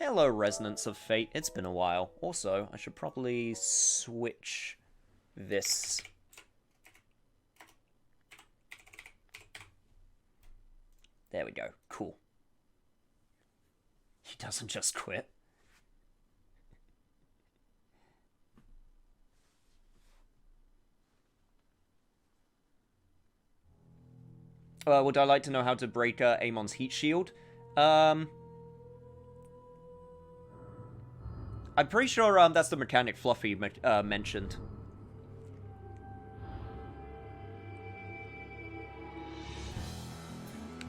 Hello, Resonance of Fate. It's been a while. Also, I should probably switch this. There we go. Cool. He doesn't just quit. Would I like to know how to break Amon's heat shield? I'm pretty sure that's the mechanic Fluffy mentioned.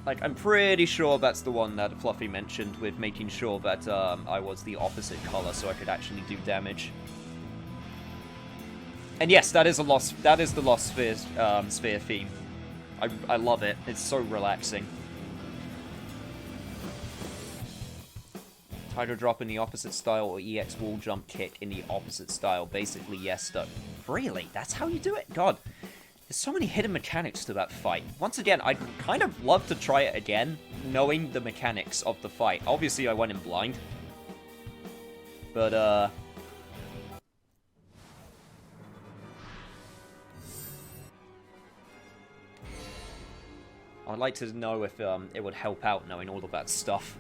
Like, I'm pretty sure that's the one that Fluffy mentioned, with making sure that I was the opposite color so I could actually do damage. And yes, that is the Lost Sphere theme. I love it. It's so relaxing. Hydro drop in the opposite style or EX wall jump kick in the opposite style. Basically, yes, though. Really? That's how you do it? God. There's so many hidden mechanics to that fight. Once again, I'd kind of love to try it again, knowing the mechanics of the fight. Obviously, I went in blind. But, I'd like to know if it would help out knowing all of that stuff.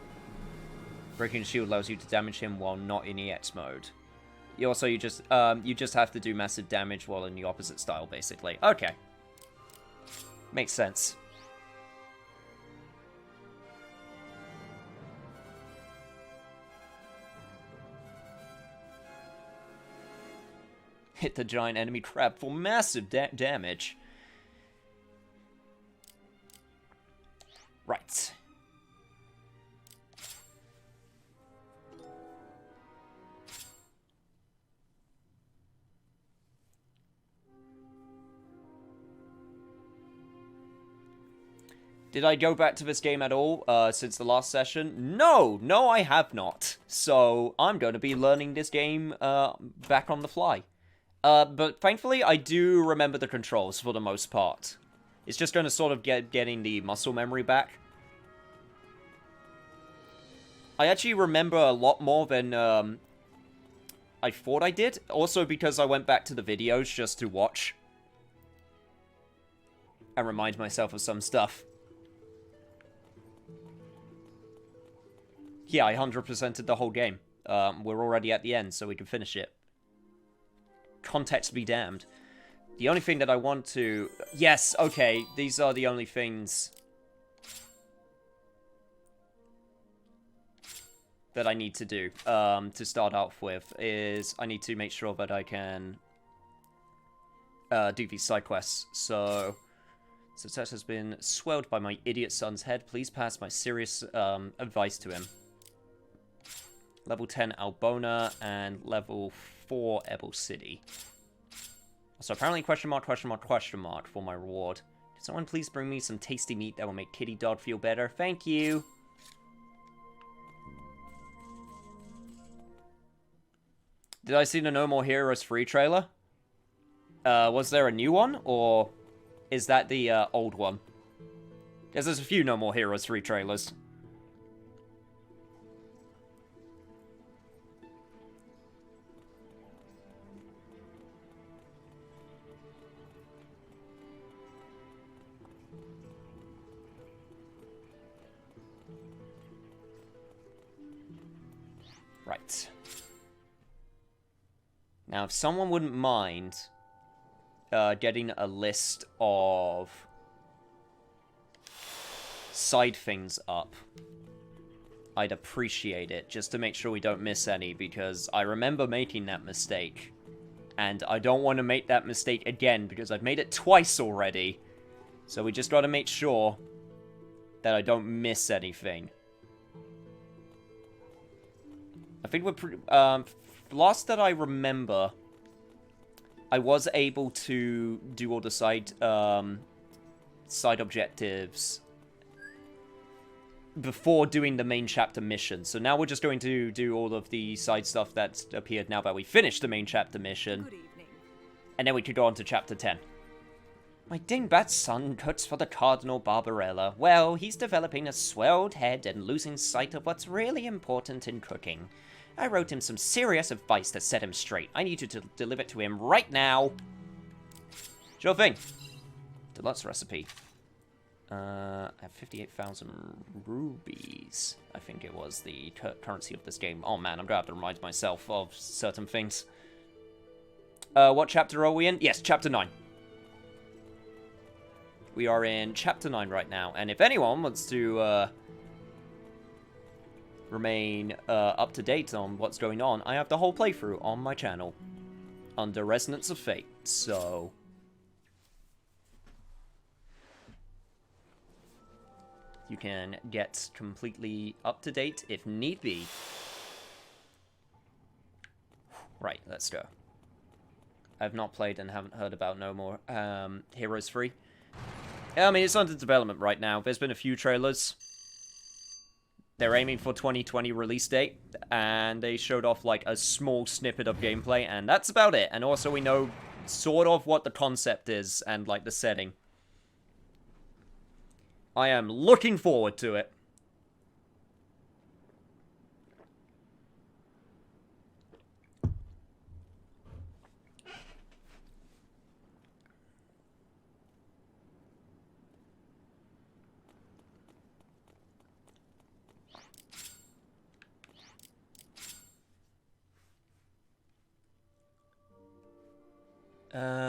Breaking the shield allows you to damage him while not in EX mode. You just have to do massive damage while in the opposite style, basically. Okay. Makes sense. Hit the giant enemy crab for massive damage. Right. Did I go back to this game at all since the last session? No, I have not. So I'm going to be learning this game back on the fly. But thankfully, I do remember the controls for the most part. It's just going to sort of getting the muscle memory back. I actually remember a lot more than I thought I did. Also because I went back to the videos just to watch. And remind myself of some stuff. Yeah, I 100%ed the whole game. We're already at the end, so we can finish it. Context be damned. The only thing that I want to... Yes, okay, these are the only things that I need to do to start off with, is I need to make sure that I can do these side quests. So, success has been swelled by my idiot son's head. Please pass my serious advice to him. Level 10 Albona and level 4 Ebel City. So apparently question mark for my reward. Can someone please bring me some tasty meat that will make Kitty Dog feel better? Thank you. Did I see the No More Heroes free trailer? Was there a new one, or is that the old one? Because there's a few No More Heroes free trailers. Right. Now, if someone wouldn't mind getting a list of side things up, I'd appreciate it, just to make sure we don't miss any, because I remember making that mistake. And I don't want to make that mistake again, because I've made it twice already. So we just gotta make sure that I don't miss anything. I think we're last that I remember, I was able to do all the side objectives before doing the main chapter mission. So now we're just going to do all of the side stuff that's appeared now that we finished the main chapter mission. And then we could go on to chapter 10. My dingbat son cooks for the Cardinal Barbarella. Well, he's developing a swelled head and losing sight of what's really important in cooking. I wrote him some serious advice to set him straight. I need you to deliver it to him right now. Sure thing. Deluxe recipe. I have 58,000 rubies, I think it was the currency of this game. Oh man, I'm gonna have to remind myself of certain things. What chapter are we in? Yes, chapter 9. We are in chapter 9 right now, and if anyone wants to remain up to date on what's going on, I have the whole playthrough on my channel under Resonance of Fate, so you can get completely up to date if need be. Right, let's go. I've not played and haven't heard about no more Heroes 3. I mean, it's under development right now. There's been a few trailers. They're aiming for 2020 release date, and they showed off, like, a small snippet of gameplay, and that's about it. And also we know sort of what the concept is, and, like, the setting. I am looking forward to it.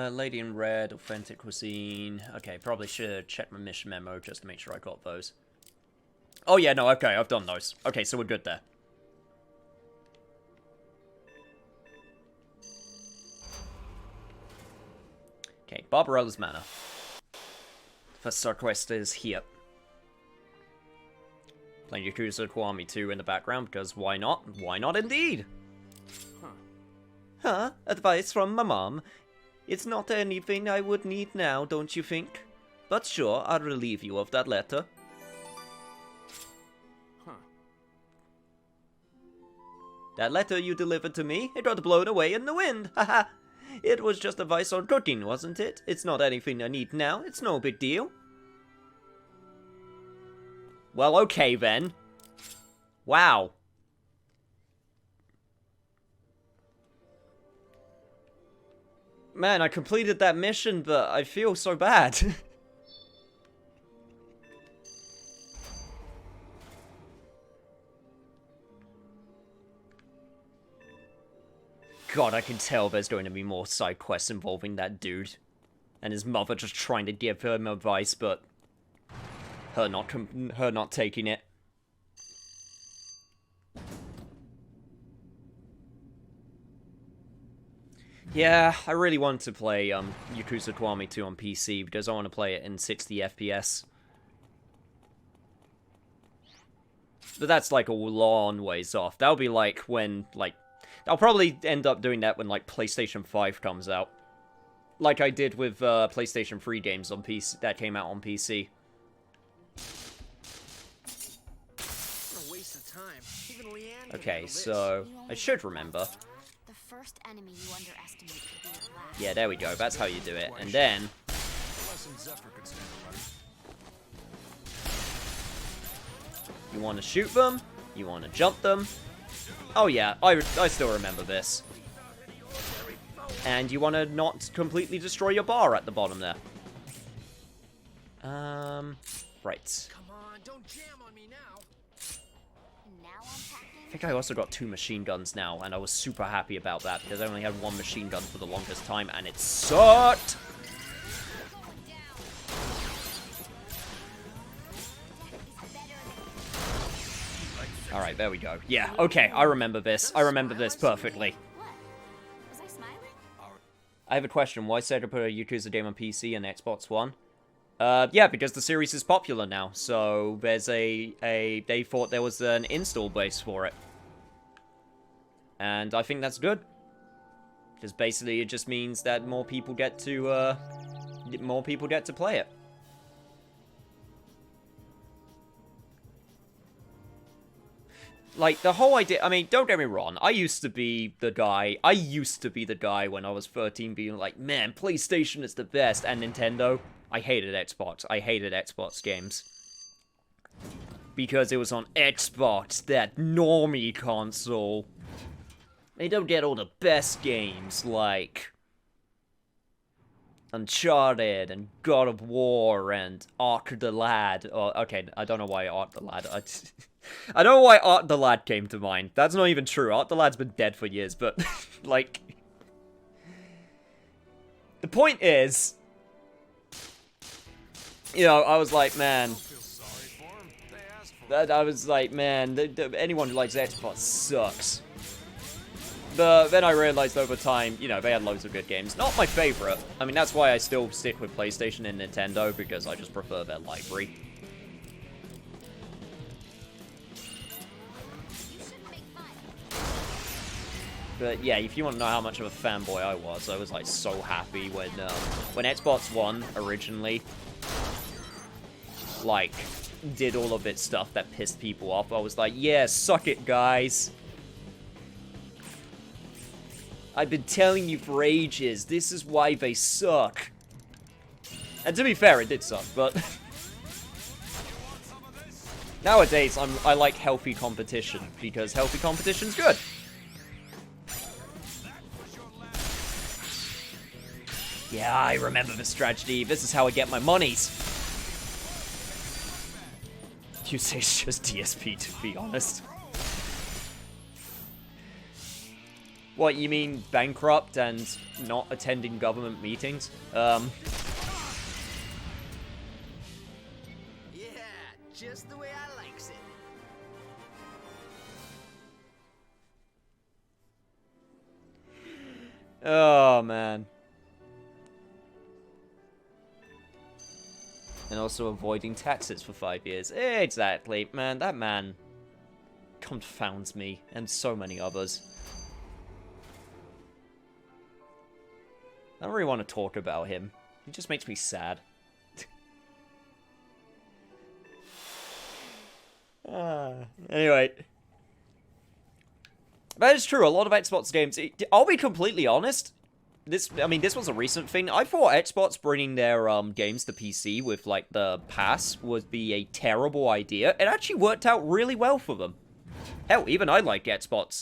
Lady in Red, Authentic Cuisine. Okay, probably should check my mission memo just to make sure I got those. Oh yeah, no, okay, I've done those. Okay, so we're good there. Okay, Barbarella's Manor. First star quest is here. Playing Yakuza Kiwami 2 in the background, because why not? Why not indeed? Huh? Advice from my mom. It's not anything I would need now, don't you think? But sure, I'll relieve you of that letter. That letter you delivered to me, it got blown away in the wind, haha! It was just advice on cooking, wasn't it? It's not anything I need now, it's no big deal. Well, okay then. Wow. Man, I completed that mission, but I feel so bad. God, I can tell there's going to be more side quests involving that dude. And his mother just trying to give him advice, but her not taking it. Yeah, I really want to play Yakuza Kiwami 2 on PC because I want to play it in 60 FPS. But that's like a long ways off. That'll be like when, like, I'll probably end up doing that when, like, PlayStation 5 comes out. Like I did with PlayStation 3 games on PC that came out on PC. Okay, so I should remember. First enemy you underestimate could be the last. Yeah, there we go. That's how you do it. And then you want to shoot them. You want to jump them. Oh yeah, I still remember this. And you want to not completely destroy your bar at the bottom there. Right. Come on, don't jam on me now. I think I also got 2 machine guns now, and I was super happy about that, because I only had 1 machine gun for the longest time, and it sucked! Alright, there we go. Yeah, okay, I remember this. I remember this perfectly. Was I smiling? I have a question. Why Sega put a Yakuza game on PC and Xbox One? Yeah, because the series is popular now, so there's they thought there was an install base for it. And I think that's good. Because basically it just means that more people get to play it. Like, the whole idea, I mean, don't get me wrong, I used to be the guy when I was 13 being like, man, PlayStation is the best, and Nintendo, I hated Xbox. I hated Xbox games. Because it was on Xbox, that normie console. They don't get all the best games, like Uncharted and God of War and Ark the Lad. Oh, okay, I don't know why Ark the Lad. I don't know why Ark the Lad came to mind. That's not even true. Ark the Lad's been dead for years, but, like... The point is... You know, I was like, man... I was like, man, anyone who likes Xbox sucks. But then I realized over time, you know, they had loads of good games. Not my favorite. I mean, that's why I still stick with PlayStation and Nintendo, because I just prefer their library. But yeah, if you want to know how much of a fanboy I was like so happy when Xbox One originally, like, did all of its stuff that pissed people off. I was like, yeah, suck it, guys. I've been telling you for ages, this is why they suck. And to be fair, it did suck, but... Nowadays, I like healthy competition, because healthy competition's good. Yeah, I remember the strategy. This is how I get my monies. You say it's just DSP, to be honest. What, you mean bankrupt and not attending government meetings? Yeah, just the way I likes it. Oh, man. And also avoiding taxes for 5 years. Exactly, man. That man confounds me and so many others. I don't really want to talk about him. He just makes me sad. Anyway. That is true, a lot of Xbox games... I'll be completely honest. This was a recent thing. I thought Xbox bringing their games to PC with, like, the pass would be a terrible idea. It actually worked out really well for them. Hell, even I like Xbox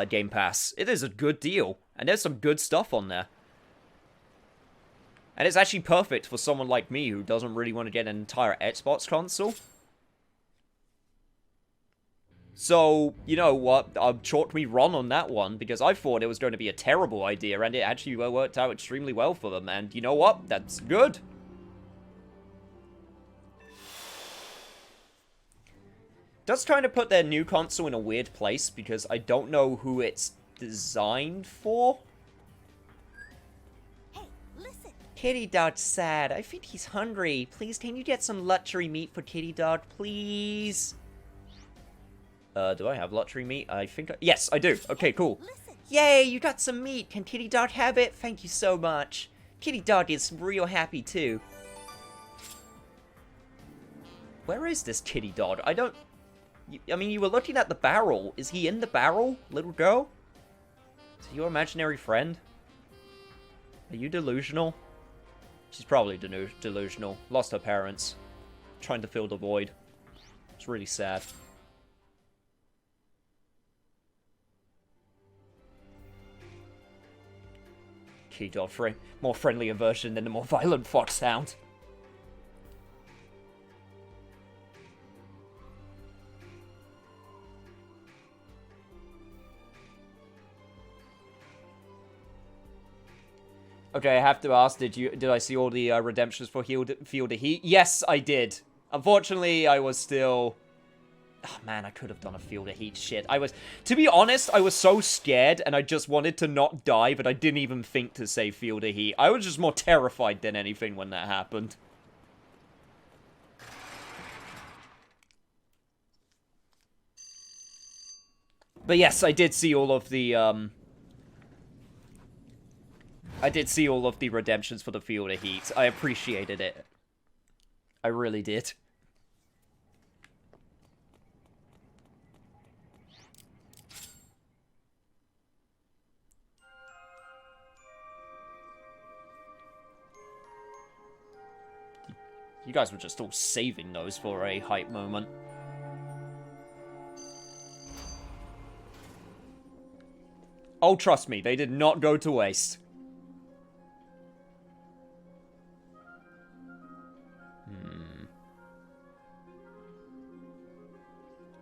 Game Pass. It is a good deal. And there's some good stuff on there. And it's actually perfect for someone like me who doesn't really want to get an entire Xbox console. So, you know what, chalked me wrong on that one, because I thought it was going to be a terrible idea, and it actually worked out extremely well for them, and you know what, that's good. Does trying to put their new console in a weird place, because I don't know who it's designed for. Hey, listen. Kitty Dog's sad. I think he's hungry. Please, can you get some luxury meat for Kitty Dog, please? Do I have luxury meat? I think yes, I do. Okay, cool. Listen. Yay, you got some meat. Can Kitty Dog have it? Thank you so much. Kitty Dog is real happy, too. Where is this Kitty Dog? I don't... I mean, you were looking at the barrel. Is he in the barrel, little girl? Is he your imaginary friend? Are you delusional? She's probably delusional. Lost her parents. Trying to fill the void. It's really sad. Kitty Dog, more friendly version than the more violent foxhound. Okay, I have to ask, did I see all the redemptions for Field of Heat? Yes, I did. Unfortunately, I was still... Oh, man, I could have done a Field of Heat shit. To be honest, I was so scared, and I just wanted to not die, but I didn't even think to say Field of Heat. I was just more terrified than anything when that happened. But yes, I did see all of the, I did see all of the redemptions for the Field of Heat. I appreciated it. I really did. You guys were just all saving those for a hype moment. Oh, trust me, they did not go to waste.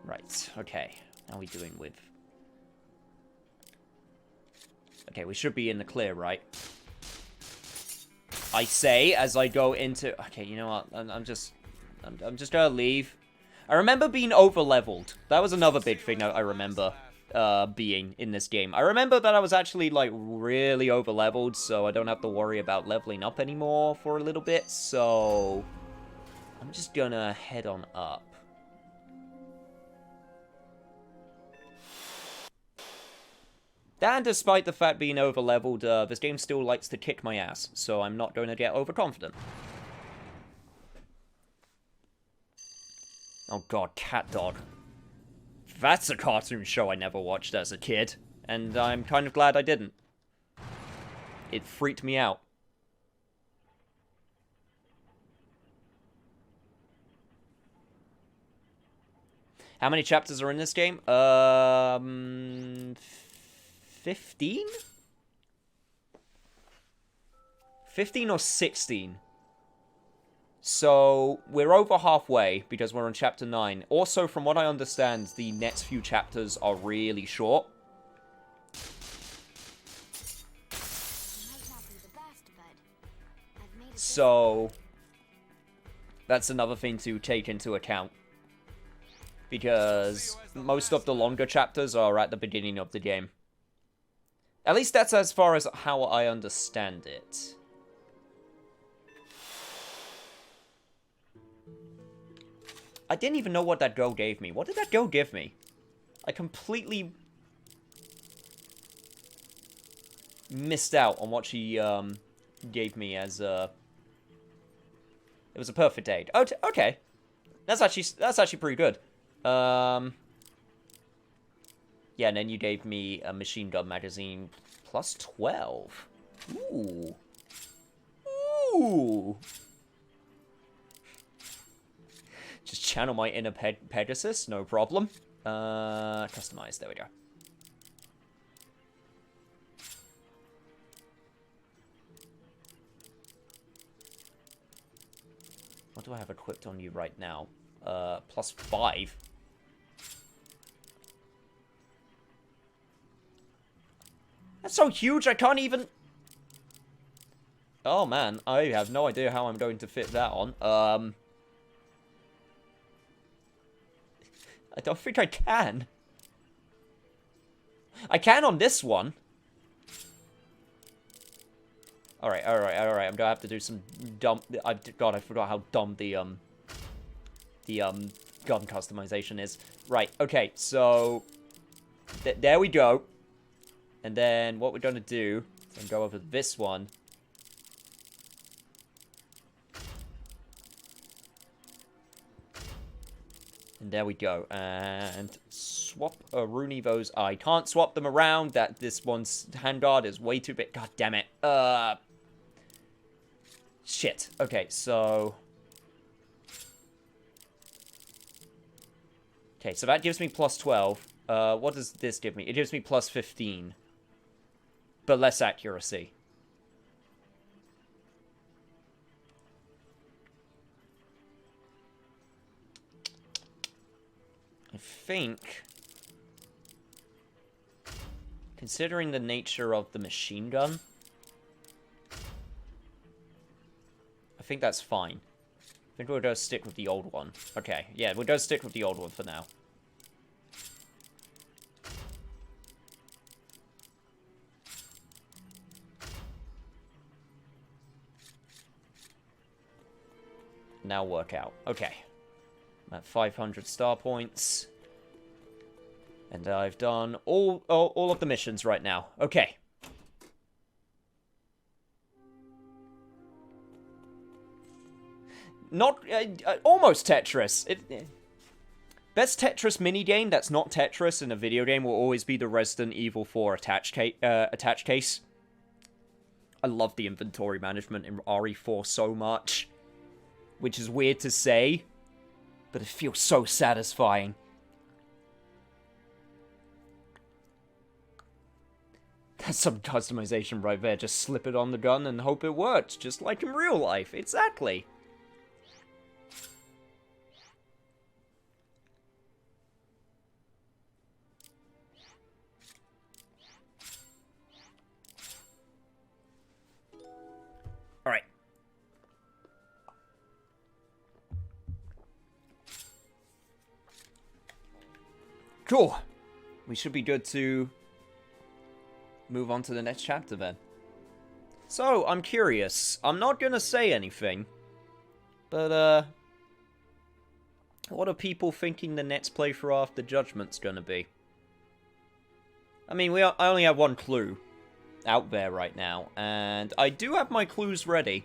Right, okay. How are we doing with... Okay, we should be in the clear, right? I say as I go into... Okay, you know what? I'm just gonna leave. I remember being over-leveled. That was another big thing that I remember being in this game. I remember that I was actually, like, really over-leveled, so I don't have to worry about leveling up anymore for a little bit, so... I'm just gonna head on up. And despite the fact being over-leveled, this game still likes to kick my ass, so I'm not going to get overconfident. Oh god, Cat Dog. That's a cartoon show I never watched as a kid, and I'm kind of glad I didn't. It freaked me out. How many chapters are in this game? 15? 15 or 16. So, we're over halfway, because we're on chapter 9. Also, from what I understand, the next few chapters are really short. So, that's another thing to take into account. Because most of the longer chapters are at the beginning of the game. At least that's as far as how I understand it. I didn't even know what that girl gave me. What did that girl give me? I completely missed out on what she gave me as a... It was a perfect aid. Oh, okay. That's actually pretty good. Yeah, and then you gave me a machine gun magazine plus 12. Ooh. Ooh. Just channel my inner Pegasus, no problem. Customize, there we go. What do I have equipped on you right now? Plus 5. That's so huge, I can't even... Oh, man. I have no idea how I'm going to fit that on. I don't think I can. I can on this one. Alright. I'm gonna have to do some dumb... God, I forgot how dumb the gun customization is. Right, okay, so... there we go. And then what we're gonna do is go over this one. And there we go. And swap Rooney those. I can't swap them around. This one's handguard is way too big. God damn it. Shit. Okay, so... Okay, so that gives me plus 12. What does this give me? It gives me plus 15. But less accuracy. I think... Considering the nature of the machine gun... I think that's fine. I think we'll just stick with the old one. Okay, yeah, we'll just stick with the old one for now. Now work out. Okay. I'm at 500 star points. And I've done all of the missions right now. Okay. Not... almost Tetris. Best Tetris minigame that's not Tetris in a video game will always be the Resident Evil 4 attach case. I love the inventory management in RE4 so much. which is weird to say, but it feels so satisfying. That's some customization right there. Just slip it on the gun and hope it works, just like in real life. Exactly. Alright. Cool. We should be good to move on to the next chapter then. So, I'm curious. I'm not gonna say anything. But, what are people thinking the next playthrough after Judgment's gonna be? I mean, I only have one clue out there right now, and I do have my clues ready.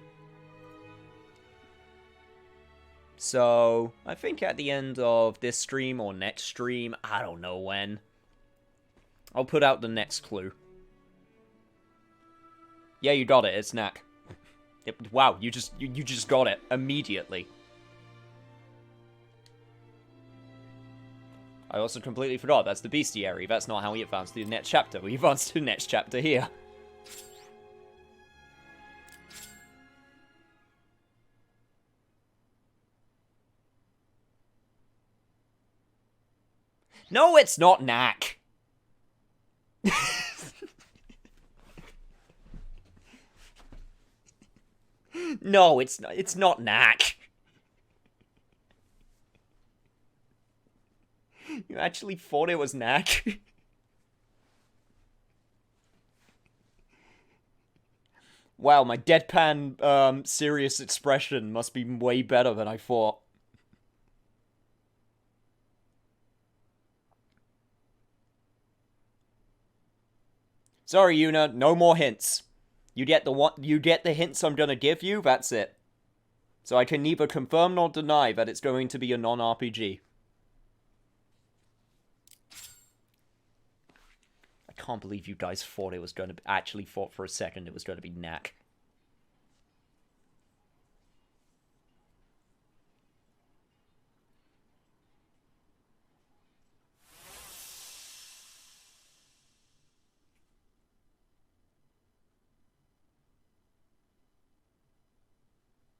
So, I think at the end of this stream or next stream, I don't know when, I'll put out the next clue. Yeah, you got it, it's Knack. Wow, you just got it immediately. I also completely forgot, that's the bestiary. That's not how we advance to the next chapter. We advance to the next chapter here. No, it's not Knack. No, it's not Knack. You actually thought it was Knack? Wow, my deadpan, serious expression must be way better than I thought. Sorry, Yuna, no more hints. You get the hints I'm gonna give you, that's it. So I can neither confirm nor deny that it's going to be a non-RPG. I can't believe you guys thought it was going to actually thought for a second it was going to be Knack.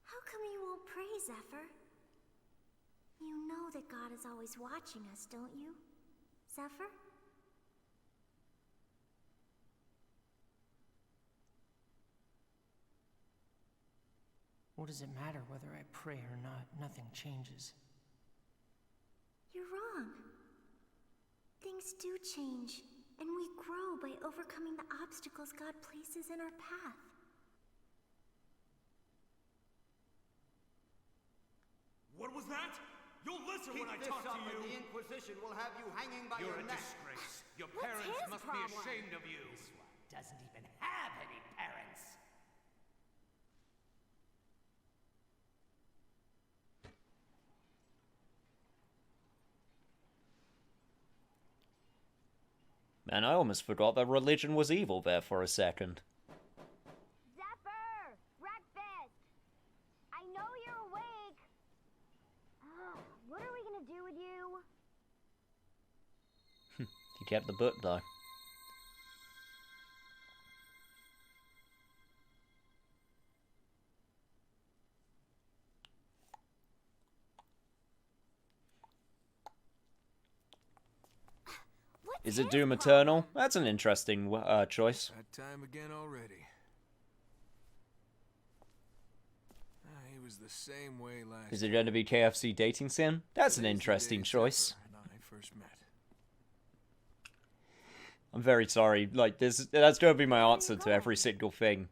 How come you won't pray, Zephyr? You know that God is always watching us, don't you, Zephyr? What does it matter whether I pray or not? Nothing changes. You're wrong. Things do change, and we grow by overcoming the obstacles God places in our path. What was that? You'll listen when I talk to you! The Inquisition will have you hanging by You're your a neck. disgrace. Your What's parents his must problem? be ashamed of you. This one doesn't even have any parents. Man, I almost forgot that religion was evil there for a second. Zephyr! Breakfast! I know you're awake! What are we gonna do with you? You kept the book, though. Is it Doom Eternal? That's an interesting choice. That time again already. He was the same way last. Is it going to be KFC Dating Sim? That's an interesting choice. And I first met. I'm very sorry. Like, that's going to be my answer to every single thing.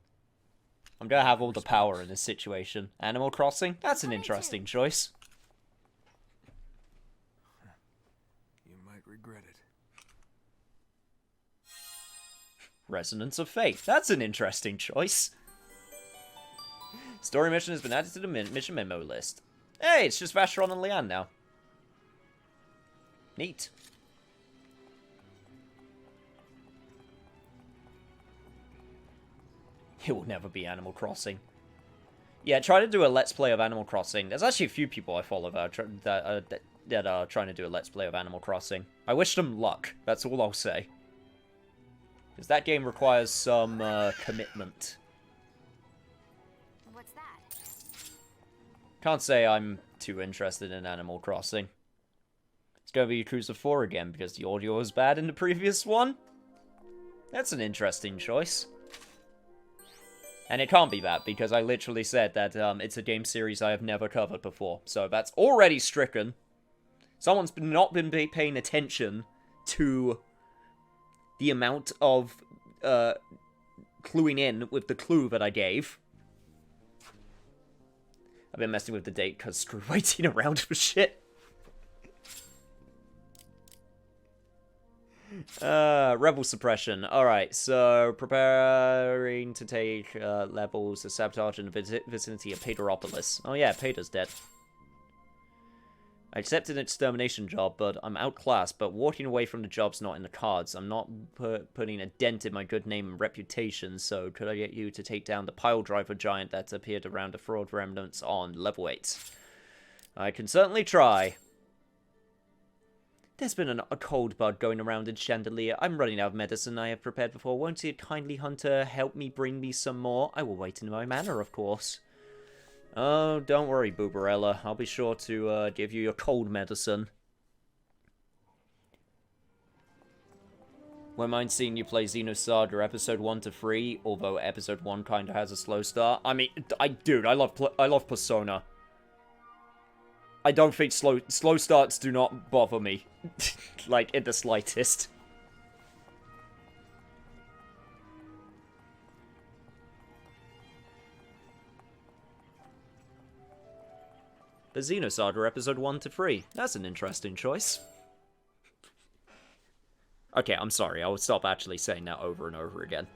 I'm going to have all the power in this situation. Animal Crossing? That's an interesting choice. You might regret it. Resonance of Fate. That's an interesting choice. Story mission has been added to the mission memo list. Hey, it's just Vacheron and Leanne now. Neat. It will never be Animal Crossing. Yeah, try to do a Let's Play of Animal Crossing. There's actually a few people I follow that are trying to do a Let's Play of Animal Crossing. I wish them luck. That's all I'll say. Because that game requires some commitment. What's that? Can't say I'm too interested in Animal Crossing. It's going to be Yakuza 4 again because the audio was bad in the previous one. That's an interesting choice. And it can't be that, because I literally said that it's a game series I have never covered before. So that's already stricken. Someone's not been paying attention to the amount of cluing in with the clue that I gave. I've been messing with the date because screw waiting around for shit. Rebel suppression. Alright, so preparing to take levels of sabotage in the vicinity of Pateropolis. Oh yeah, Pater's dead. I accepted an extermination job, but I'm outclassed, but walking away from the job's not in the cards. I'm not putting a dent in my good name and reputation, so could I get you to take down the pile driver giant that appeared around the fraud remnants on level 8? I can certainly try. There's been a cold bug going around in Chandelier. I'm running out of medicine I have prepared before. Won't you kindly, Hunter, help me bring me some more? I will wait in my manner, of course. Oh, don't worry, Booberella. I'll be sure to give you your cold medicine. Won't mind seeing you play Xenosaga Episode 1 to 3, although Episode 1 kinda has a slow start. I mean, dude, I love Persona. I don't think slow starts do not bother me. Like, in the slightest. The Xenosaga Episode 1 to 3. That's an interesting choice. Okay, I'm sorry. I will stop actually saying that over and over again.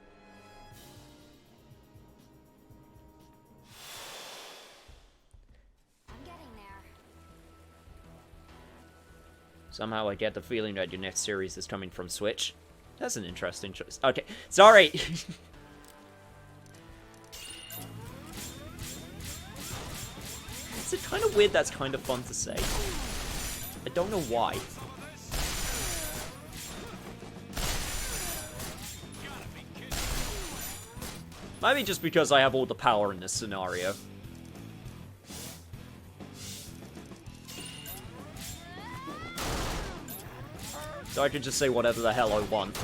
Somehow I get the feeling that your next series is coming from Switch. That's an interesting choice. Okay, sorry! Is it kind of weird that's kind of fun to say? I don't know why. Maybe just because I have all the power in this scenario. So I can just say whatever the hell I want.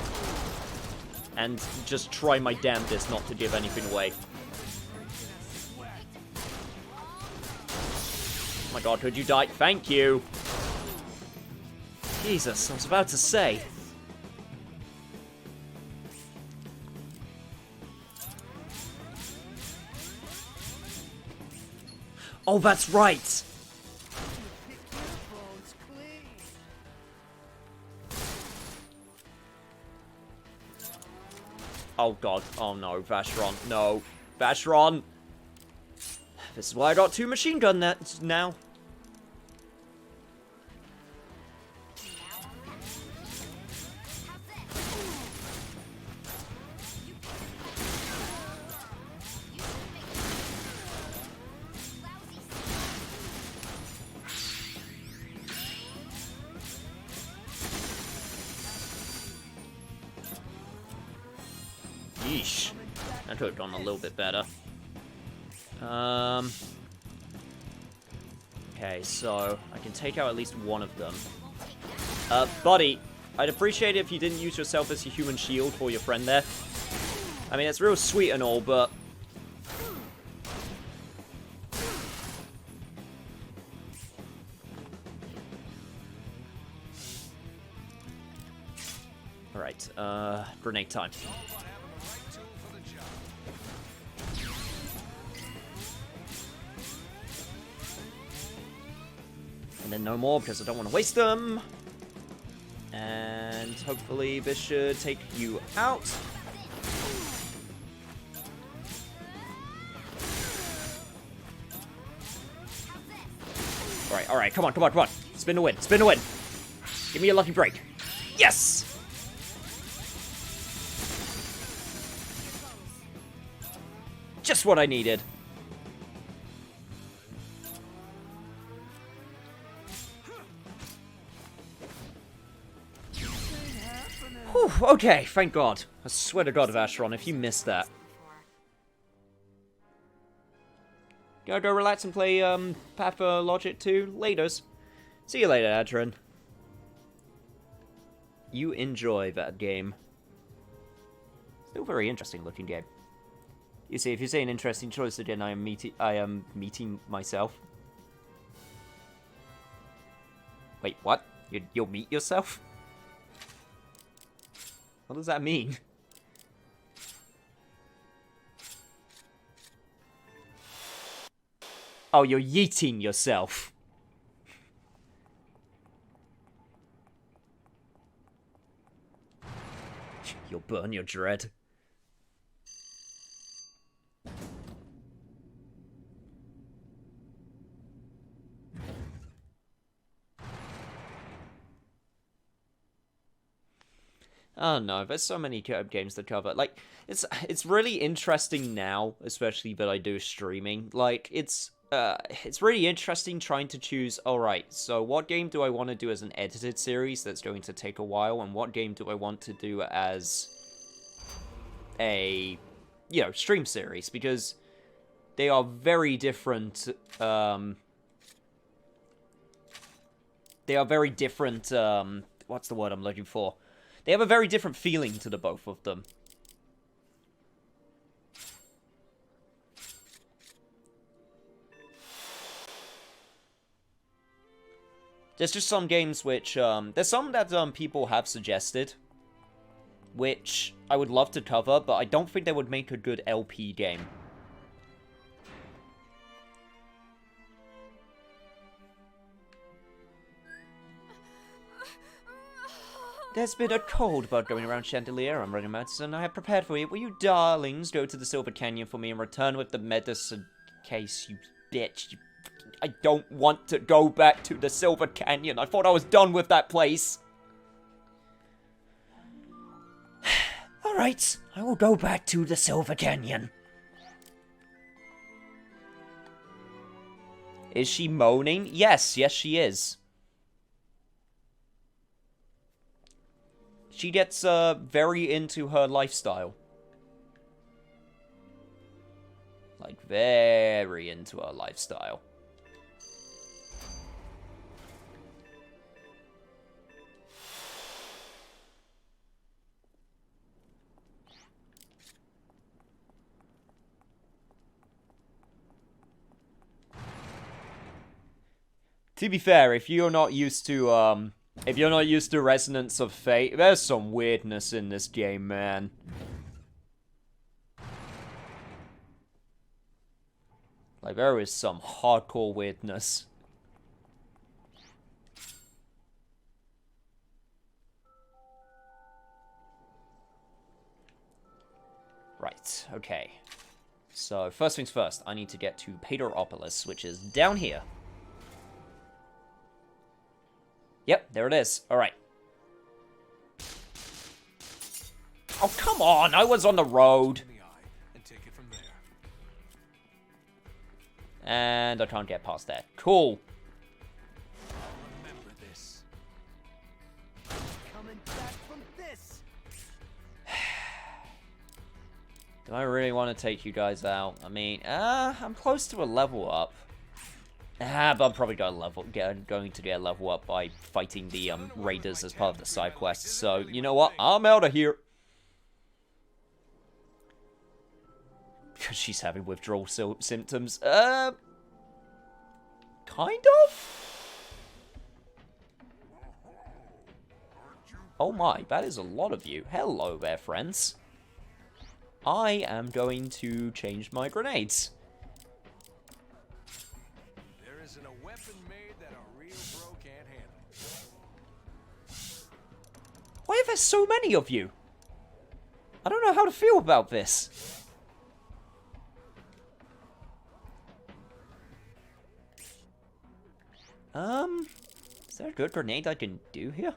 And just try my damnedest not to give anything away. Oh my god, could you die? Thank you! Jesus, I was about to say. Oh, that's right! Oh god, oh no, Vacheron, no. Vacheron! This is why I got 2 machine gun nets now. Yeesh. That could have gone a little bit better. Okay, so I can take out at least one of them. Buddy, I'd appreciate it if you didn't use yourself as your human shield for your friend there. I mean, it's real sweet and all, but... Alright, grenade time. And then no more, because I don't want to waste them. And hopefully this should take you out. Alright, come on. Spin to win, Give me a lucky break. Yes! Just what I needed. Whew, okay, thank God. I swear to God of Acheron, if you missed that. Gotta go relax and play, Pathologic 2 laters. See you later, Adrian. You enjoy that game. Still very interesting looking game. You see, if you say an interesting choice again, I am meeting myself. Wait, what? You'll meet yourself? What does that mean? Oh, you're yeeting yourself. You'll burn your dread. Oh no, there's so many games to cover. Like, it's really interesting now, especially that I do streaming. Like, it's really interesting trying to choose, alright, so what game do I want to do as an edited series that's going to take a while, and what game do I want to do as a, you know, stream series, because they are very different, what's the word I'm looking for? They have a very different feeling to the both of them. There's just some games which, there's some that, people have suggested, which I would love to cover, but I don't think they would make a good LP game. There's been a cold bug going around Chandelier. I'm running medicine. I have prepared for you. Will you darlings go to the Silver Canyon for me and return with the medicine case, you bitch? I don't want to go back to the Silver Canyon. I thought I was done with that place. Alright, I will go back to the Silver Canyon. Is she moaning? Yes, she is. She gets, very into her lifestyle. Like, very into her lifestyle. To be fair, if you're not used to, if you're not used to Resonance of Fate, there's some weirdness in this game, man. Like, there is some hardcore weirdness. Right, okay. So, first things first, I need to get to Pateropolis, which is down here. Yep, there it is. Alright. Oh, come on! I was on the road! And I can't get past that. Cool. Remember this. Coming back from this. Do I really want to take you guys out? I mean, I'm close to a level up. But I'm probably going to get a level up by fighting the raiders as part of the side quest. So, you know what? I'm out of here. Because she's having withdrawal symptoms. Kind of? Oh my, that is a lot of you. Hello there, friends. I am going to change my grenades. Why are there so many of you? I don't know how to feel about this. Is there a good grenade I can do here?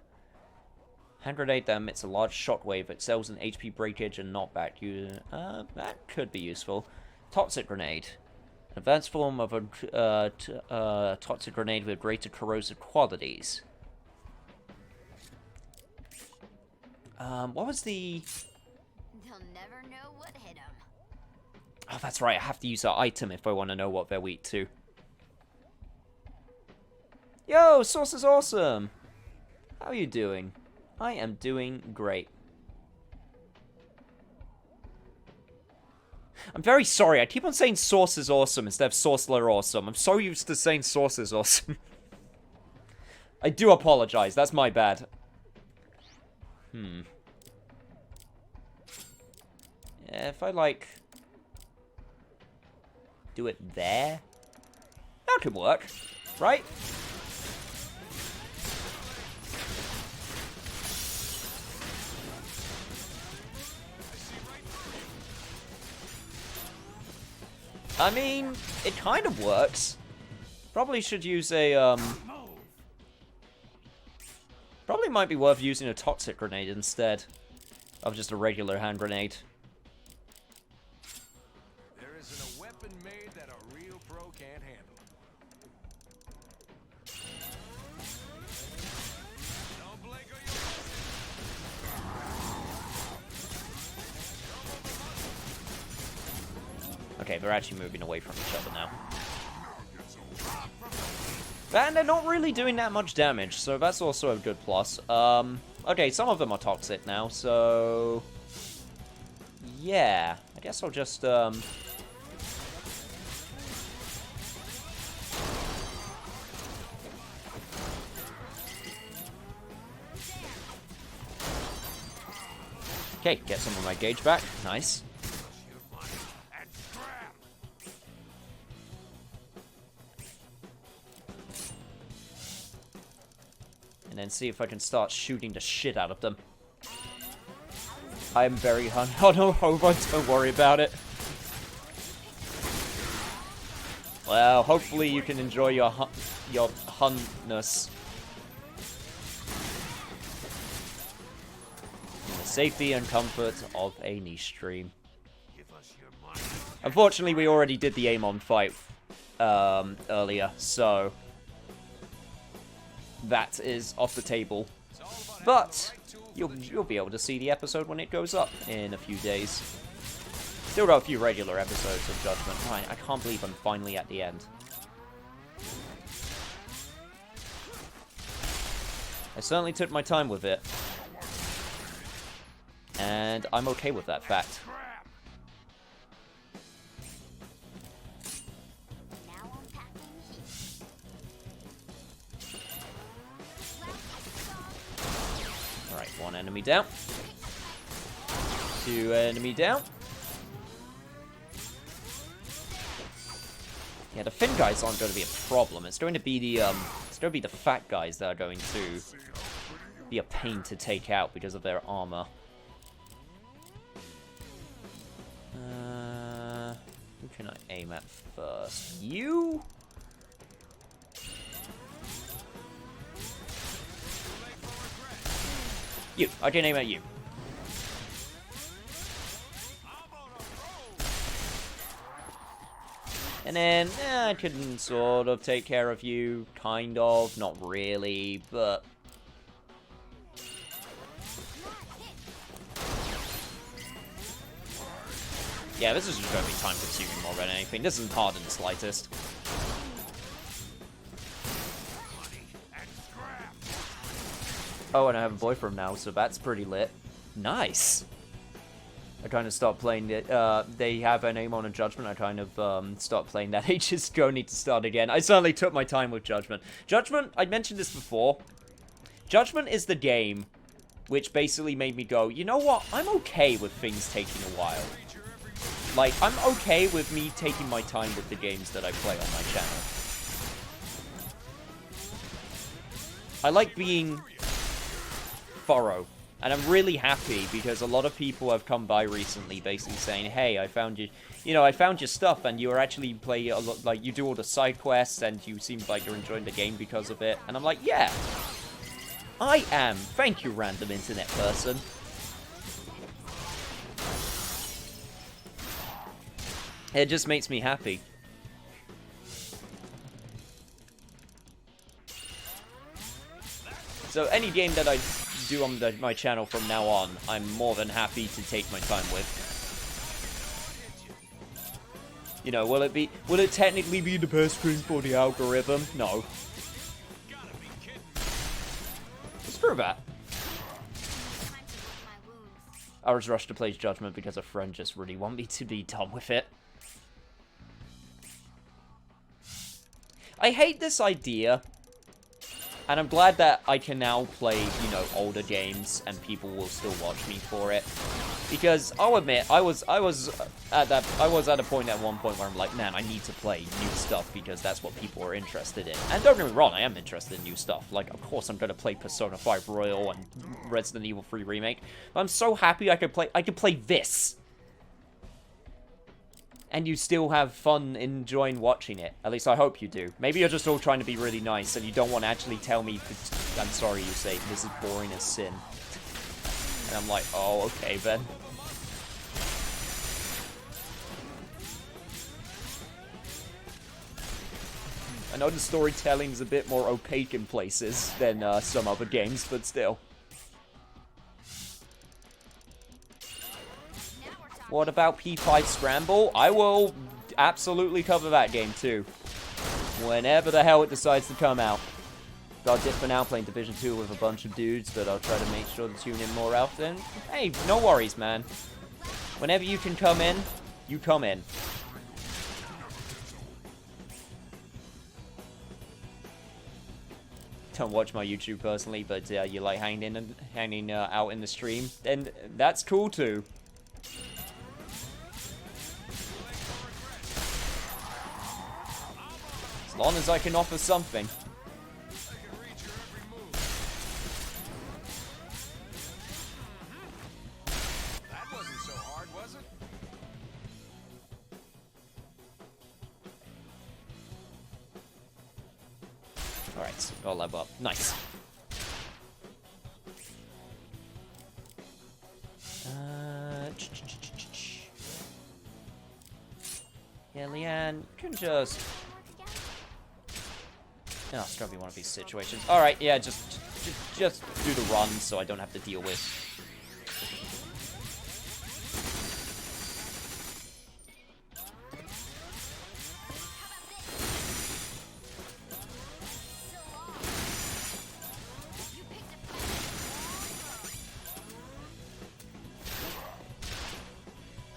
Hand grenade that emits a large shockwave, excels in HP breakage and knockback. That could be useful. Toxic grenade. An advanced form of a toxic grenade with greater corrosive qualities. What was the... They'll never know what hit them. Oh, that's right. I have to use that item if I want to know what they're weak to. Yo, Sauce is awesome! How are you doing? I am doing great. I'm very sorry. I keep on saying Sauce is awesome instead of Sorcerer awesome. I'm so used to saying Sauce is awesome. I do apologize. That's my bad. Yeah, if I, like... do it there? That could work, right? I mean, it kind of works. Probably should use a, probably might be worth using a toxic grenade instead of just a regular hand grenade. There isn't a weapon made that a real pro can't handle. Don't blink or you'll... Okay, they're actually moving away from each other now. And they're not really doing that much damage, so that's also a good plus. Okay, some of them are toxic now, so... yeah, I guess I'll just, okay, get some of my gauge back. Nice. And then see if I can start shooting the shit out of them. I am very oh no, Hobart, don't worry about it. Well, hopefully you can enjoy your huntness. In the safety and comfort of a niche stream. Unfortunately, we already did the aim-on fight earlier, so... that is off the table. But you'll be able to see the episode when it goes up in a few days. Still got a few regular episodes of Judgment. Right, I can't believe I'm finally at the end. I certainly took my time with it. And I'm okay with that fact. Alright, one enemy down. Two enemy down. Yeah, the thin guys aren't going to be a problem. It's going to be the fat guys that are going to be a pain to take out because of their armor. Who can I aim at first? You? You. I can aim at you. And then, I can sort of take care of you, kind of, not really, but... yeah, this is just going to be time-consuming more than anything. This isn't hard in the slightest. Oh, and I have a boyfriend now, so that's pretty lit. Nice! I kind of stopped playing it. They have an aim on a Judgment. I kind of stopped playing that. I just go need to start again. I certainly took my time with Judgment. Judgment, I mentioned this before. Judgment is the game which basically made me go, you know what? I'm okay with things taking a while. Like, I'm okay with me taking my time with the games that I play on my channel. I like being thorough. And I'm really happy because a lot of people have come by recently basically saying, hey, I found you, I found your stuff and you're actually play a lot, like, you do all the side quests and you seem like you're enjoying the game because of it. And I'm like, yeah, I am. Thank you, random internet person. It just makes me happy. So any game that I do on my channel from now on, I'm more than happy to take my time with. You know, will it technically be the best thing for the algorithm? No. Screw that. I was rushed to play Judgment because a friend just really wanted me to be done with it. I hate this idea. And I'm glad that I can now play, you know, older games and people will still watch me for it. Because I'll admit, I was at a point at one point where I'm like, man, I need to play new stuff because that's what people are interested in. And don't get me wrong, I am interested in new stuff. Like, of course I'm gonna play Persona 5 Royal and Resident Evil 3 Remake. But I'm so happy I could play this. And you still have fun enjoying watching it. At least I hope you do. Maybe you're just all trying to be really nice and you don't want to actually tell me, I'm sorry, you say, this is boring as sin. And I'm like, oh, okay then. I know the storytelling is a bit more opaque in places than some other games, but still. What about P5 Scramble? I will absolutely cover that game too. Whenever the hell it decides to come out. Got it for now, playing Division 2 with a bunch of dudes, but I'll try to make sure to tune in more often. Hey, no worries, man. Whenever you can come in, you come in. Don't watch my YouTube personally, but you like hanging out in the stream, then that's cool too. As long as I can offer something. That wasn't so hard, was it? Alright, so I'll level up. Nice. Yeah, Leanne, you can just... Oh, it's gonna be one of these situations. Alright, yeah, just do the run so I don't have to deal with.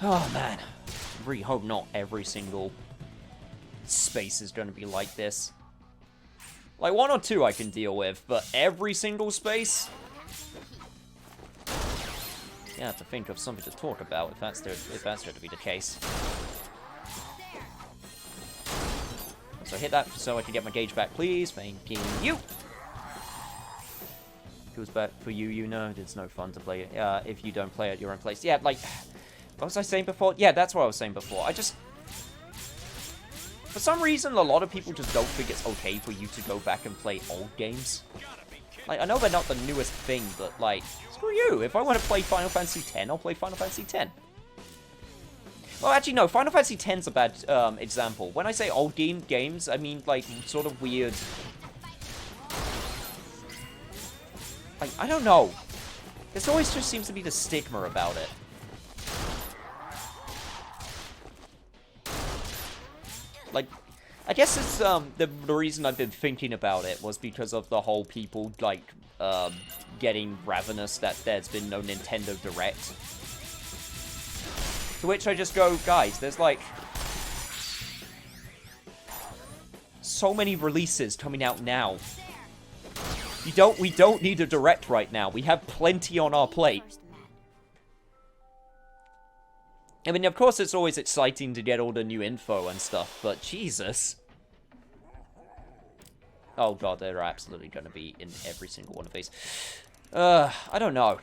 Oh, man. I really hope not every single space is gonna be like this. Like, 1 or 2 I can deal with, but every single space? Yeah, I have to think of something to talk about if that's going to be the case. So hit that so I can get my gauge back, please. Thank you. Goes back for you, you know. It's no fun to play if you don't play at your own place. Yeah, like, what was I saying before? Yeah, that's what I was saying before. For some reason, a lot of people just don't think it's okay for you to go back and play old games. Like, I know they're not the newest thing, but, like, screw you. If I want to play Final Fantasy X, I'll play Final Fantasy X. Well, actually, no. Final Fantasy X's a bad example. When I say old games, I mean, like, sort of weird... Like, I don't know. There's always just seems to be the stigma about it. Like, I guess it's, the reason I've been thinking about it was because of the whole people, like, getting ravenous that there's been no Nintendo Direct. To which I just go, guys, there's, like, so many releases coming out now. We don't need a Direct right now. We have plenty on our plate. I mean, of course, it's always exciting to get all the new info and stuff, but Jesus. Oh god, they're absolutely going to be in every single one of these. I don't know.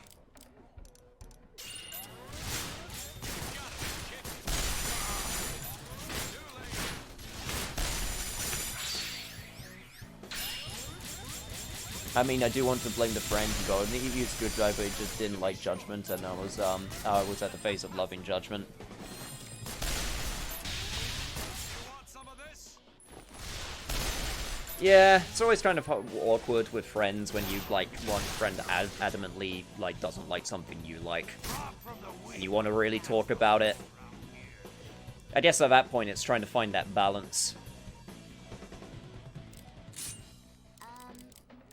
I mean, I do want to blame the friend who go, he was a good guy, but he just didn't like Judgment, and I was at the phase of loving Judgment. Yeah, it's always kind of awkward with friends when you, like, one friend adamantly, like, doesn't like something you like. And you want to really talk about it. I guess at that point it's trying to find that balance.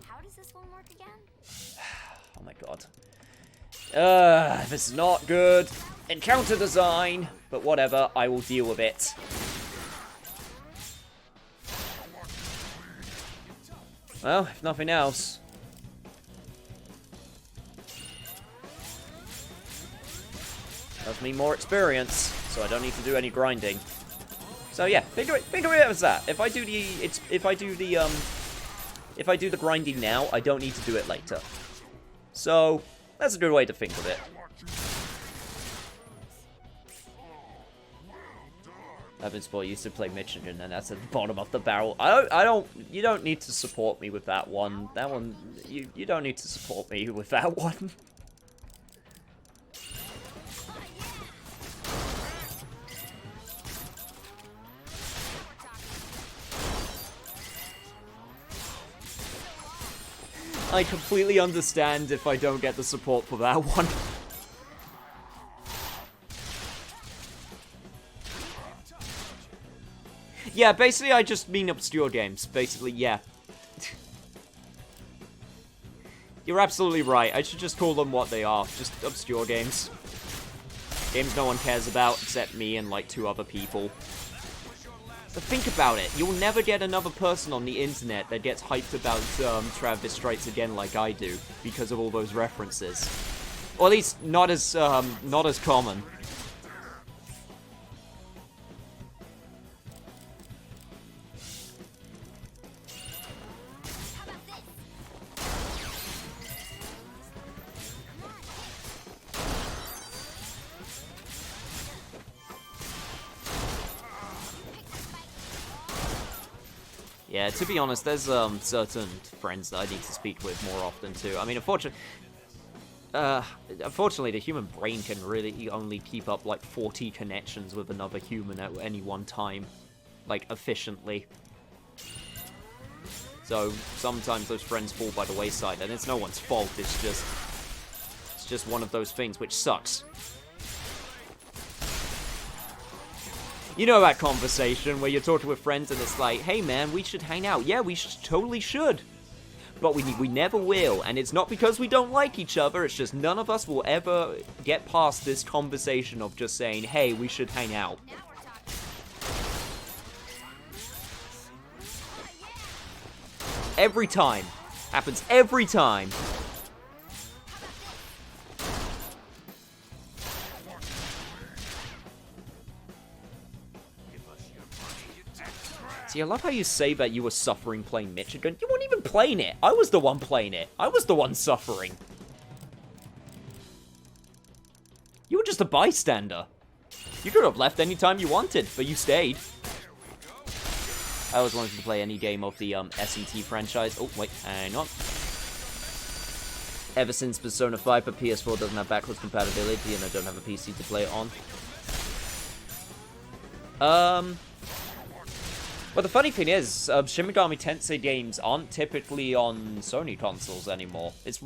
How does this one work again? Oh my god. This is not good. Encounter design. But whatever, I will deal with it. Well, if nothing else. Does me more experience, so I don't need to do any grinding. So yeah, think of it as that. If I do the grinding now, I don't need to do it later. So that's a good way to think of it. I've been spoiled. Used to play Michigan, and that's at the bottom of the barrel. You don't need to support me with that one. That one, you don't need to support me with that one. I completely understand if I don't get the support for that one. Yeah, basically I just mean obscure games. Basically, yeah. You're absolutely right. I should just call them what they are. Just obscure games. Games no one cares about except me and like 2 other people. But think about it. You'll never get another person on the internet that gets hyped about Travis Strikes Again like I do because of all those references. Or at least not as common. Yeah, to be honest, there's certain friends that I need to speak with more often too. I mean, unfortunately, the human brain can really only keep up like 40 connections with another human at any one time, like efficiently. So sometimes those friends fall by the wayside, and it's no one's fault. It's just one of those things which sucks. You know that conversation where you're talking with friends and it's like, hey man, we should hang out. Yeah, we totally should. But we never will, and it's not because we don't like each other, it's just none of us will ever get past this conversation of just saying, hey, we should hang out. Every time. Happens every time. See, I love how you say that you were suffering playing Michigan. You weren't even playing it. I was the one playing it. I was the one suffering. You were just a bystander. You could have left any time you wanted, but you stayed. I always wanted to play any game of the S&T franchise. Oh, wait, hang on. Ever since Persona 5, but PS4 doesn't have backwards compatibility, and I don't have a PC to play it on. Well, the funny thing is, Shin Megami Tensei games aren't typically on Sony consoles anymore. It's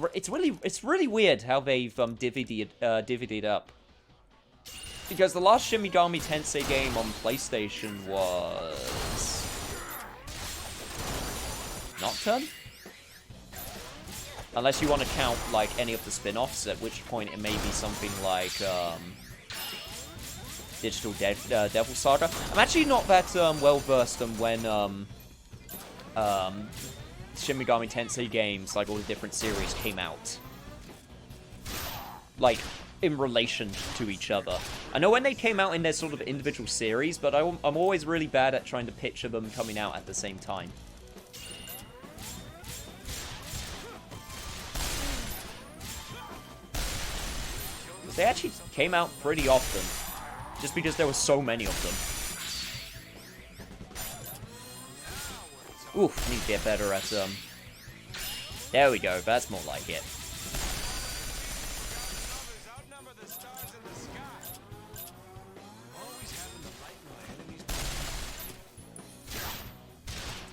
really weird how they've divvied up. Because the last Shin Megami Tensei game on PlayStation was Nocturne? Unless you want to count like any of the spin-offs, at which point it may be something like Digital Devil Saga. I'm actually not that well versed on when Shin Megami Tensei games, like all the different series, came out. Like, in relation to each other. I know when they came out in their sort of individual series, but I'm always really bad at trying to picture them coming out at the same time. They actually came out pretty often. Just because there were so many of them. Oof, need to get better at, There we go, that's more like it.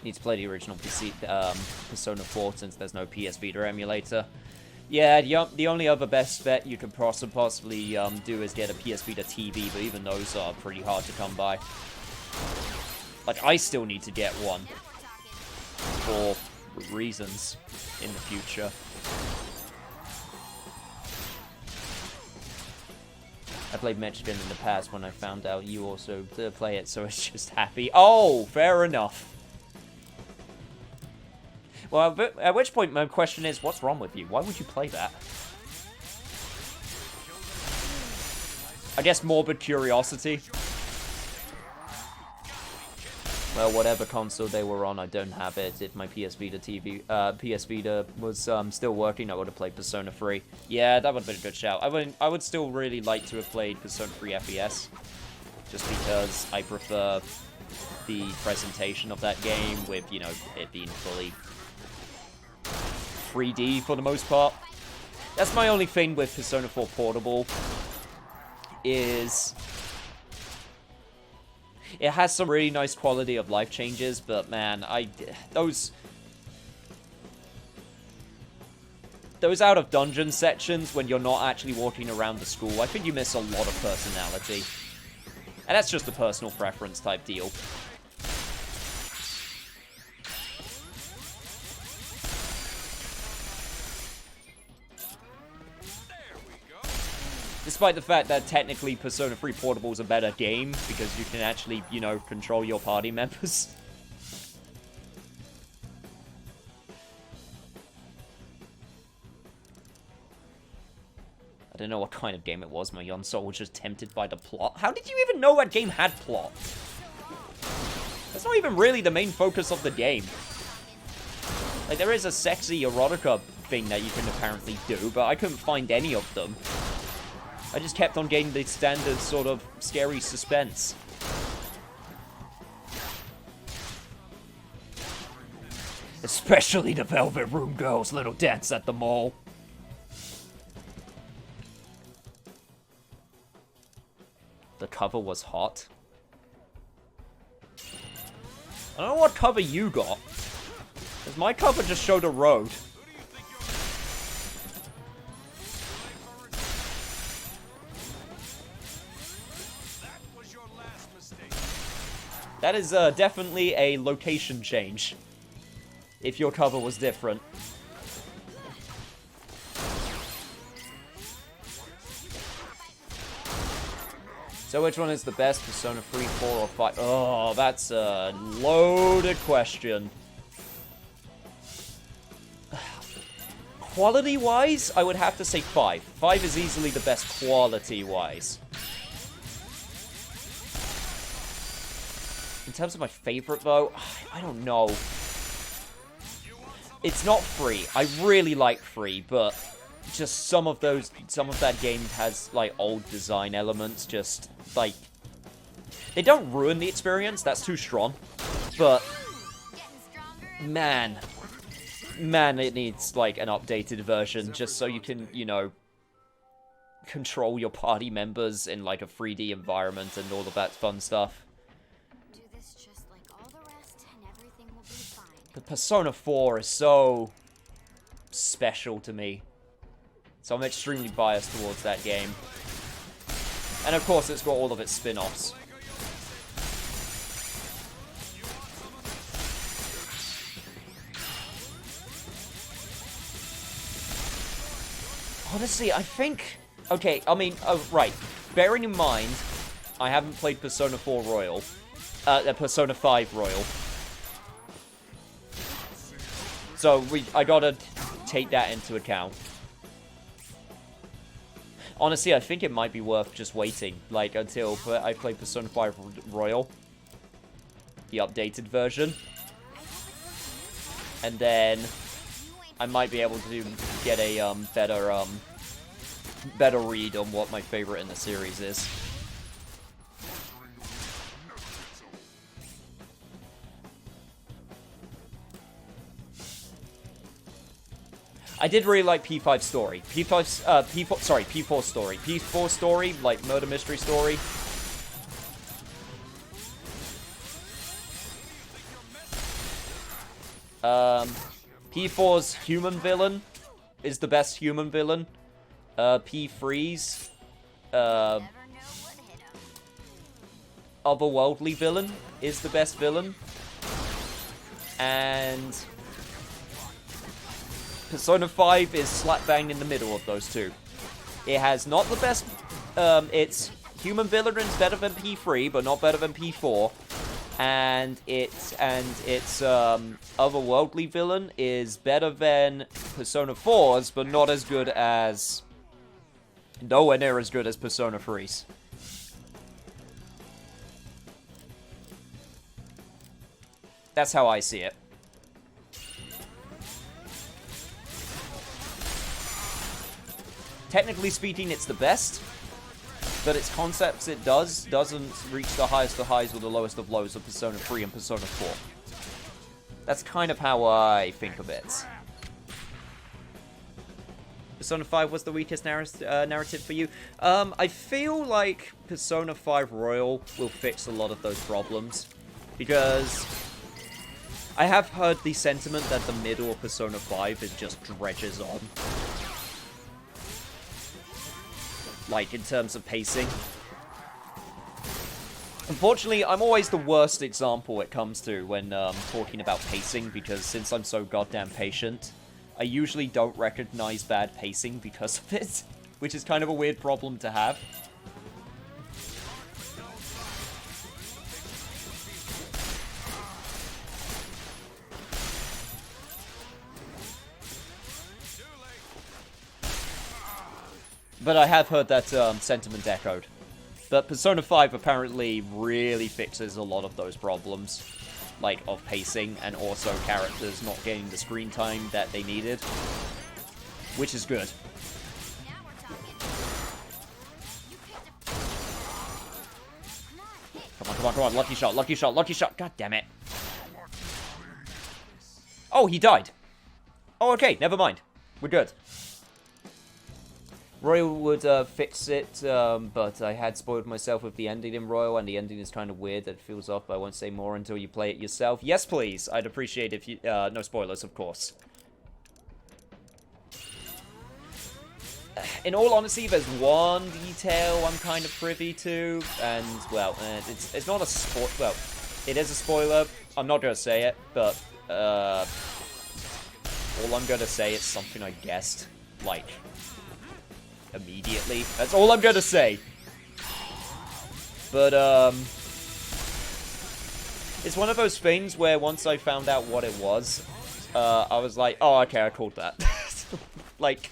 Need to play the original Persona 4 since there's no PS Vita emulator. Yeah, the only other best bet you could possibly do is get a PS Vita TV, but even those are pretty hard to come by. Like, I still need to get one. For reasons in the future. I played NicheStream in the past when I found out you also play it, so it's just happy. Oh, fair enough. Well, at which point my question is, what's wrong with you? Why would you play that? I guess morbid curiosity. Well, whatever console they were on, I don't have it. If my PS Vita was still working, I would have played Persona 3. Yeah, that would have been a good shout. I would still really like to have played Persona 3 FES, just because I prefer the presentation of that game with, you know, it being fully 3D for the most part. That's my only thing with Persona 4 Portable, is it has some really nice quality of life changes, but man, those out of dungeon sections when you're not actually walking around the school, I think you miss a lot of personality. And that's just a personal preference type deal. Despite the fact that technically Persona 3 Portable is a better game, because you can actually, you know, control your party members. I don't know what kind of game it was. My young soul was just tempted by the plot. How did you even know that game had plot? That's not even really the main focus of the game. Like, there is a sexy erotica thing that you can apparently do, but I couldn't find any of them. I just kept on getting the standard sort of scary suspense. Especially the Velvet Room Girls' little dance at the mall. The cover was hot. I don't know what cover you got. Because my cover just showed a road. That is definitely a location change. If your cover was different. So which one is the best? Persona 3, 4, or 5? Oh, that's a loaded question. Quality-wise, I would have to say 5. 5 is easily the best quality-wise. In terms of my favorite, though, I don't know. It's not free. I really like free, but just some of that game has, like, old design elements, just, like, they don't ruin the experience, that's too strong, but, man, it needs, like, an updated version, just so you can, you know, control your party members in, like, a 3D environment and all of that fun stuff. The Persona 4 is so special to me. So I'm extremely biased towards that game. And of course, it's got all of its spin-offs. Honestly, I think... Okay, I mean, right. Bearing in mind, I haven't played Persona 4 Royal. Persona 5 Royal. So, I gotta take that into account. Honestly, I think it might be worth just waiting, like, until I play Persona 5 Royal. The updated version. And then I might be able to get a, better read on what my favorite in the series is. I did really like P5 story. P4 story. P4 story, like murder mystery story. P4's human villain is the best human villain. P3's otherworldly villain is the best villain. And Persona 5 is slap bang in the middle of those two. It has not the best, its human villain is better than P3, but not better than P4. And its otherworldly villain is better than Persona 4's, but not as good as, nowhere near as good as Persona 3's. That's how I see it. Technically speaking, it's the best, but its concepts it doesn't reach the highest of highs or the lowest of lows of Persona 3 and Persona 4. That's kind of how I think of it. Persona 5 was the weakest narrative for you. I feel like Persona 5 Royal will fix a lot of those problems, because I have heard the sentiment that the middle of Persona 5 is just dredges on. Like, in terms of pacing. Unfortunately, I'm always the worst example it comes to when talking about pacing, because since I'm so goddamn patient, I usually don't recognize bad pacing because of it, which is kind of a weird problem to have. But I have heard that sentiment echoed. But Persona 5 apparently really fixes a lot of those problems. Like, of pacing, and also characters not getting the screen time that they needed. Which is good. Come on, come on, come on. Lucky shot, lucky shot, lucky shot. God damn it. Oh, he died. Oh, okay, never mind. We're good. Royal would fix it, but I had spoiled myself with the ending in Royal, and the ending is kind of weird. That feels off, but I won't say more until you play it yourself. Yes, please. I'd appreciate if you... no spoilers, of course. In all honesty, there's one detail I'm kind of privy to, and, well, it's not a spoil... Well, it is a spoiler. I'm not going to say it, but, all I'm going to say is something I guessed, like... immediately. That's all I'm gonna say. But, it's one of those things where once I found out what it was, I was like, oh, okay, I called that. Like...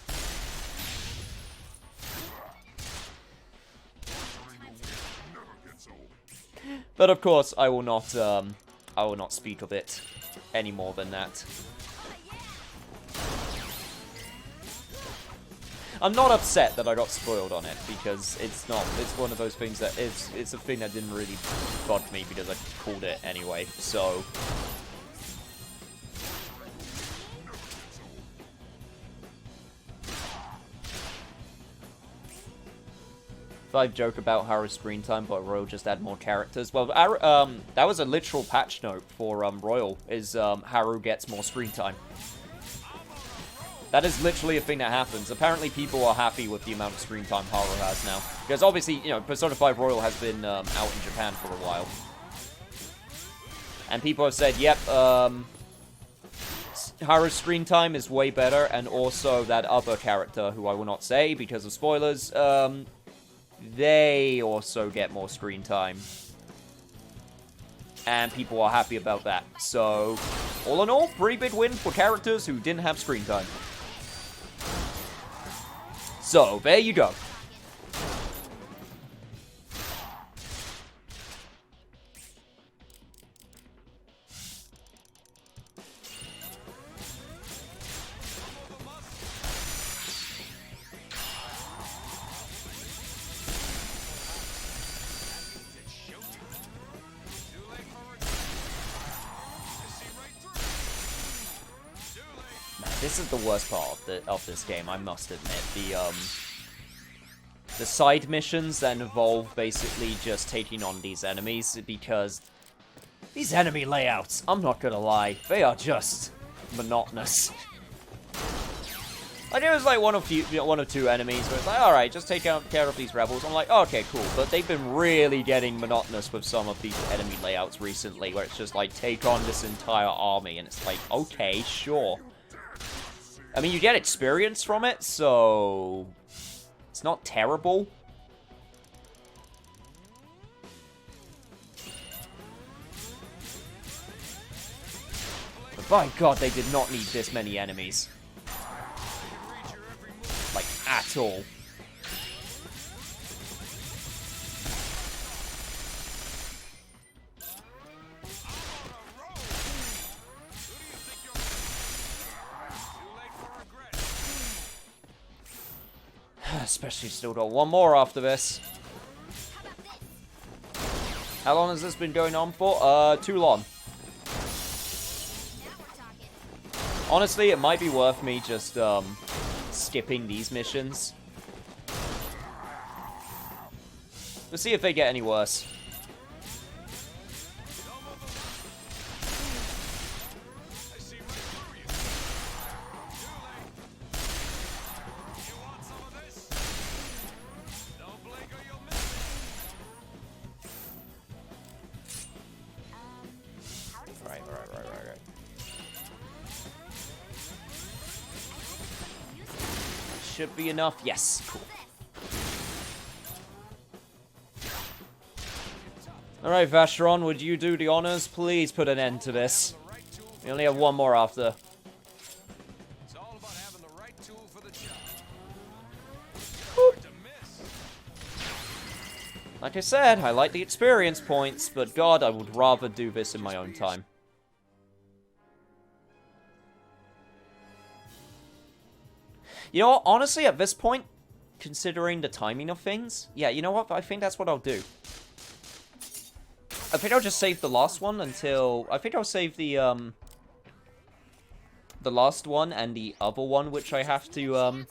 But of course, I will not speak of it any more than that. I'm not upset that I got spoiled on it, because it's one of those things that it's a thing that didn't really bug me because I called it anyway, so. If I joke about Haru's screen time, but Royal just add more characters. Well, that was a literal patch note for Royal, is Haru gets more screen time. That is literally a thing that happens. Apparently people are happy with the amount of screen time Haru has now. Because obviously, you know, Persona 5 Royal has been out in Japan for a while. And people have said, yep, Haru's screen time is way better, and also that other character, who I will not say because of spoilers, they also get more screen time. And people are happy about that. So, all in all, pretty big win for characters who didn't have screen time. So, there you go. This is the worst part of this game, I must admit. The side missions that involve basically just taking on these enemies, because these enemy layouts, I'm not gonna lie, they are just monotonous. Like, it was like one or two enemies where it's like, alright, just take care of these rebels. I'm like, okay, cool. But they've been really getting monotonous with some of these enemy layouts recently, where it's just like, take on this entire army, and it's like, okay, sure. I mean, you get experience from it, so it's not terrible. But by God, they did not need this many enemies. Like, at all. Especially still got one more after this. How long has this been going on for? Too long. Honestly, it might be worth me just, skipping these missions. Let's see if they get any worse. Right. Should be enough. Yes, cool. Alright, Vacheron, would you do the honors? Please put an end to this. We only have one more after. It's all about having the right tool for the job. Like I said, I like the experience points, but God, I would rather do this in my own time. You know what? Honestly, at this point, considering the timing of things, yeah, you know what? I think that's what I'll do. I think I'll just save the last one until... I think I'll save the last one and the other one, which I have to,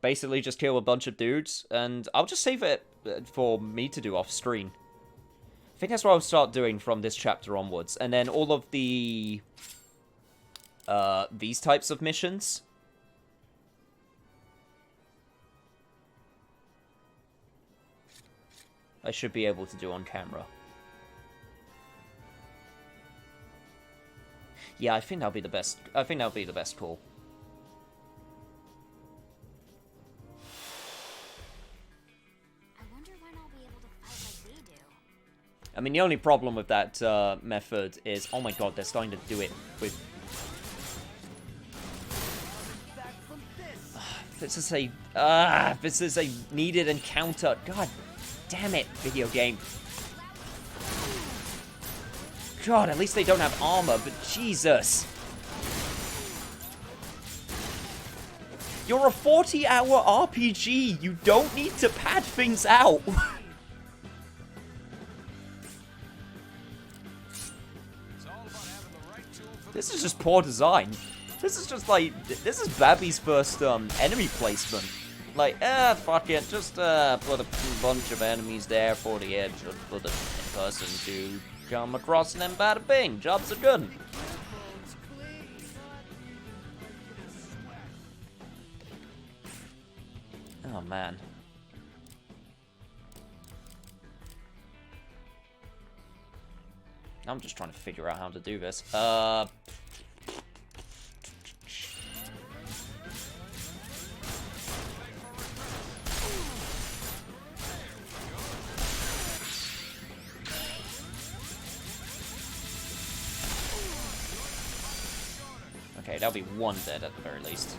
basically just kill a bunch of dudes, and I'll just save it for me to do off screen. I think that's what I'll start doing from this chapter onwards, and then all of the, these types of missions... I should be able to do on camera. Yeah, I think that'll be the best. I think that'll be the best call. I wonder when I'll be able to fight like they do. I mean, the only problem with that method is, oh my God, they're starting to do it with. This is a needed encounter. God damn it, video game. God, at least they don't have armor, but Jesus. You're a 40-hour RPG. You don't need to pad things out. This is just poor design. This is just like, this is Babby's first enemy placement. Like, fuck it, just put a bunch of enemies there for the edge for the person to come across, and then bada bing, jobs are good. Oh man. I'm just trying to figure out how to do this. Okay, that'll be one dead at the very least.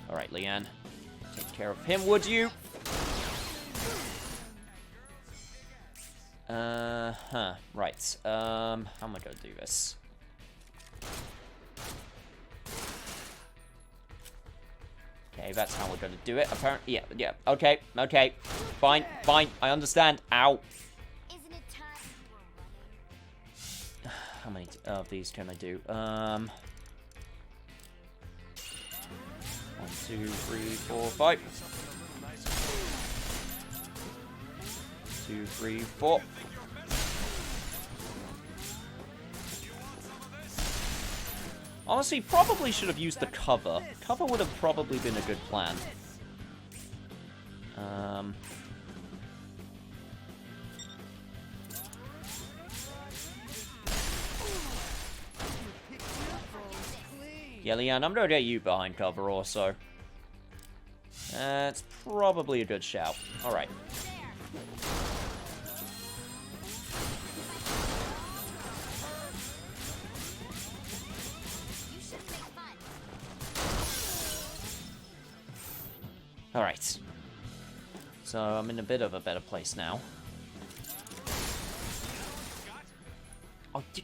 Alright, Leanne. Take care of him, would you? Right. How am I gonna do this? Okay, that's how we're gonna do it. Apparently, yeah. Okay. Fine. I understand. Ow. Isn't it time we're running? How many of these can I do? 1, 2, 3, 4, 5. 2, 3, 4. Honestly, probably should have used the cover. Cover would have probably been a good plan. Yeah, Leanne, I'm gonna get you behind cover also. That's probably a good shout. Alright. Alright. So I'm in a bit of a better place now. Oh, you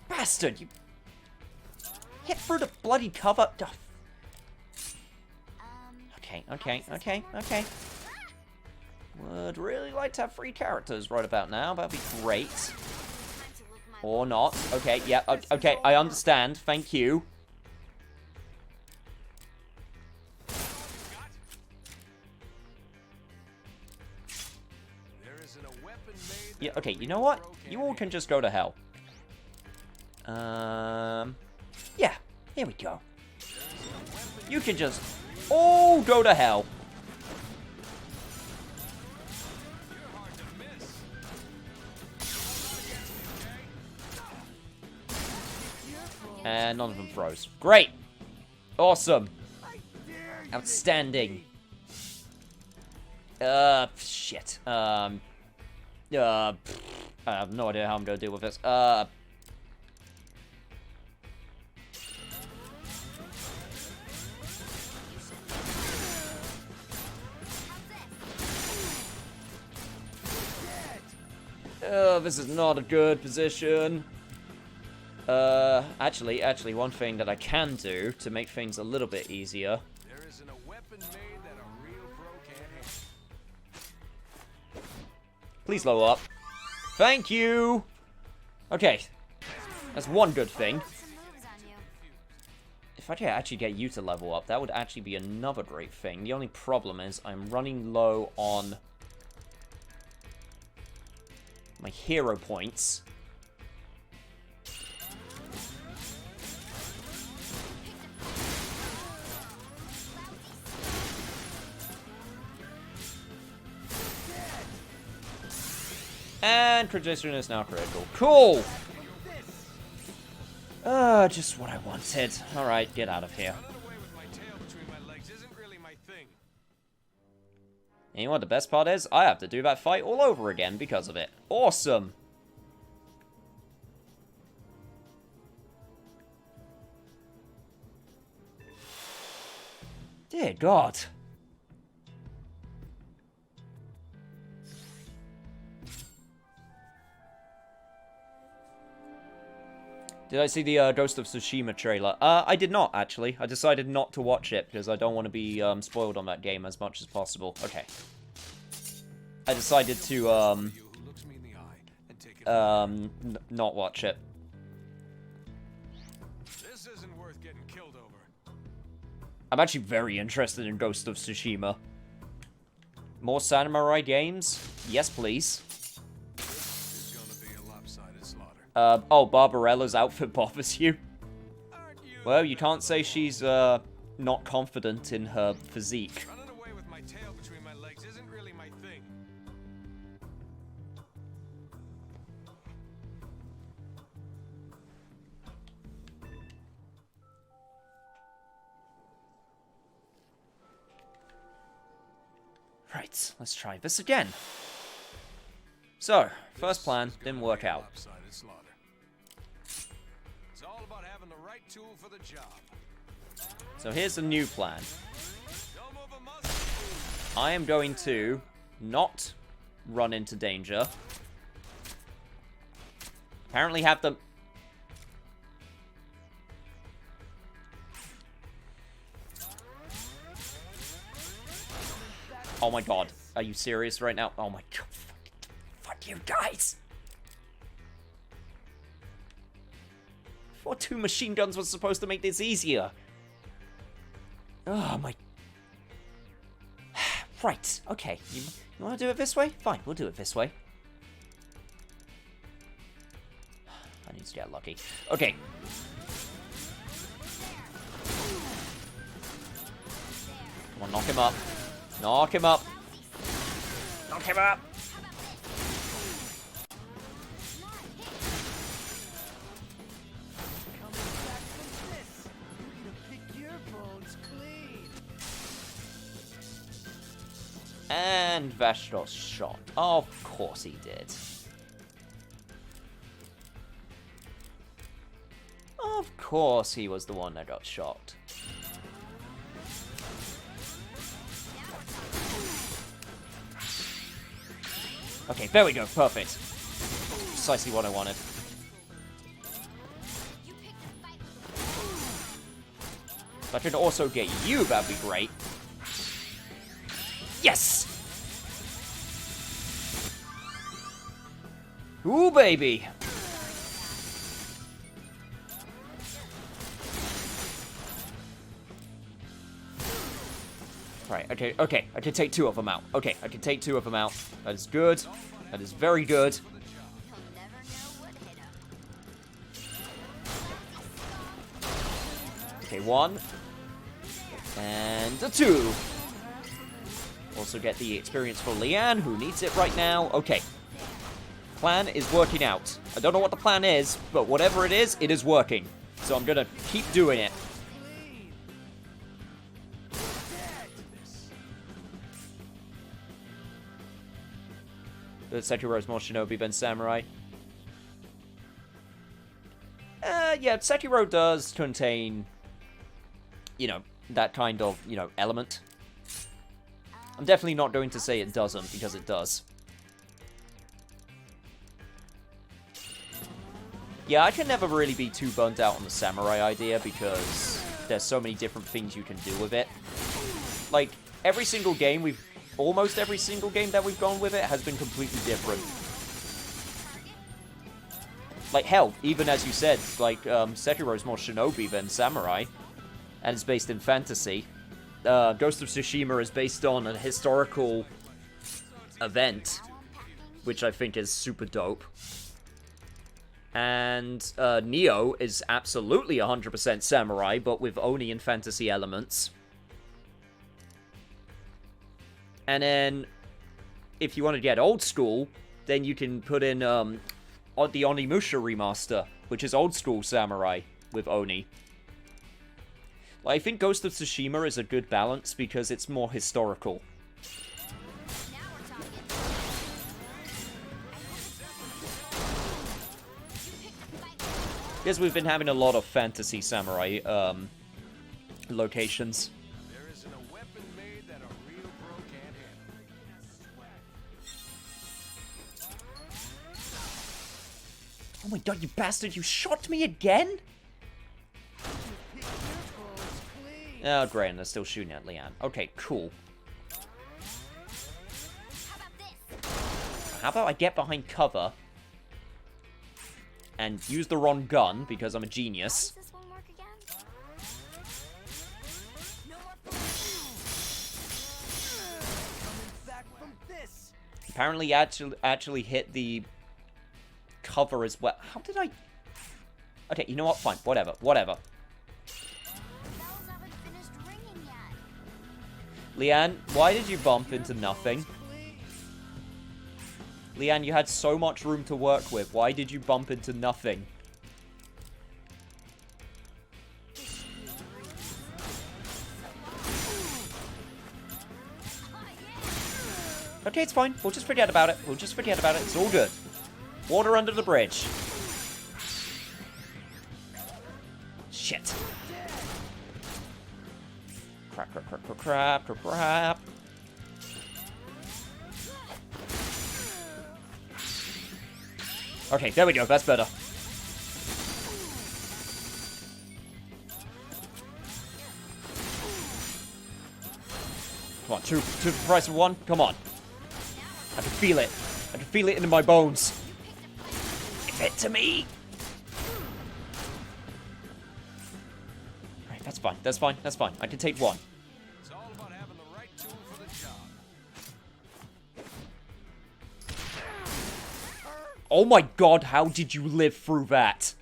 bastard! You hit through the bloody cover. Oh. Okay. Would really like to have 3 characters right about now. That'd be great. Or not. Okay, yeah, okay, I understand. Thank you. Yeah, okay, you know what? You all can just go to hell. Yeah, here we go. You can just all go to hell. And none of them froze. Great! Awesome! Outstanding! Shit. I have no idea how I'm gonna deal with this. This is not a good position. Actually, one thing that I can do to make things a little bit easier. There isn't a weapon made that a real pro can't handle. Please level up. Thank you! Okay. That's one good thing. If I could actually get you to level up, that would actually be another great thing. The only problem is I'm running low on my hero points. And prediction is now critical. Cool! Just what I wanted. Alright, get out of here. Running away with my tail between my legs isn't really my thing. And you know what the best part is? I have to do that fight all over again because of it. Awesome! Dear God. Did I see the Ghost of Tsushima trailer? I did not, actually. I decided not to watch it because I don't want to be spoiled on that game as much as possible. Okay. I decided to, not watch it. This isn't worth getting killed over. I'm actually very interested in Ghost of Tsushima. More samurai games? Yes, please. It's gonna be a lopsided slaughter. Oh, Barbarella's outfit bothers you? Well, you can't say she's, not confident in her physique. Running away with my tail between my legs isn't really my thing. Right, let's try this again. So, first plan didn't work out. Lopsided slaughter. It's all about having the right tool for the job. So here's a new plan. Don't move a muscle. I am going to not run into danger. Apparently have the... Oh my god. Are you serious right now? Oh my god. Fuck you guys. What 2 machine guns was supposed to make this easier? Oh my Right, okay. You want to do it this way? Fine, we'll do it this way. I need to get lucky. Okay. Come on, knock him up. Knock him up. Knock him up. And Vashtos shot. Of course he did. Of course he was the one that got shot. Okay, there we go. Perfect. Precisely what I wanted. If I could also get you, that'd be great. Yes! Ooh, baby! Right, okay, I can take 2 of them out. Okay, I can take 2 of them out. That is good. That is very good. Okay, 1. And a 2. Also get the experience for Leanne, who needs it right now. Okay. Plan is working out. I don't know what the plan is, but whatever it is working. So I'm gonna keep doing it. Sekiro's more shinobi than samurai. Yeah, Sekiro does contain, you know, that kind of, you know, element. I'm definitely not going to say it doesn't, because it does. Yeah, I can never really be too burnt out on the samurai idea, because there's so many different things you can do with it. Like, every single game almost every single game that we've gone with it has been completely different. Like, hell, even as you said, like, Sekiro's more shinobi than samurai, and it's based in fantasy. Ghost of Tsushima is based on a historical event, which I think is super dope. And Nioh is absolutely 100% samurai, but with Oni and fantasy elements. And then, if you want to get old school, then you can put in the Onimusha remaster, which is old school samurai with Oni. I think Ghost of Tsushima is a good balance because it's more historical. Because we've been having a lot of fantasy samurai locations. There isn't a weapon made that a real bro can't handle. Oh my god, you bastard, you shot me again? Oh, great, and they're still shooting at Leanne. Okay, cool. How about I get behind cover and use the wrong gun, because I'm a genius. How does this one work again? Apparently actually hit the cover as well. How did I... Okay, you know what? Fine, whatever. Bells haven't finished ringing yet. Leanne, why did you bump into nothing? Leanne, you had so much room to work with. Why did you bump into nothing? Okay, it's fine. We'll just forget about it. We'll just forget about it. It's all good. Water under the bridge. Shit. Crap, crap, crap, crap, crap, crap, crap. Okay, there we go. That's better. Come on, two for the price of one. Come on. I can feel it. I can feel it in my bones. Give it to me. Alright, that's fine. That's fine. That's fine. I can take one. It's all about having the right tool for the job. Oh my god, how did you live through that?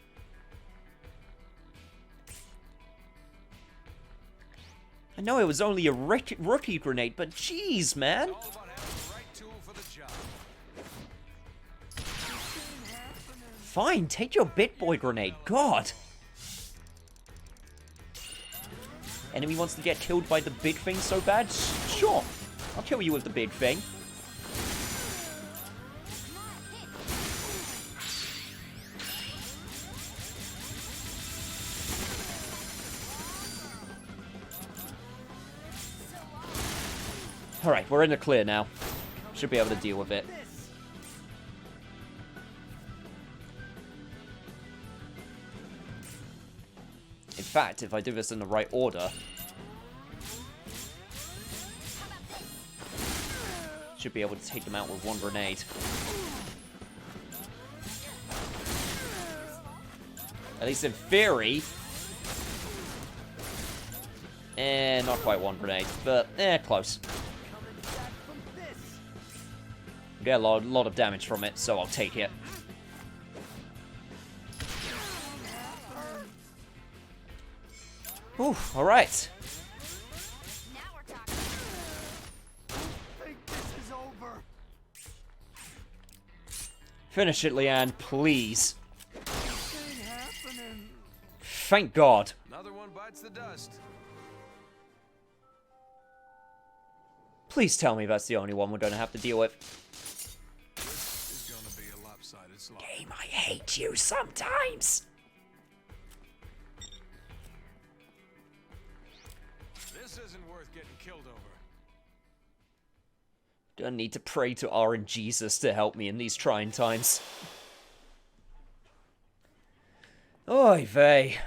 I know it was only a rookie grenade, but jeez, man. It's all about having the right tool for the job. Fine, take your big boy grenade. God. Enemy wants to get killed by the big thing so bad? Sure. I'll kill you with the big thing. Alright, we're in the clear now. Should be able to deal with it. In fact, if I do this in the right order... should be able to take them out with one grenade. At least in theory. Not quite one grenade, but close. Get a lot of damage from it, so I'll take it. Ooh, alright. Now we're talking. Think this is over. Finish it, Leanne, please. It ain't happening. Thank God. Another one bites the dust. Please tell me that's the only one we're going to have to deal with. This is gonna be a lopsided slaughter. Game, I hate you sometimes. This isn't worth getting killed over. Gonna need to pray to RNGesus to help me in these trying times. Oy vey.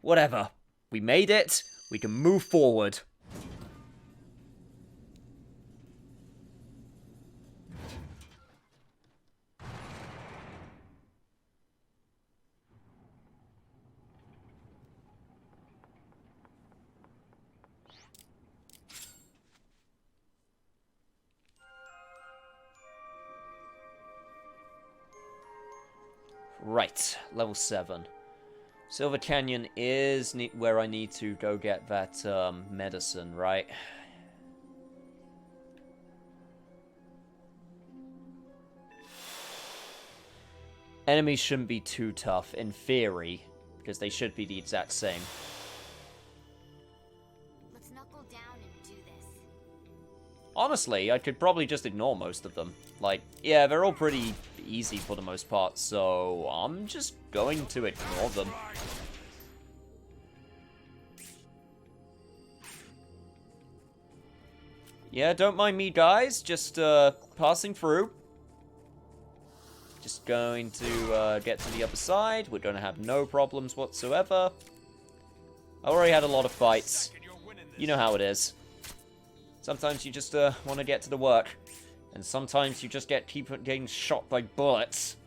Whatever. We made it. We can move forward. Right, level 7. Silver Canyon is where I need to go get that medicine, right? Enemies shouldn't be too tough, in theory, because they should be the exact same. Let's knuckle down and do this. Honestly, I could probably just ignore most of them. Like, yeah, they're all pretty easy for the most part, so I'm just going to ignore them. Yeah, don't mind me, guys. Just passing through. Just going to get to the other side. We're going to have no problems whatsoever. I already had a lot of fights. You know how it is. Sometimes you just want to get to the work. And sometimes you just keep getting shot by bullets.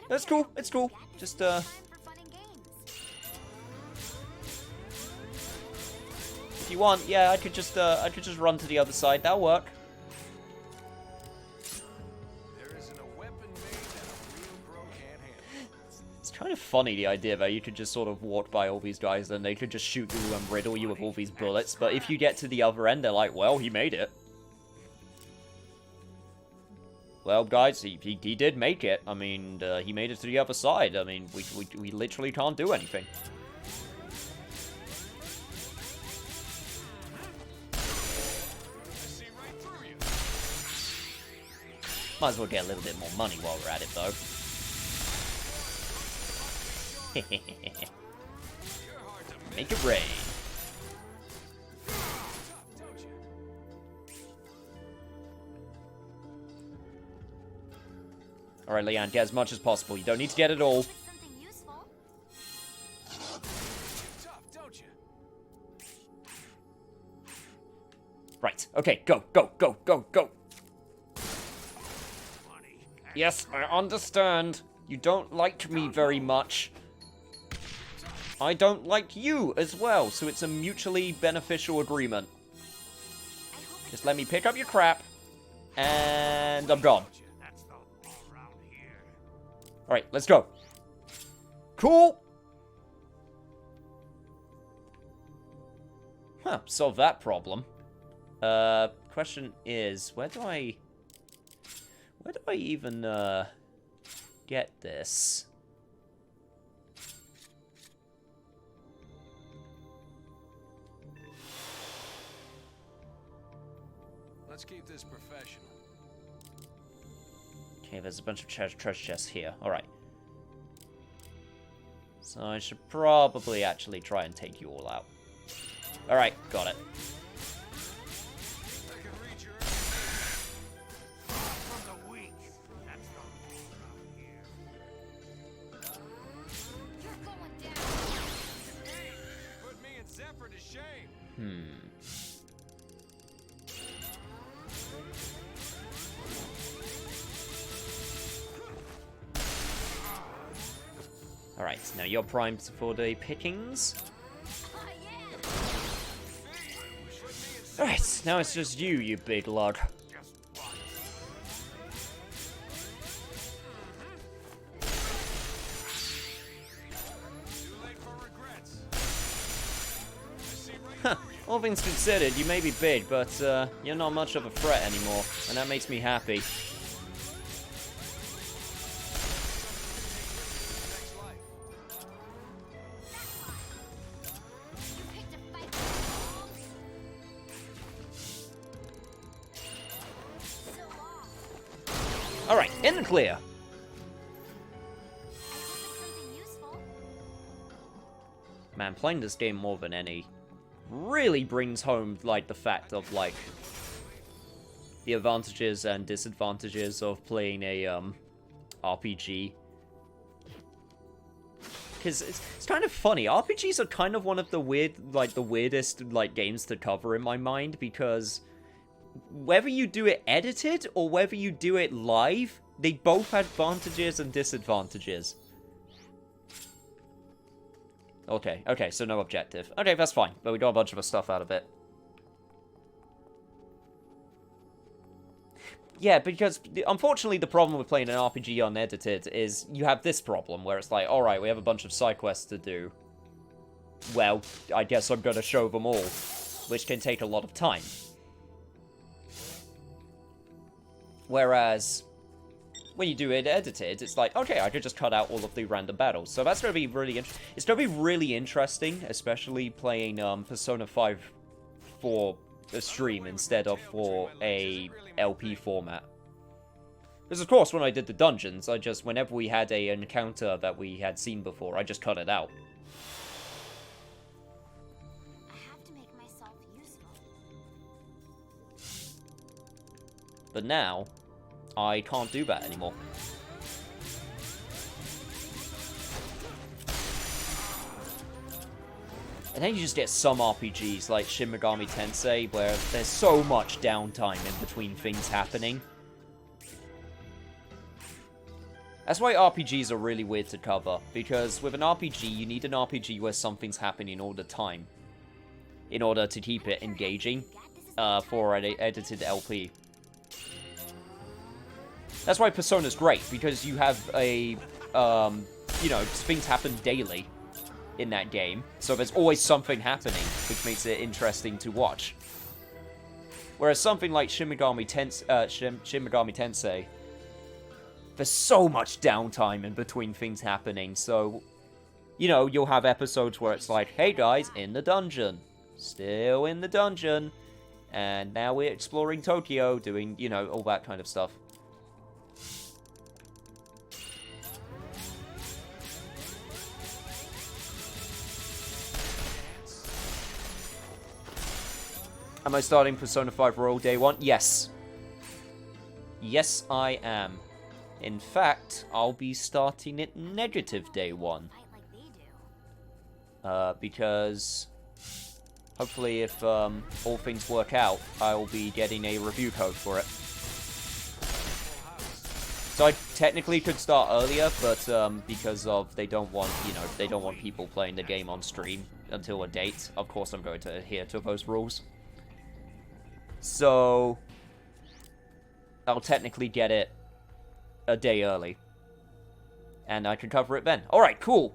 That's cool. It's cool. Just, if you want, yeah, I could just run to the other side. That'll work. There isn't a weapon made that a real pro can't handle. It's kind of funny, the idea that you could just sort of walk by all these guys and they could just shoot you and riddle you with all these bullets. But if you get to the other end, they're like, well, he made it. Well, guys, he did make it. I mean, he made it to the other side. I mean, we literally can't do anything. See right through you. Might as well get a little bit more money while we're at it, though. You're hard to miss, Make it rain. don't you? Alright, Leanne, get as much as possible. You don't need to get it all. Something useful. Tough, don't you? Right, okay, go, go, go, go, go. Money. Yes, I understand. You don't like me very much. I don't like you as well, so it's a mutually beneficial agreement. I hope Just let me pick up your crap. And I'm gone. That's the law around here. Alright, let's go. Cool. Huh, solve that problem. Question is, where do I even, get this? Let's keep this professional. Okay, there's a bunch of treasure chests here. Alright. So I should probably actually try and take you all out. Alright, got it. I can reach your From the weak. That's the law around here. You're going down. Hey, put me and Zephyr to shame. Alright, now you're primed for the pickings. Oh, yeah. Alright, now it's just you big lug. Just watch. Too late for regrets. I see right Huh, through you. all things considered, you may be big, but you're not much of a threat anymore, and that makes me happy. Next life. You picked a fight. So off. Alright, in the clear. I hope it's something useful. Man, playing this game more than any really brings home, like, the fact of, like, the advantages and disadvantages of playing a, RPG. Because it's kind of funny. RPGs are kind of one of the weirdest, like, games to cover in my mind, because whether you do it edited or whether you do it live, they both have advantages and disadvantages. Okay, so no objective. Okay, that's fine, but we got a bunch of the stuff out of it. Yeah, because unfortunately the problem with playing an RPG unedited is you have this problem, where it's like, alright, we have a bunch of side quests to do. Well, I guess I'm gonna show them all, which can take a lot of time. Whereas, when you do it edited, it's like, okay, I could just cut out all of the random battles. So that's going to be really it's going to be really interesting, especially playing Persona 5 for a stream instead of for a LP format. Because of course, when I did the dungeons, whenever we had an encounter that we had seen before, I just cut it out. I have to make myself useful. But now, I can't do that anymore. And then you just get some RPGs like Shin Megami Tensei where there's so much downtime in between things happening. That's why RPGs are really weird to cover, because with an RPG, you need an RPG where something's happening all the time in order to keep it engaging for an edited LP. That's why Persona's great, because you have a, things happen daily in that game, so there's always something happening, which makes it interesting to watch. Whereas something like Shin Megami Tensei, there's so much downtime in between things happening, so, you'll have episodes where it's like, hey guys, in the dungeon, still in the dungeon, and now we're exploring Tokyo, doing, all that kind of stuff. Am I starting Persona 5 Royal Day 1? Yes. Yes, I am. In fact, I'll be starting it negative Day 1. Fight like they do. Because hopefully if all things work out, I'll be getting a review code for it. So I technically could start earlier, but because of they don't want people playing the game on stream until a date. Of course, I'm going to adhere to those rules. So I'll technically get it a day early. And I can cover it then. Alright, cool.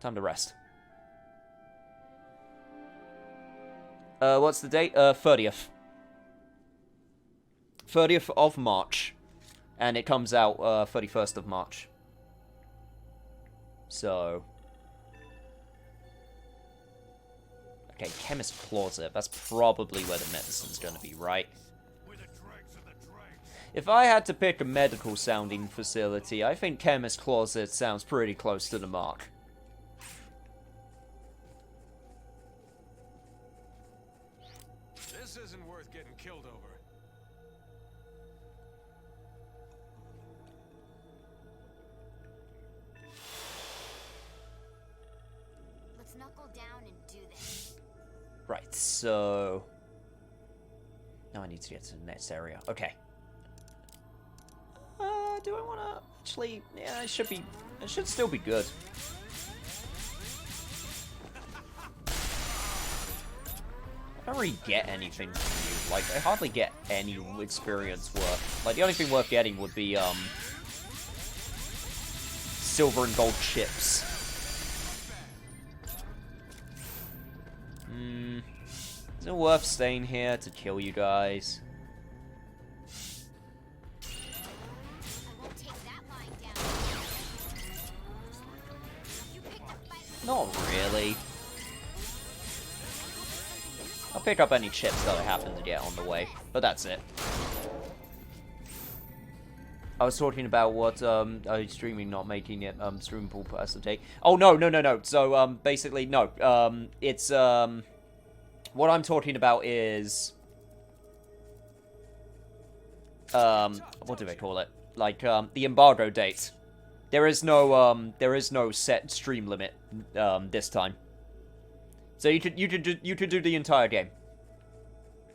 Time to rest. What's the date? 30th. 30th of March. And it comes out 31st of March. So... Okay, Chemist Closet. That's probably where the medicine's gonna be, right? If I had to pick a medical sounding facility, I think Chemist Closet sounds pretty close to the mark. This isn't worth getting killed over. Let's knuckle down and do this. Right, so... Now I need to get to the next area. Okay. Do I want to... Actually, yeah, it should still be good. I don't really get anything from you. Like, I hardly get any experience worth. Like, the only thing worth getting would be, silver and gold chips. Is it worth staying here to kill you guys? I won't take that lying down. You picked a fight with Not really. I'll pick up any chips that I happen to get on the way, but that's it. I was talking about what, streaming not making it, streamable per day. Oh, no. So, basically, no. It's, what I'm talking about is, what do they call it? Like, the embargo date. There is no set stream limit, this time. So you could do the entire game.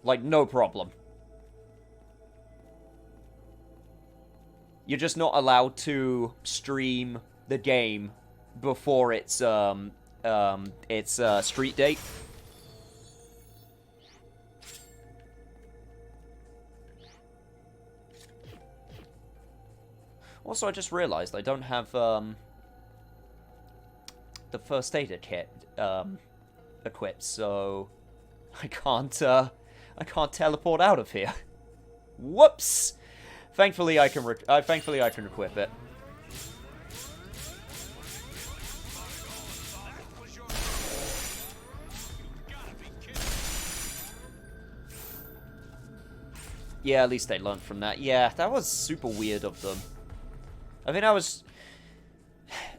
Like, no problem. You're just not allowed to stream the game before its street date. Also, I just realized I don't have the first aid kit equipped, so I can't teleport out of here. Whoops! Thankfully, I can equip it. Yeah, at least they learned from that. Yeah, that was super weird of them. I think I was...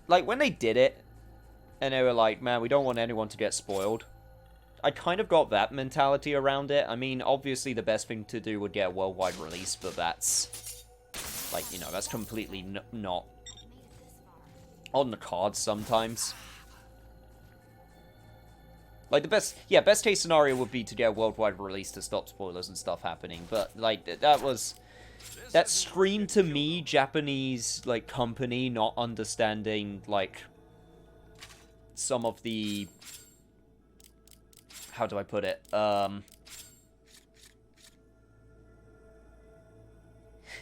Like, when they did it, and they were like, man, we don't want anyone to get spoiled. I kind of got that mentality around it. I mean, obviously the best thing to do would get a worldwide release, but that's... Like, you know, that's completely not on the cards sometimes. Like, the best case scenario would be to get a worldwide release to stop spoilers and stuff happening, but, like, that screamed to me Japanese, like, company not understanding, like, some of the... How do I put it?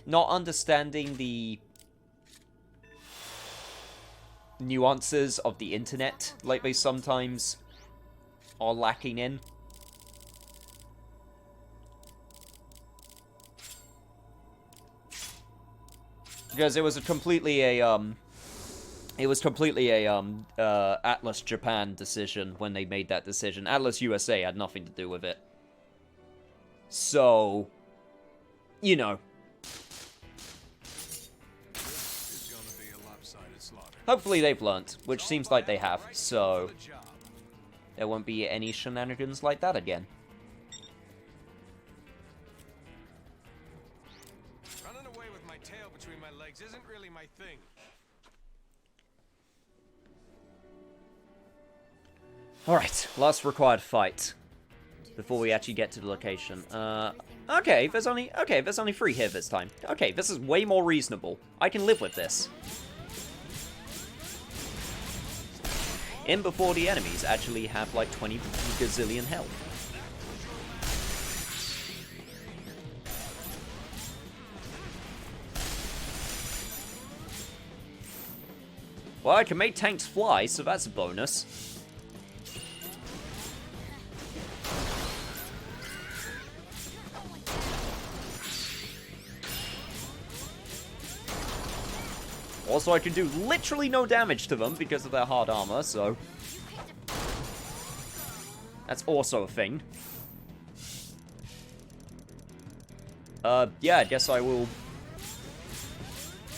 Not understanding the nuances of the internet, like they sometimes are lacking in. Because it was completely a Atlas Japan decision when they made that decision. Atlas USA had nothing to do with it. So, you know. It's gonna be a lopsided slaughter. Hopefully they've learnt, which seems like they have, so there won't be any shenanigans like that again. Running away with my tail between my legs isn't really my thing. Alright, last required fight before we actually get to the location. Okay, there's only 3 here this time. Okay, this is way more reasonable. I can live with this. In before the enemies actually have like 20 gazillion health. Well, I can make tanks fly, so that's a bonus. Also, I can do literally no damage to them because of their hard armor, so... That's also a thing. Yeah, I guess I will...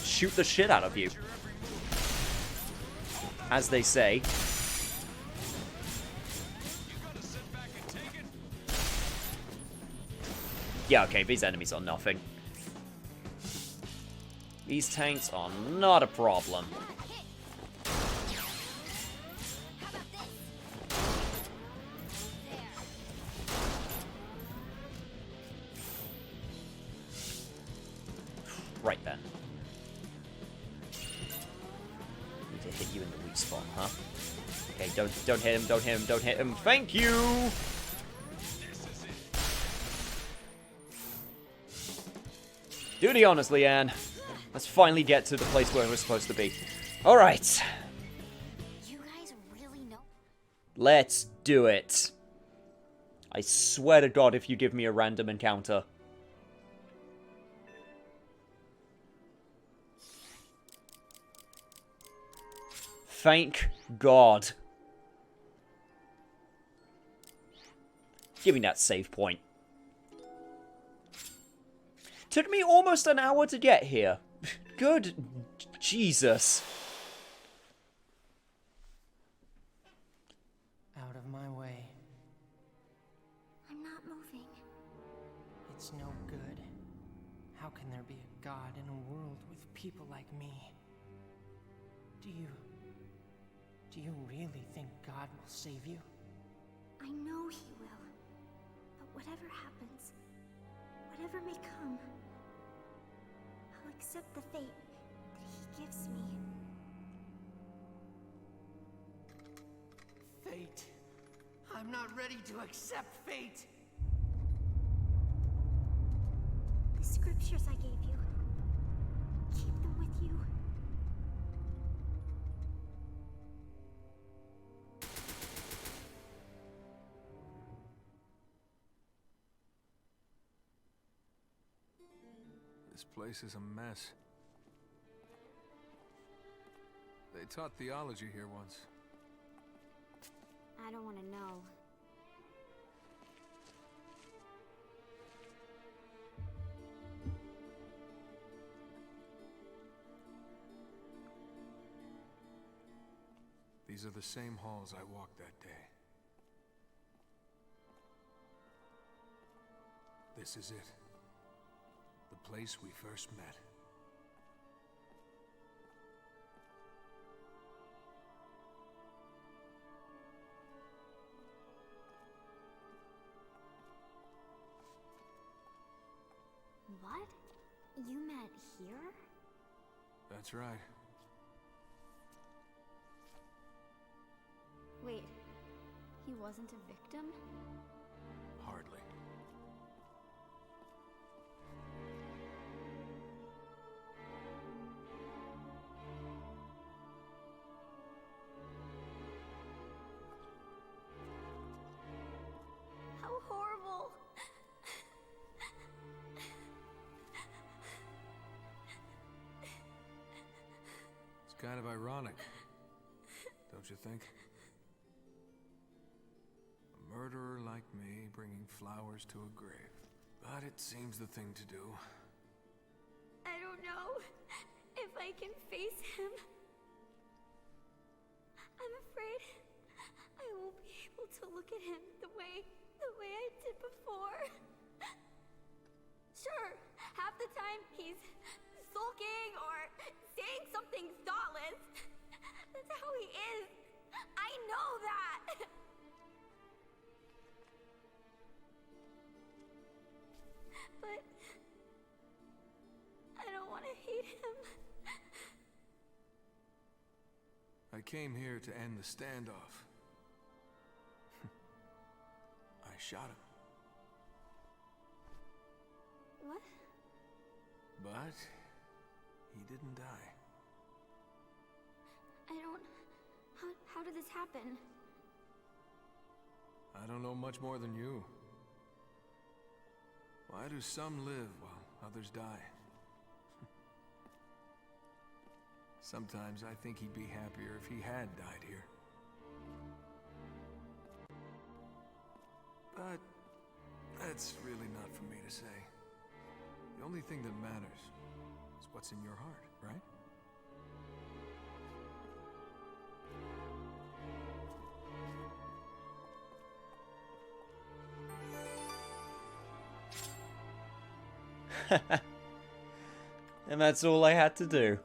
shoot the shit out of you. As they say. Yeah, okay, these enemies are nothing. These tanks are not a problem. Right then. Need to hit you in the weak spot, huh? Okay, don't hit him, don't hit him, don't hit him. Thank you! Duty honestly, Anne. Let's finally get to the place where we're supposed to be. Alright. You guys really know? Let's do it. I swear to God if you give me a random encounter. Thank God. Give me that save point. Took me almost an hour to get here. Good Jesus. Out of my way. I'm not moving. It's no good. How can there be a god in a world with people like me? Do you really think God will save you? I know he will. But whatever happens, whatever may come, I'll accept the fate that he gives me. Fate. I'm not ready to accept fate. The scriptures I gave you, keep them with you. This place is a mess. They taught theology here once. I don't want to know. These are the same halls I walked that day. This is it. The place we first met. What? You met here? That's right. Wait, he wasn't a victim? Hardly. How horrible! It's kind of ironic, don't you think? A murderer like me bringing flowers to a grave. But it seems the thing to do. I don't know if I can face him. I'm afraid I won't be able to look at him the way I did before. Sure, half the time he's sulking or saying something thoughtless. That's how he is. I know that. But I don't want to hate him. I came here to end the standoff. I shot him. What? But he didn't die. I don't... How did this happen? I don't know much more than you. Why do some live while others die? Sometimes I think he'd be happier if he had died here. But that's really not for me to say. The only thing that matters is what's in your heart, right? And that's all I had to do.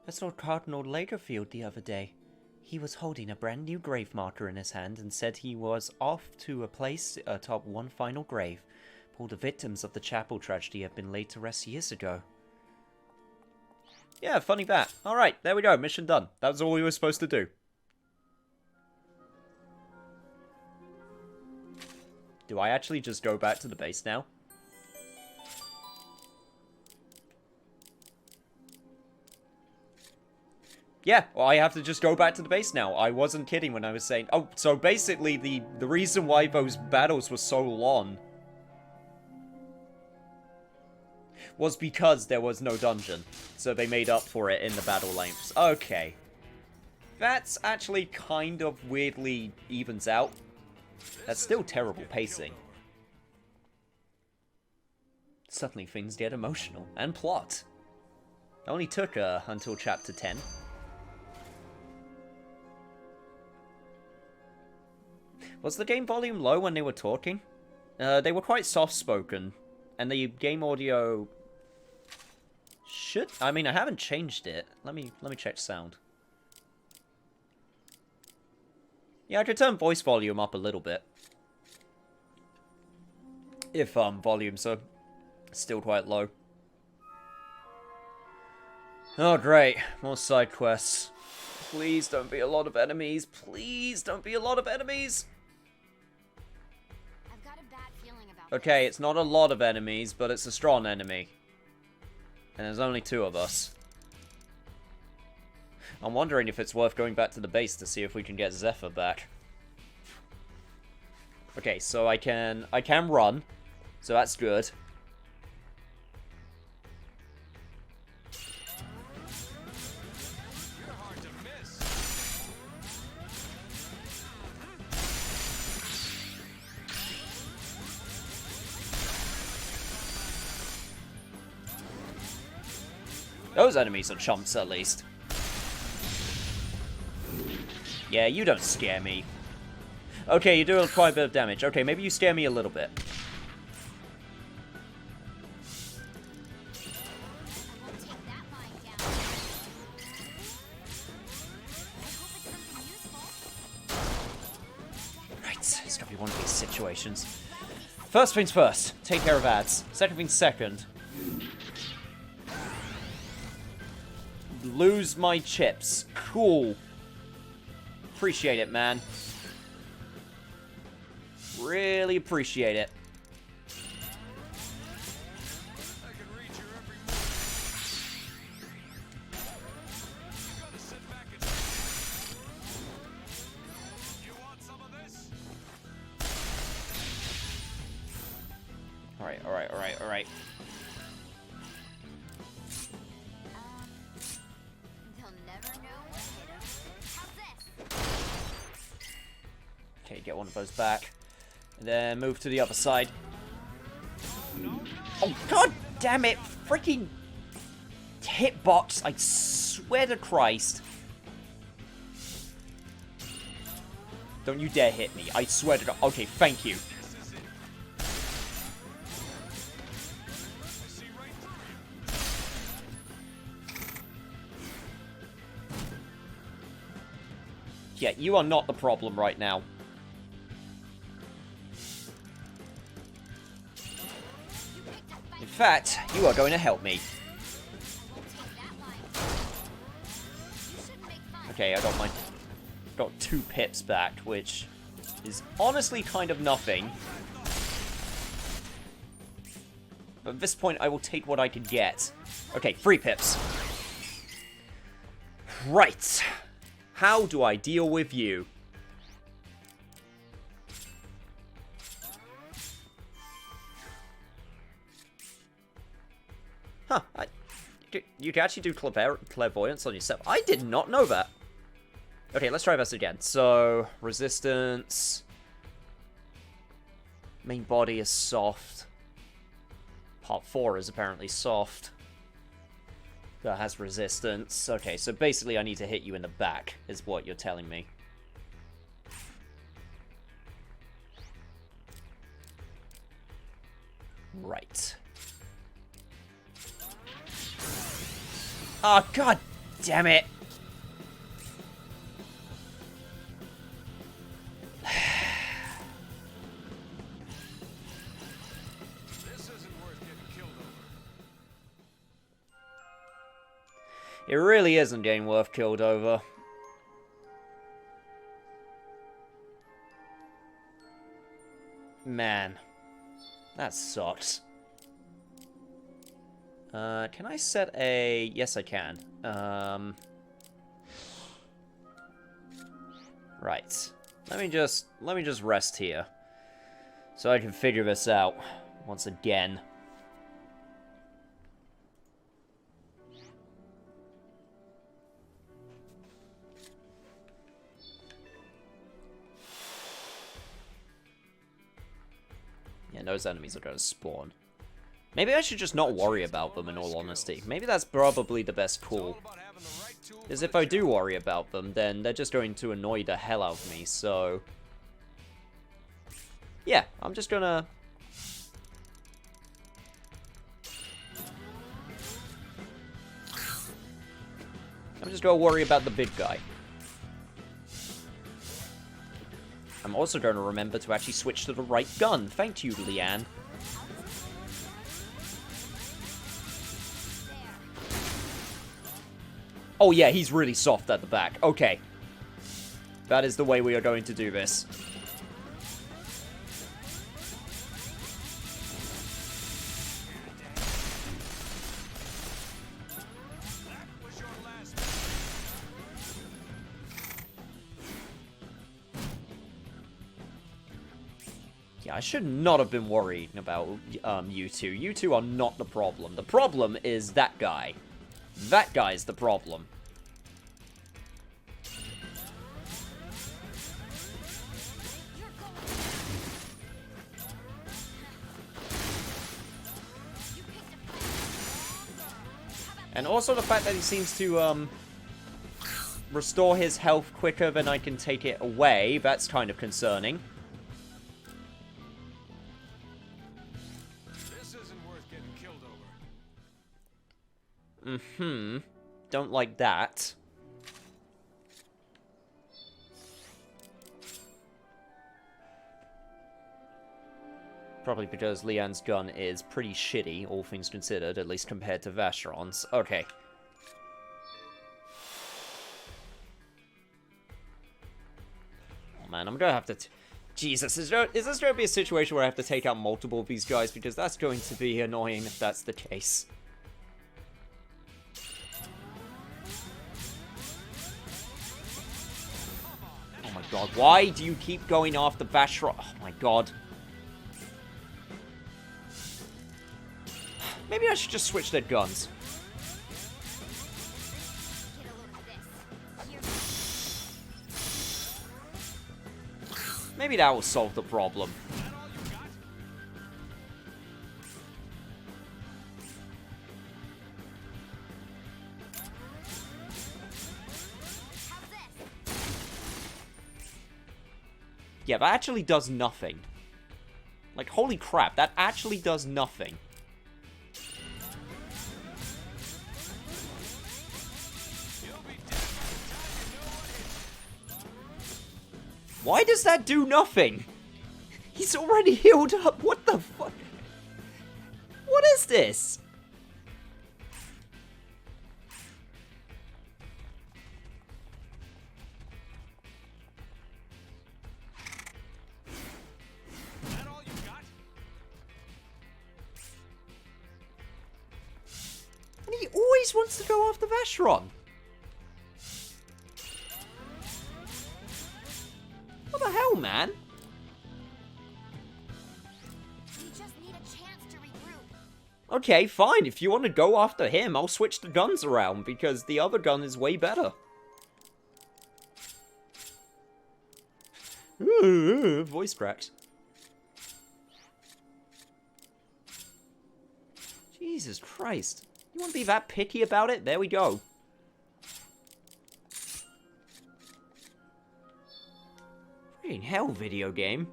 I saw Cardinal Lagerfield the other day. He was holding a brand new grave marker in his hand and said he was off to a place atop one final grave. All the victims of the chapel tragedy have been laid to rest years ago. Yeah, funny that. Alright, there we go. Mission done. That was all we were supposed to do. Do I actually just go back to the base now? Yeah, well, I have to just go back to the base now. I wasn't kidding when I was saying... Oh, so basically the reason why those battles were so long was because there was no dungeon. So they made up for it in the battle lengths. Okay. That's actually kind of weirdly evens out. That's still terrible pacing. Suddenly things get emotional. And plot. It only took until chapter 10. Was the game volume low when they were talking? They were quite soft-spoken. And the game audio... I mean, I haven't changed it. Let me check sound. Yeah, I could turn voice volume up a little bit. If, volumes are still quite low. Oh, great. More side quests. Please don't be a lot of enemies. Please don't be a lot of enemies. I've got a bad feeling about Okay, it's not a lot of enemies, but it's a strong enemy. And there's only 2 of us. I'm wondering if it's worth going back to the base to see if we can get Zephyr back. Okay, so I can run. So that's good. Those enemies are chumps, at least. Yeah, you don't scare me. Okay, you do quite a bit of damage. Okay, maybe you scare me a little bit. Right, it's gonna be one of these situations. First things first, take care of ads. Second things second. Lose my chips. Cool. Appreciate it, man. Really appreciate it. Alright. Okay, get one of those back. And then move to the other side. Oh, god damn it! Freaking hitbox, I swear to Christ. Don't you dare hit me. I swear to God. Okay, thank you. Yeah, you are not the problem right now. In fact, you are going to help me. Okay, I got 2 pips back, which is honestly kind of nothing. But at this point, I will take what I can get. Okay, 3 pips. Right. How do I deal with you? Huh. You can actually do clairvoyance on yourself. I did not know that. Okay, let's try this again. So, resistance. Main body is soft. Part 4 is apparently soft. That has resistance. Okay, so basically I need to hit you in the back, is what you're telling me. Right. Oh, god damn it! It really isn't getting worth killed over. Man. That sucks. Can I set a... Yes, I can. Right. Let me just rest here. So I can figure this out once again. Yeah, those enemies are going to spawn. Maybe I should just not worry about them, in all honesty. Maybe that's probably the best call. Because if I do worry about them, then they're just going to annoy the hell out of me, so... Yeah, I'm just gonna... I'm just gonna worry about the big guy. I'm also going to remember to actually switch to the right gun. Thank you, Leanne. Oh yeah, he's really soft at the back. Okay. That is the way we are going to do this. Yeah, I should not have been worried about you two. You two are not the problem. The problem is that guy. That guy's the problem. And also the fact that he seems to restore his health quicker than I can take it away, that's kind of concerning. Don't like that. Probably because Leanne's gun is pretty shitty, all things considered, at least compared to Vacheron's. Okay. Oh man, I'm gonna have to... Jesus, is this gonna be a situation where I have to take out multiple of these guys? Because that's going to be annoying if that's the case. Oh my god, why do you keep going after Vacheron? Oh my god. Maybe I should just switch their guns. Maybe that will solve the problem. Yeah, that actually does nothing. Like, holy crap, that actually does nothing. Why does that do nothing? He's already healed up. What the fuck? What is this? That all you got? And he always wants to go after Vacheron. the hell, man? We just need a chance to regroup. Okay, fine. If you want to go after him, I'll switch the guns around, because the other gun is way better. Voice cracks. Jesus Christ. You want to be that picky about it? There we go. Freaking hell, video game.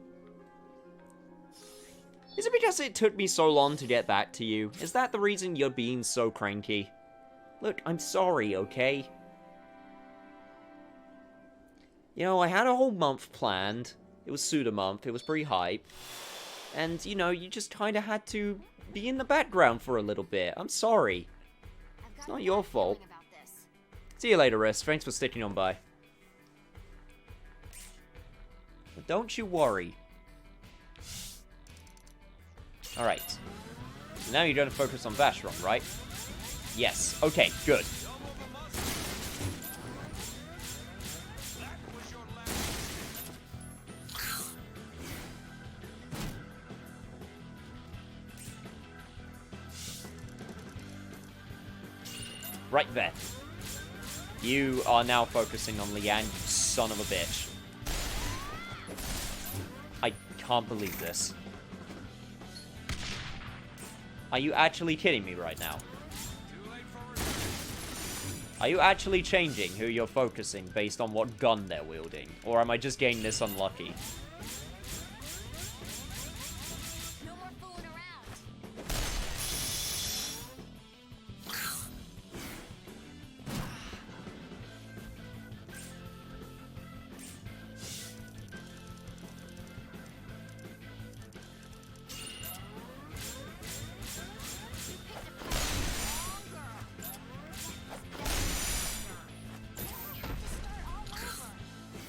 Is it because it took me so long to get back to you? Is that the reason you're being so cranky? Look, I'm sorry, okay? You know, I had a whole month planned. It was Suda month. It was pretty hype. And, you know, you just kind of had to be in the background for a little bit. I'm sorry. It's not your fault. See you later, Riss. Thanks for sticking on by. But don't you worry. Alright. So now you're going to focus on Vashron, right? Yes. Okay, good. Right there. You are now focusing on Leanne, you son of a bitch. I can't believe this. Are you actually kidding me right now? Are you actually changing who you're focusing based on what gun they're wielding? Or am I just getting this unlucky? No more fooling around.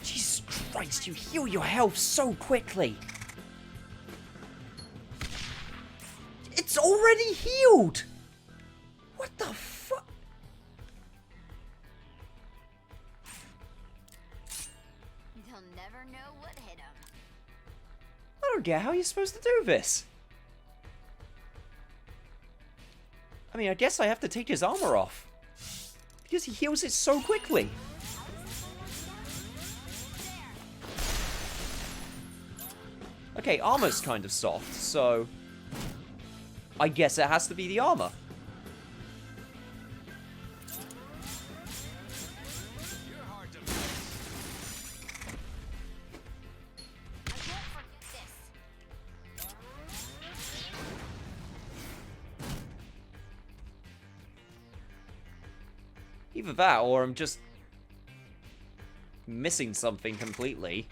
Jesus Christ, you heal your health so quickly. It's already healed! What the fuck? They'll never know what hit them. I don't get how you're supposed to do this. I mean, I guess I have to take his armor off. Because he heals it so quickly. Okay, armor's kind of soft, so I guess it has to be the armor. You're hard to I won't forget this. Either that, or I'm just missing something completely.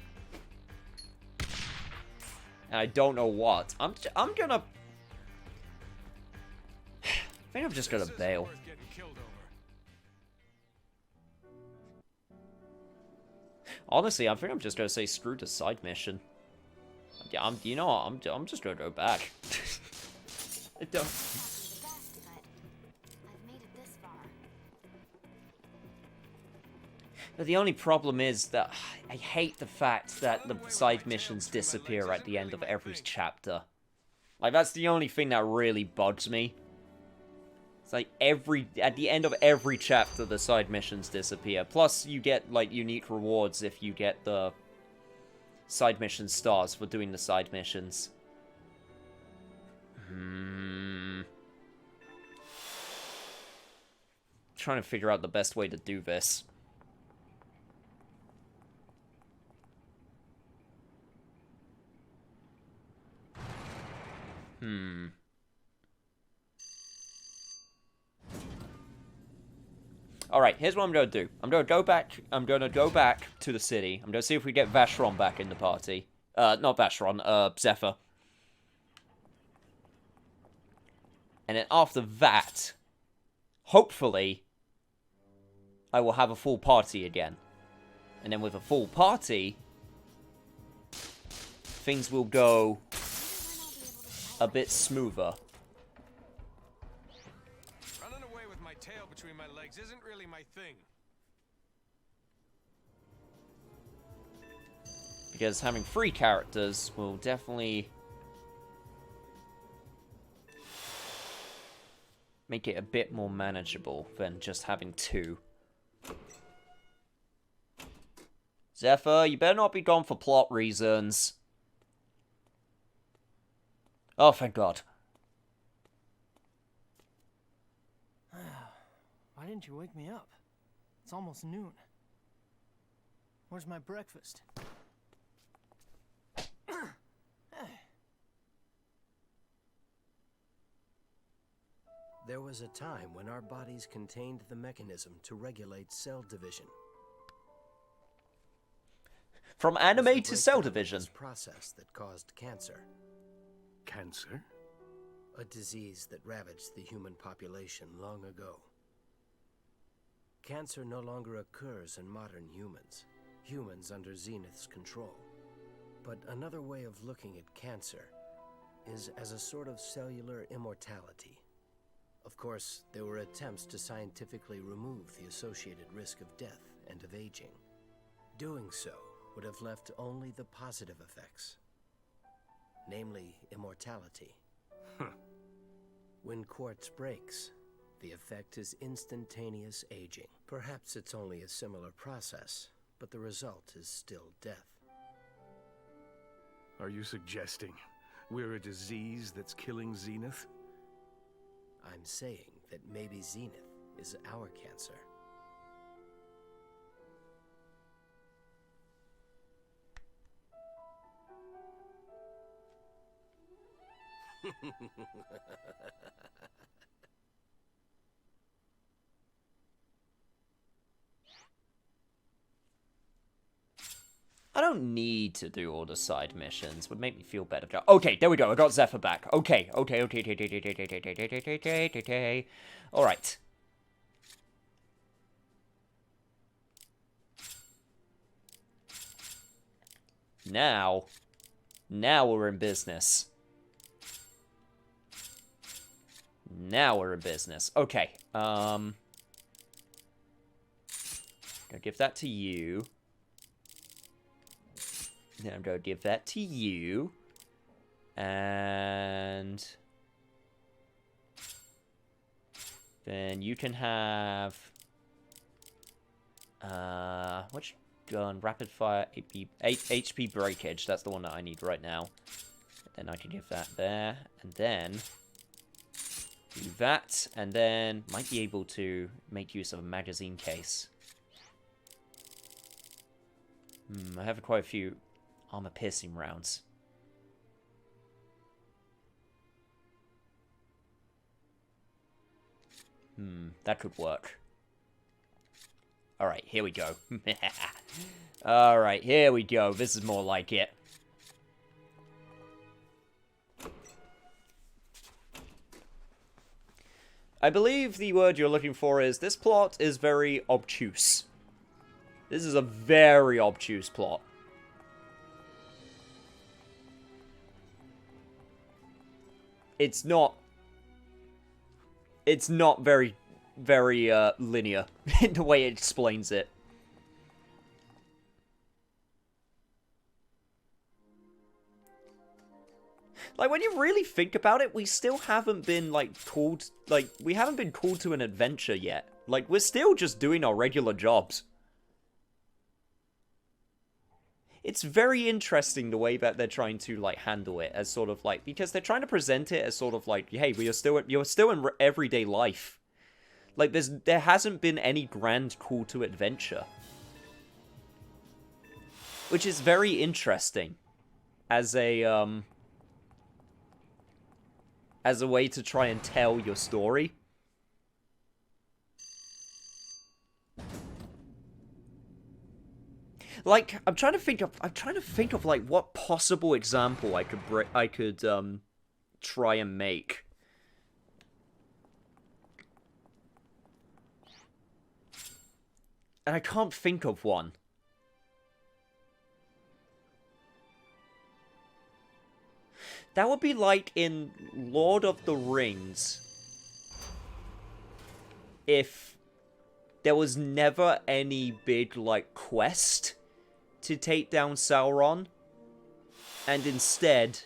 And I don't know what. I'm gonna... I think I'm just gonna bail. worth getting killed over. Honestly, I think I'm just gonna say screw the side mission. Yeah, you know what? I'm just gonna go back. I don't... Best, but I've made it this far. But the only problem is that I hate the fact that the side missions disappear at the end of every chapter. Like, that's the only thing that really bugs me. It's like at the end of every chapter, the side missions disappear. Plus, you get, like, unique rewards if you get the side mission stars for doing the side missions. Trying to figure out the best way to do this. Alright, here's what I'm going to do. I'm going to go back to the city. I'm going to see if we get Vashron back in the party. Not Vashron, Zephyr. And then after that, hopefully, I will have a full party again. And then with a full party, things will go a bit smoother. Running away with my tail between my legs isn't really my thing. Because having 3 characters will definitely make it a bit more manageable than just having 2. Zephyr, you better not be gone for plot reasons. Oh, thank God. Why didn't you wake me up? It's almost noon. Where's my breakfast? There was a time when our bodies contained the mechanism to regulate cell division. From anime to cell division. This process that caused cancer. Cancer? A disease that ravaged the human population long ago. Cancer no longer occurs in modern humans under Zenith's control. But another way of looking at cancer is as a sort of cellular immortality. Of course, there were attempts to scientifically remove the associated risk of death and of aging. Doing so would have left only the positive effects, namely immortality. When quartz breaks, the effect is instantaneous aging. Perhaps it's only a similar process, but the result is still death. Are you suggesting we're a disease that's killing Zenith? I'm saying that maybe Zenith is our cancer. I don't need to do all the side missions. Would make me feel better. Okay, there we go. I got Zephyr back. Okay. All right. Now we're in business. Now we're in business. Okay. Gonna give that to you. Then I'm going to give that to you. And then you can have which gun? Rapid fire HP breakage. That's the one that I need right now. And then I can give that there. And then do that. And then might be able to make use of a magazine case. I have quite a few armor-piercing rounds. That could work. Alright, here we go. Alright, here we go. This is more like it. I believe the word you're looking for is, this plot is very obtuse. This is a very obtuse plot. It's not very linear in the way it explains it. Like, when you really think about it, we still haven't been, called to an adventure yet. Like, we're still just doing our regular jobs. It's very interesting the way that they're trying to, handle it as sort of, because they're trying to present it as sort of hey, you're still in everyday life. Like, there hasn't been any grand call to adventure. Which is very interesting as a way to try and tell your story. Like, I'm trying to think of what possible example I could try and make. And I can't think of one. That would be like in Lord of the Rings, if there was never any big, quest to take down Sauron, and instead,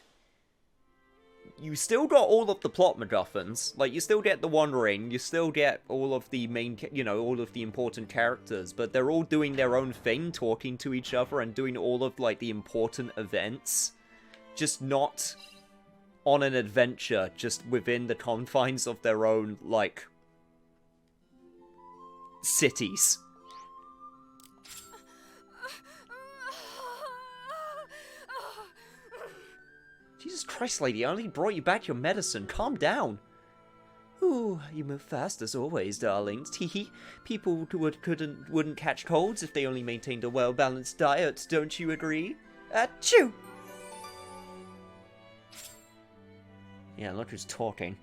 you still got all of the plot MacGuffins. Like, you still get the One Ring, you still get all of the main, you know, all of the important characters, but they're all doing their own thing, talking to each other, and doing all of, like, the important events. Just not on an adventure, just within the confines of their own, like, cities. Jesus Christ, lady, I only brought you back your medicine. Calm down. Ooh, you move fast as always, darlings. Teehee. People wouldn't catch colds if they only maintained a well-balanced diet, don't you agree? Achoo! Yeah, look who's talking.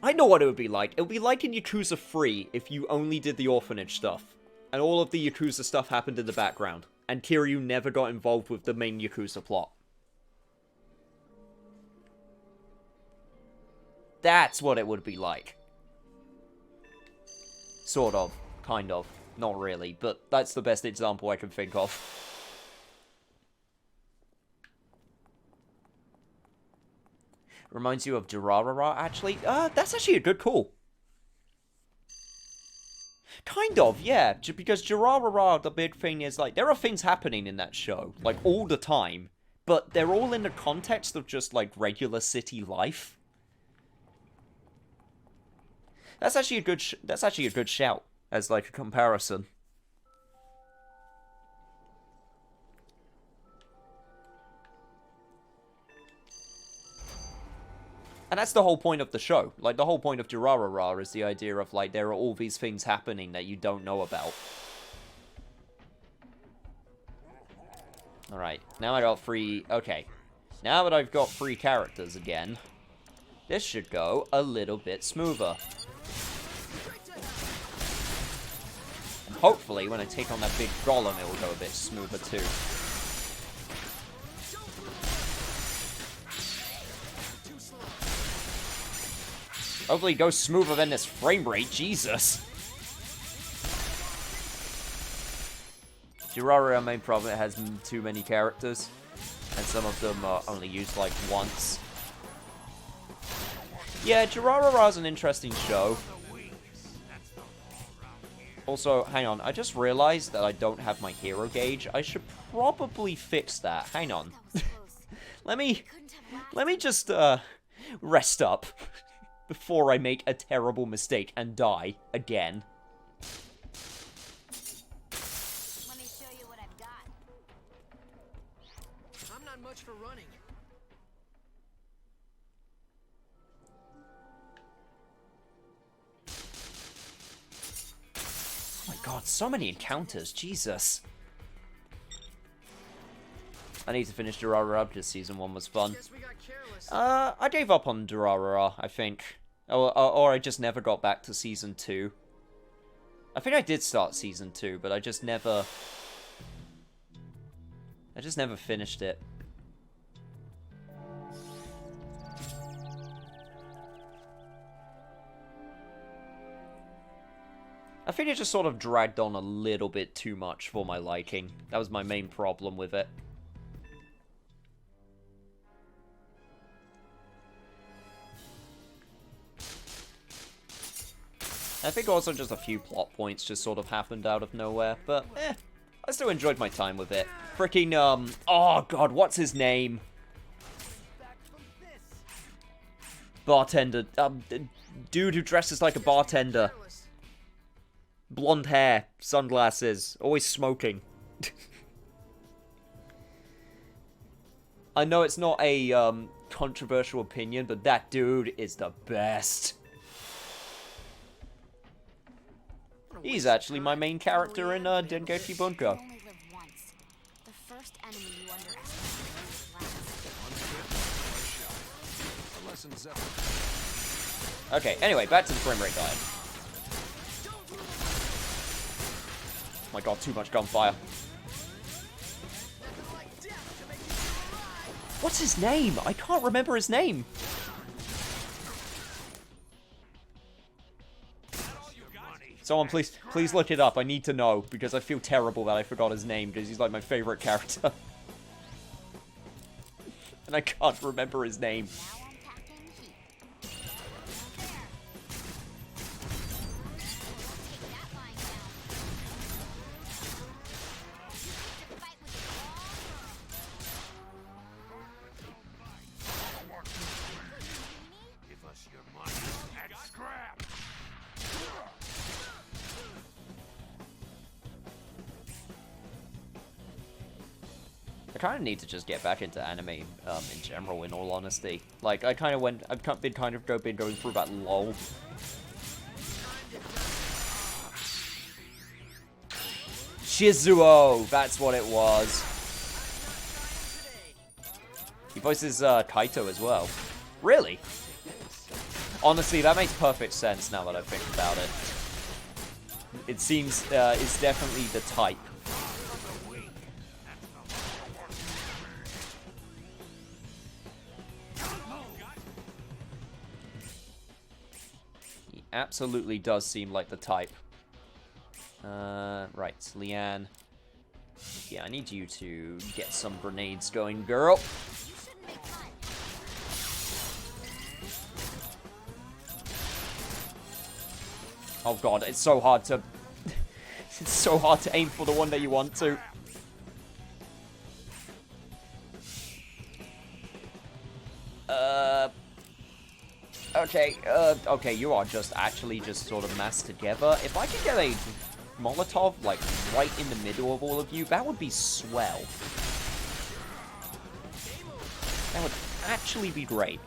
I know what it would be like. It would be like in Yakuza 3 if you only did the orphanage stuff. And all of the Yakuza stuff happened in the background. And Kiryu never got involved with the main Yakuza plot. That's what it would be like. Sort of. Kind of. Not really. But that's the best example I can think of. Reminds you of Durarara, actually? That's actually a good call. Kind of, yeah. Because Durarara, the big thing is, like, there are things happening in that show, like, all the time. But they're all in the context of just, like, regular city life. That's actually a good shout, as, like, a comparison. And that's the whole point of the show. Like, the whole point of Durarara is the idea of, like, there are all these things happening that you don't know about. Alright, now I got 3... Okay. Now that I've got 3 characters again, this should go a little bit smoother. And hopefully, when I take on that big golem, it will go a bit smoother, too. Hopefully it goes smoother than this frame rate, Jesus. Durarara, main problem, it has too many characters. And some of them are only used, like, once. Yeah, Durarara is an interesting show. Also, hang on, I just realized that I don't have my hero gauge. I should probably fix that. Hang on. Let me just, rest up. Before I make a terrible mistake and die again. Let me show you what I've got. I'm not much for running. Oh my god, so many encounters, Jesus. I need to finish Durarara because Season 1 was fun. I gave up on Durarara, I think. Or I just never got back to Season 2. I think I did start Season 2, but I just never finished it. I think it just sort of dragged on a little bit too much for my liking. That was my main problem with it. I think also just a few plot points just sort of happened out of nowhere, but I still enjoyed my time with it. Freaking, oh god, what's his name? Bartender, dude who dresses like a bartender. Blonde hair, sunglasses, always smoking. I know it's not a, controversial opinion, but that dude is the best. He's actually my main character in Dengetsu Bunko. Only live once. The first enemy you underestimate is last. Okay, anyway, back to the frame rate diet. Oh my god, too much gunfire. What's his name? I can't remember his name. Someone please look it up. I need to know, because I feel terrible that I forgot his name, because he's like my favorite character. And I can't remember his name. Give us your money and scrap. I kind of need to just get back into anime in general, in all honesty. Like, I've been going through that lull. Shizuo! That's what it was. He voices Kaito as well. Really? Honestly, that makes perfect sense now that I think about it. It seems it's definitely the type. He absolutely does seem like the type. Right, Leanne. Yeah, I need you to get some grenades going, girl. Oh god, it's so hard to... it's so hard to aim for the one that you want to. Okay, you are just actually just sort of massed together. If I could get a Molotov, like, right in the middle of all of you, that would be swell. That would actually be great.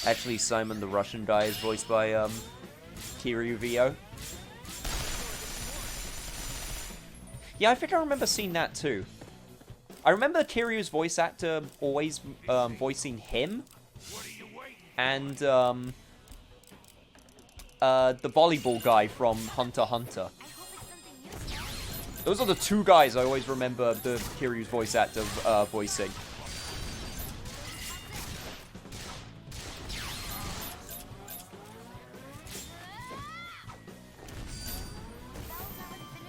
Actually, Simon the Russian guy is voiced by, Kiryu Vio. Yeah, I think I remember seeing that too. I remember Kiryu's voice actor always, voicing him. And, the volleyball guy from Hunter x Hunter. Those are the two guys I always remember the Kiryu's voice actor, voicing.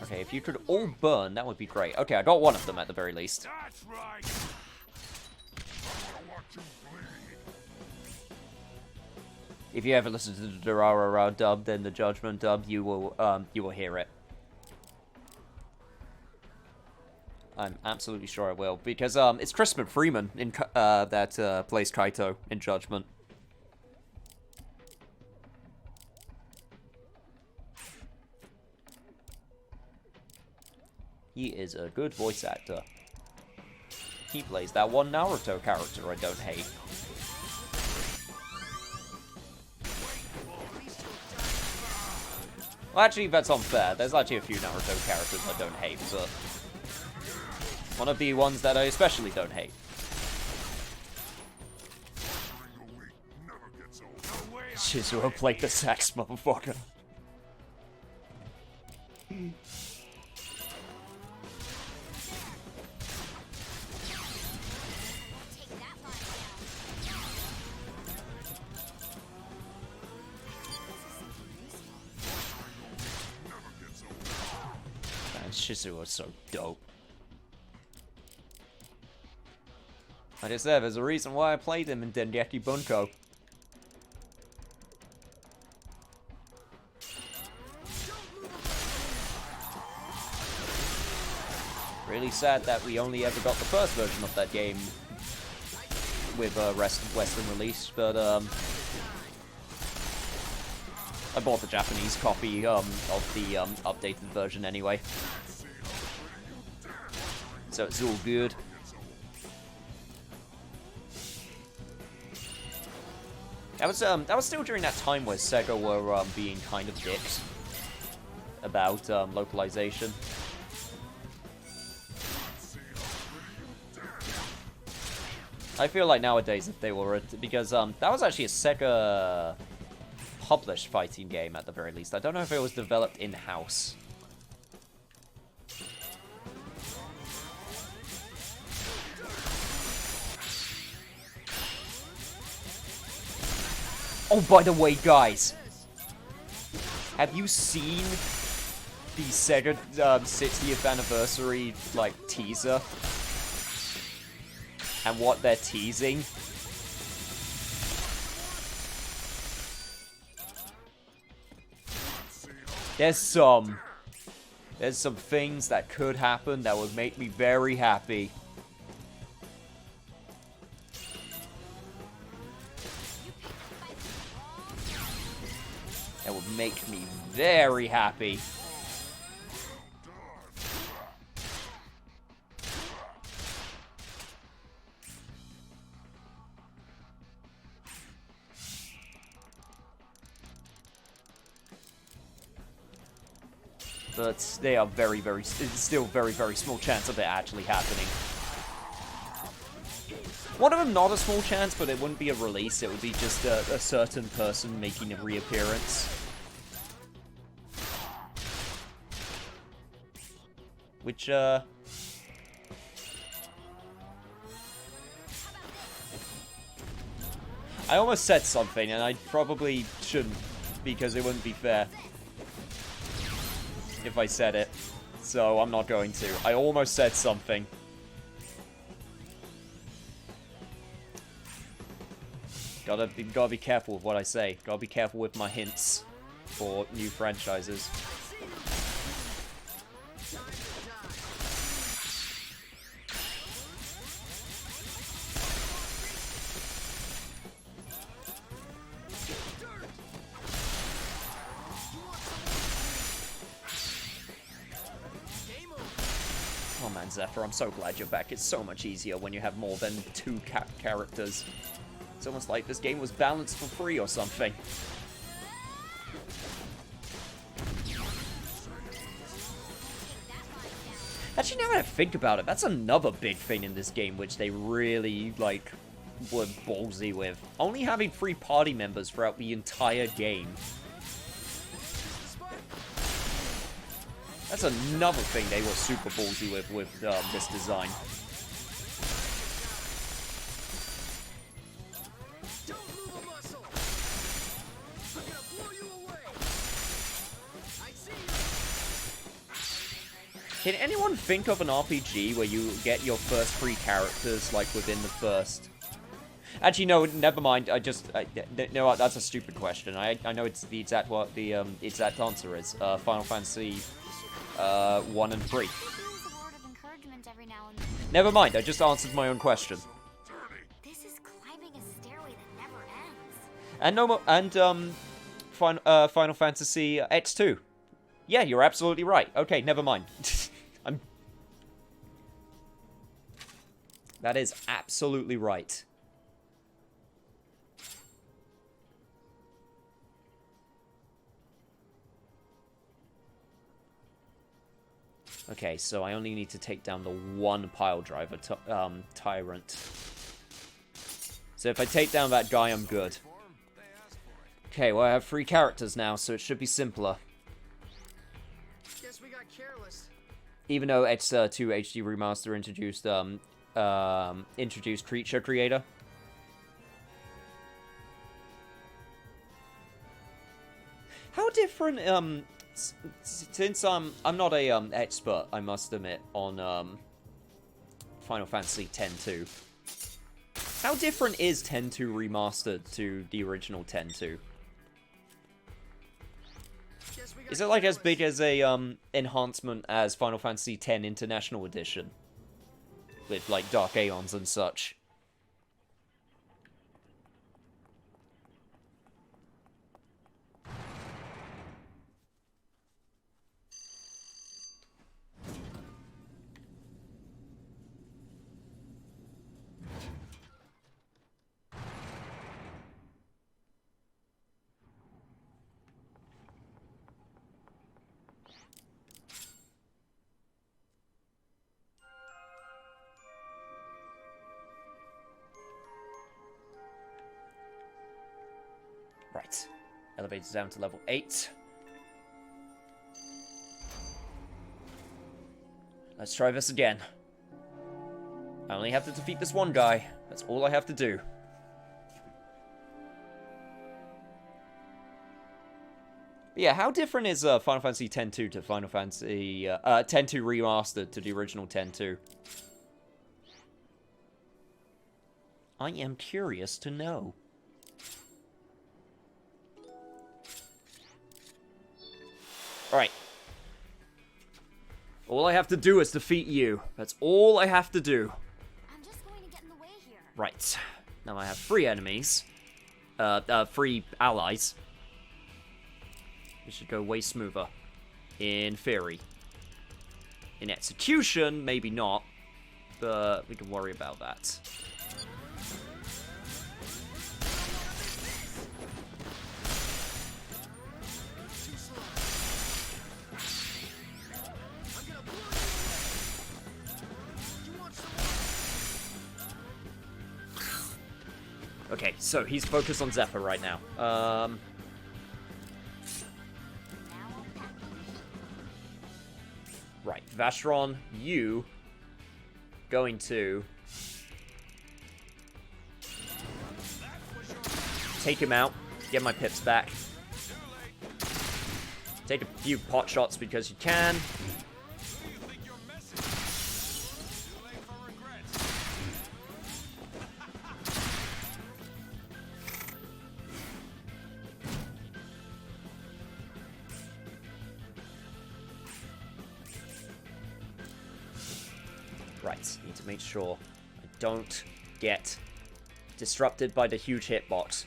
Okay, if you could all burn, that would be great. Okay, I got one of them at the very least. That's right. If you ever listen to the Durarara dub, then the Judgment dub, you will hear it. I'm absolutely sure I will, because it's Crispin Freeman in that plays Kaito in Judgment. He is a good voice actor. He plays that one Naruto character I don't hate. Well, actually, that's unfair. There's actually a few Naruto characters I don't hate, but one of the ones that I especially don't hate. Shizuo played the sax, motherfucker. Shizuo was so dope. Like I said, there's a reason why I played him in Dengeki Bunko. Really sad that we only ever got the first version of that game with a Western release, but I bought the Japanese copy of the updated version anyway. So it's all good. That was still during that time where Sega were being kind of dicks about localization. I feel like nowadays if they were because that was actually a Sega published fighting game at the very least. I don't know if it was developed in-house. Oh, by the way, guys, Have you seen the Sega 60th anniversary, like, teaser? And what they're teasing? There's some things that could happen that would make me very happy. That would make me very happy. But they are still very, very small chance of it actually happening. One of them not a small chance, but it wouldn't be a release, it would be just a certain person making a reappearance. Which, I almost said something, and I probably shouldn't, because it wouldn't be fair if I said it. So I'm not going to. I almost said something. Gotta be careful with what I say. Gotta be careful with my hints for new franchises. Oh man, Zephyr, I'm so glad you're back. It's so much easier when you have more than 2 characters. It's almost like this game was balanced for free or something. Actually, now that I think about it, that's another big thing in this game which they really, like, were ballsy with. Only having 3 party members throughout the entire game. That's another thing they were super ballsy with this design. Can anyone think of an RPG where you get your first 3 characters, like, within the first... Actually, no, never mind. No, that's a stupid question. I know it's the exact what the exact answer is. Final Fantasy 1 and 3. Never mind. I just answered my own question. This is climbing a stairway that never ends. And no more. And Final Fantasy X2. Yeah, you're absolutely right. Okay, never mind. That is absolutely right. Okay, so I only need to take down the 1 pile driver tyrant. So if I take down that guy, I'm good. Okay, well I have 3 characters now, so it should be simpler. Guess we got careless. Even though X2 HD Remaster introduced Creature Creator. How different, since I'm not a expert, I must admit, on Final Fantasy X-2. How different is X-2 Remastered to the original X-2? Is it like as big as a enhancement as Final Fantasy X International Edition? With like Dark Aeons and such. Right. Elevator's down to level 8. Let's try this again. I only have to defeat this one guy. That's all I have to do. But yeah, how different is Final Fantasy X-2 to Final Fantasy X-2 Remastered to the original X-2? I am curious to know. Alright. All I have to do is defeat you. That's all I have to do. I'm just going to get in the way here. Right. Now I have 3 enemies. 3 allies. It should go way smoother. In theory. In execution, maybe not. But we can worry about that. Okay, so he's focused on Zephyr right now. Right, Vashron, you going to take him out, get my pips back. Take a few pot shots because you can. Right, need to make sure I don't get disrupted by the huge hitbox.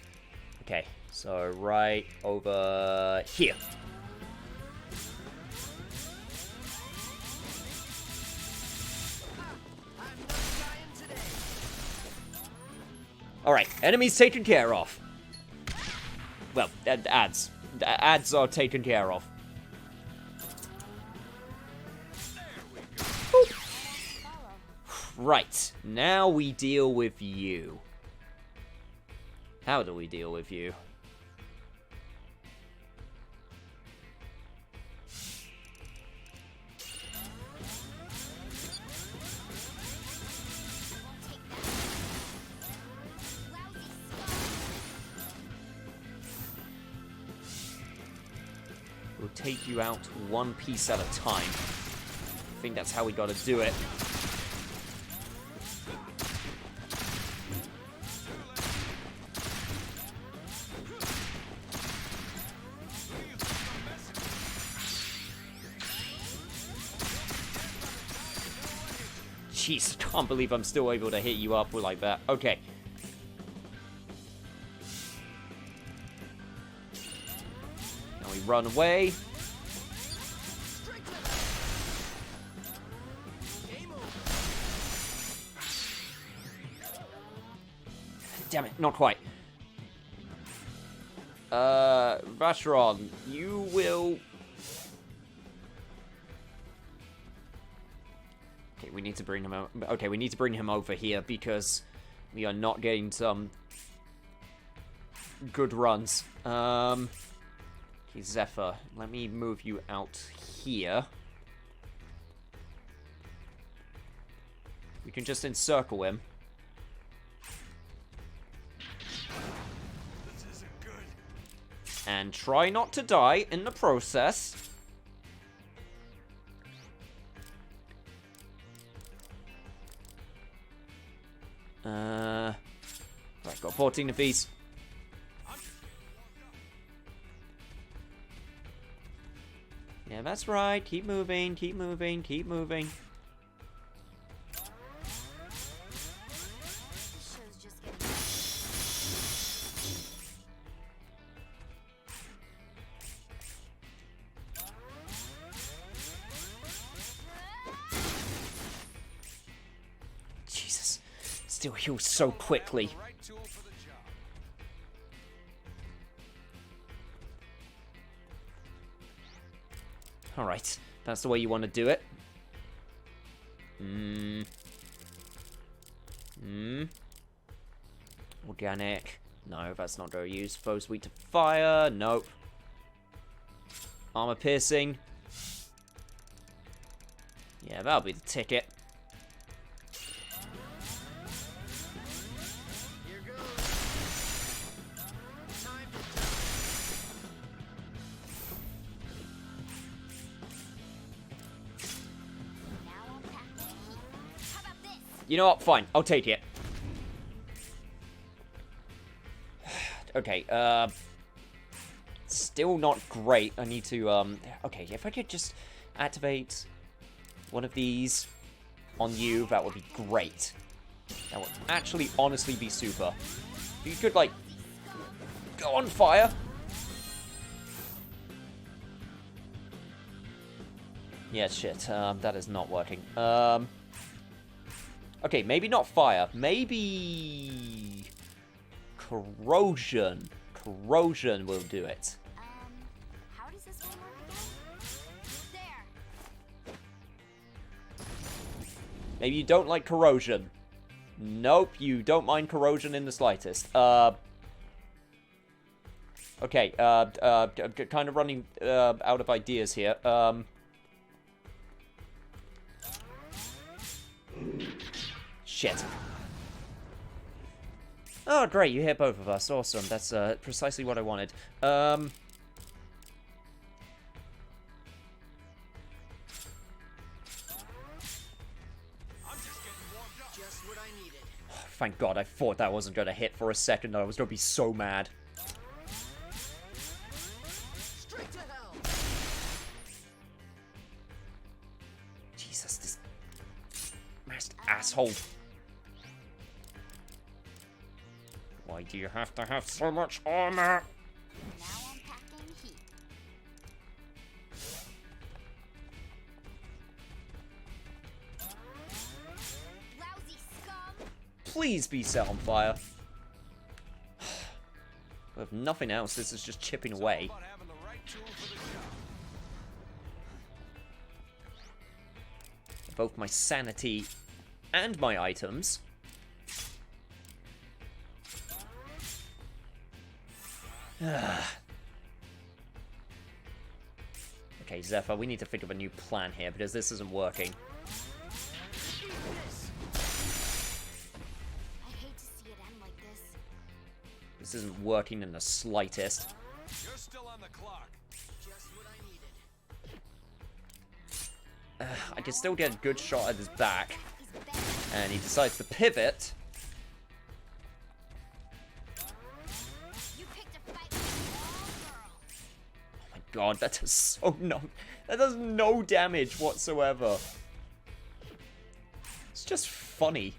Okay, so right over here. Alright, enemies taken care of. Well, ads. Ads are taken care of. Right, now we deal with you. How do we deal with you? We'll take you out one piece at a time. I think that's how we gotta do it. Jeez, I can't believe I'm still able to hit you up like that. Okay. Now we run away. Damn it, not quite. Vashron, you will... Okay, we need to bring him out. Okay, we need to bring him over here because we are not getting some good runs. Okay, Zephyr, let me move you out here. We can just encircle him. This isn't good. And try not to die in the process. Right, got 14 of these. Yeah, that's right. Keep moving, keep moving, keep moving. Jesus. Still heals so quickly. Alright, that's the way you want to do it. Organic. No, that's not going to use. Foes weak to fire. Nope. Armor piercing. Yeah, that'll be the ticket. You know what? Fine. I'll take it. Okay, still not great. I need to, okay, if I could just activate one of these on you, that would be great. That would actually honestly be super. If you could, like, go on fire. Yeah, shit, that is not working. Okay, maybe not fire. Maybe corrosion. Corrosion will do it. How does this one work again? There. Maybe you don't like corrosion. Nope, you don't mind corrosion in the slightest. Okay, kind of running out of ideas here. Shit. Oh, great, you hit both of us. Awesome, that's precisely what I wanted. I'm just getting warmed up. Just what I needed. Thank God, I thought that wasn't going to hit for a second. I was going to be so mad. Straight to hell. Jesus, this masked asshole. Why do you have to have so much armor? Now I'm packing heat. Lousy scum! Please be set on fire. With nothing else, this is just chipping away. About having the right tool for the job. Both my sanity and my items. Okay, Zephyr, we need to think of a new plan here, because this isn't working. I hate to see it end like this. This isn't working in the slightest. You're still on the clock. Just what I needed. I can still get a good shot at his back. He's bad. And he decides to pivot. You picked a fight with a small girl. Oh my god, that does so no... That does no damage whatsoever. It's just funny.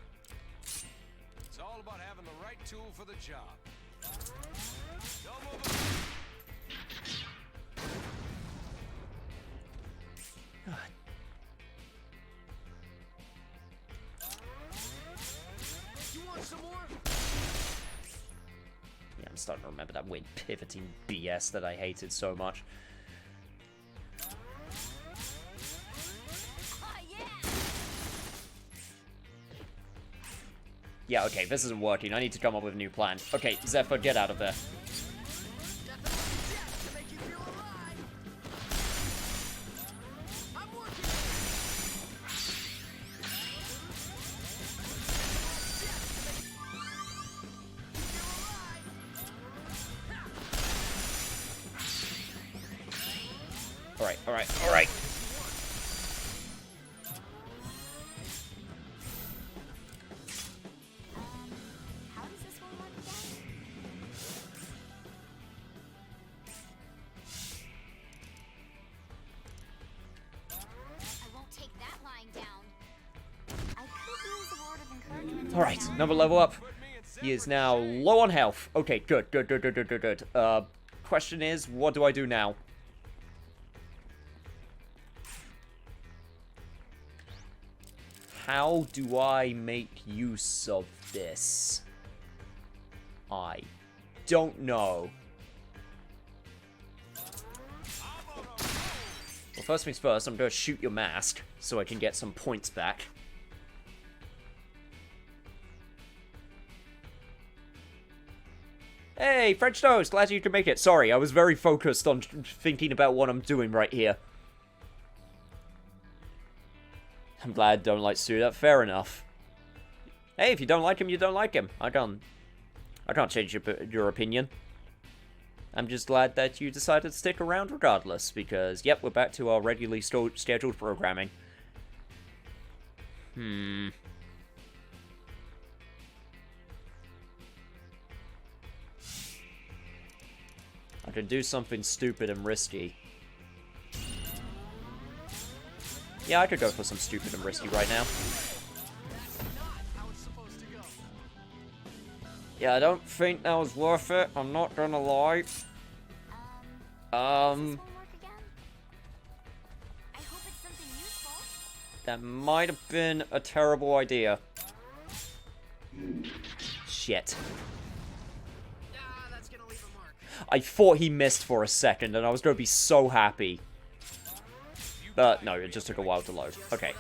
It's all about having the right tool for the job. Don't move a You want some more? Yeah, I'm starting to remember that weird pivoting BS that I hated so much. Oh, yeah! Yeah, okay, this isn't working. I need to come up with a new plan. Okay, Zephyr, get out of there. Death to make you feel alive. I'm working. Alright, alright, alright. How does this one work again? I won't take that lying down. I could use a word of encouragement. Alright, another level up. He is now low on health. Okay, good, good, good, good, good, good, good. Question is, what do I do now? How do I make use of this? I don't know. Well, first things first, I'm going to shoot your mask so I can get some points back. Hey, French toast, glad you could make it. Sorry, I was very focused on thinking about what I'm doing right here. I'm glad I don't like Suda. Fair enough. Hey, if you don't like him, you don't like him. I can't change your opinion. I'm just glad that you decided to stick around regardless, because, yep, we're back to our regularly scheduled programming. I can do something stupid and risky. Yeah, I could go for some stupid and risky right now. Yeah, I don't think that was worth it. I'm not gonna lie. Does this one work again? I hope it's something useful. That might have been a terrible idea. Shit. That's gonna leave a mark. I thought he missed for a second, and I was gonna be so happy. But no, it just took a while to load. Okay.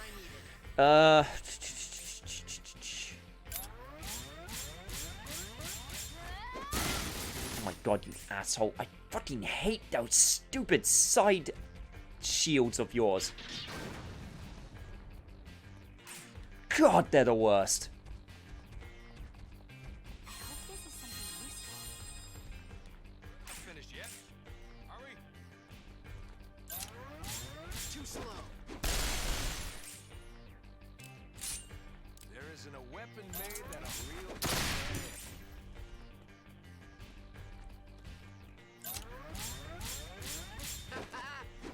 Oh my god, you asshole. I fucking hate those stupid side shields of yours. God, they're the worst. I hope this is something useful. Finished yet? Are we? Too slow. There isn't a weapon made that a real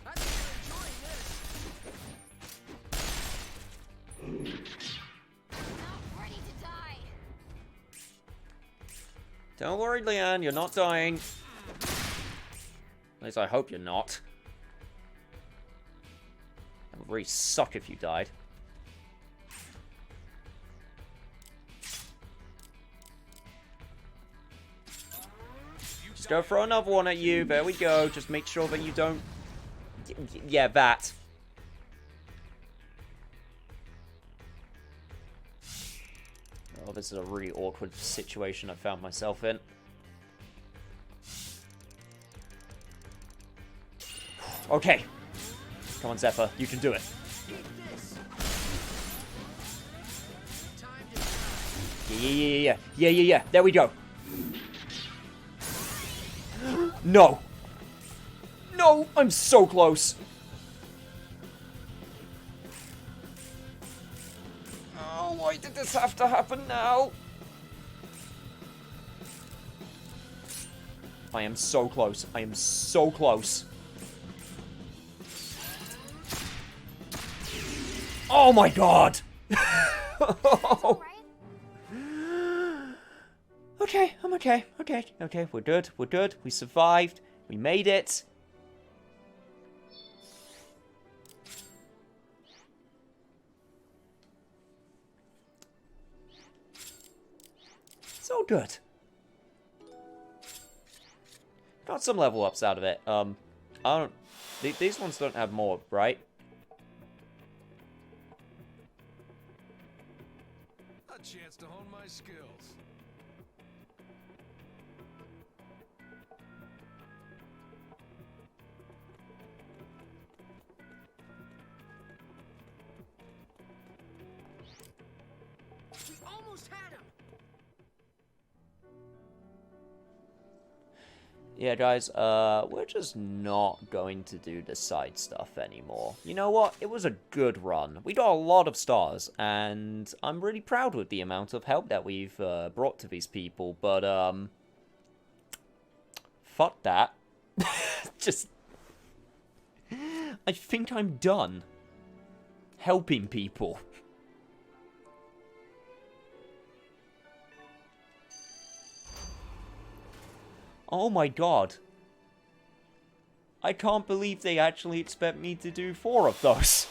I think you're enjoying this. Not ready to die. Don't worry, Leanne, you're not dying. At least I hope you're not. That would really suck if you died. Just go throw another one at you. There we go. Just make sure that you don't... Yeah, that. Oh, this is a really awkward situation I found myself in. Okay. Come on, Zephyr. You can do it. Yeah. There we go. No. No, I'm so close. Oh, why did this have to happen now? I am so close. I am so close. Oh my god! All right. Okay, I'm okay. Okay, we're good. We survived. We made it. So good. Got some level ups out of it. I don't... These ones don't have more, right? a chance to hone my skills. We almost had him. Yeah, guys, we're just not going to do the side stuff anymore. You know what? It was a good run. We got a lot of stars, and I'm really proud with the amount of help that we've brought to these people, but, fuck that. Just... I think I'm done helping people. Oh my god. I can't believe they actually expect me to do 4 of those.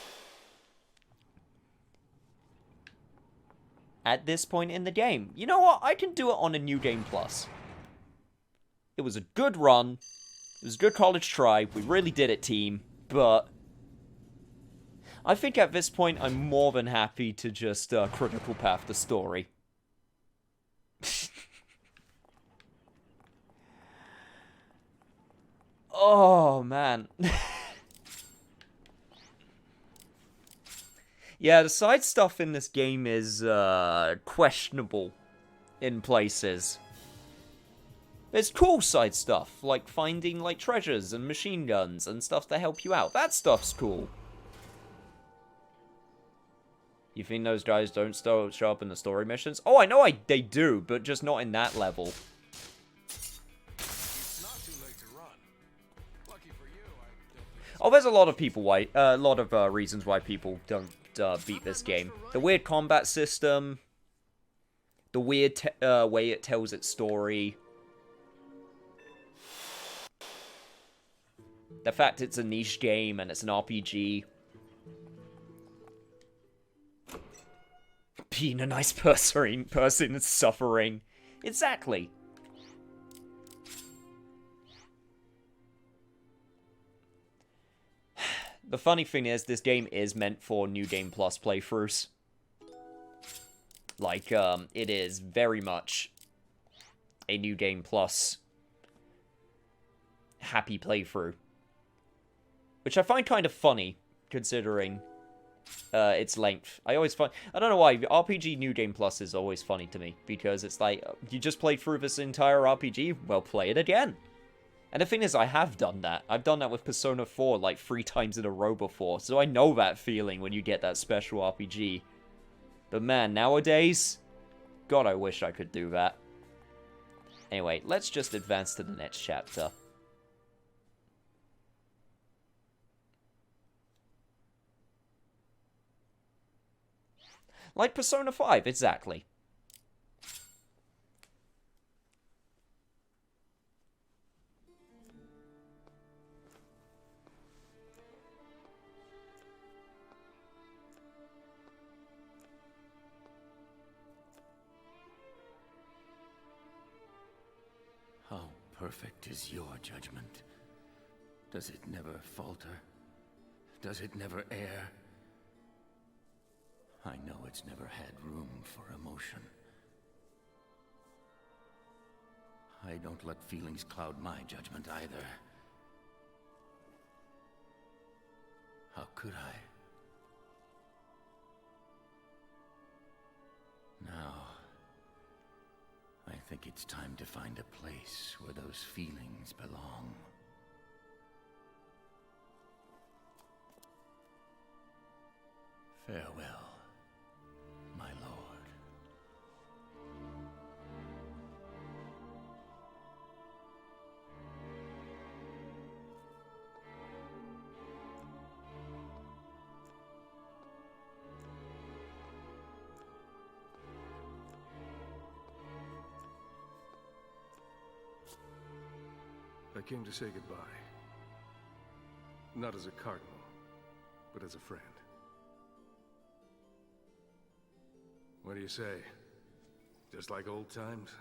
At this point in the game. You know what? I can do it on a New Game Plus. It was a good run. It was a good college try. We really did it, team. But I think at this point, I'm more than happy to just critical path the story. Oh, man. Yeah, the side stuff in this game is questionable in places. There's cool side stuff, like finding like treasures and machine guns and stuff to help you out. That stuff's cool. You think those guys don't show up in the story missions? Oh, I know they do, but just not in that level. It's not too late to run. Oh, there's a lot of people why, a lot of reasons why people don't beat this game. The weird combat system, the weird way it tells its story, the fact it's a niche game and it's an RPG. Being a nice person is suffering. Exactly. The funny thing is, this game is meant for New Game Plus playthroughs. Like, it is very much a New Game Plus happy playthrough. Which I find kind of funny, considering its length. I don't know why, RPG New Game Plus is always funny to me, because it's like, you just played through this entire RPG, well, play it again. And the thing is, I have done that. I've done that with Persona 4 like 3 times in a row before, so I know that feeling when you get that special RPG. But man, nowadays, God, I wish I could do that. Anyway, let's just advance to the next chapter. Like Persona 5, exactly. How perfect is your judgment? Does it never falter? Does it never err? I know it's never had room for emotion. I don't let feelings cloud my judgment either. How could I? Now, I think it's time to find a place where those feelings belong. Farewell, my lord. I came to say goodbye. Not as a cardinal, but as a friend. What do you say? Just like old times?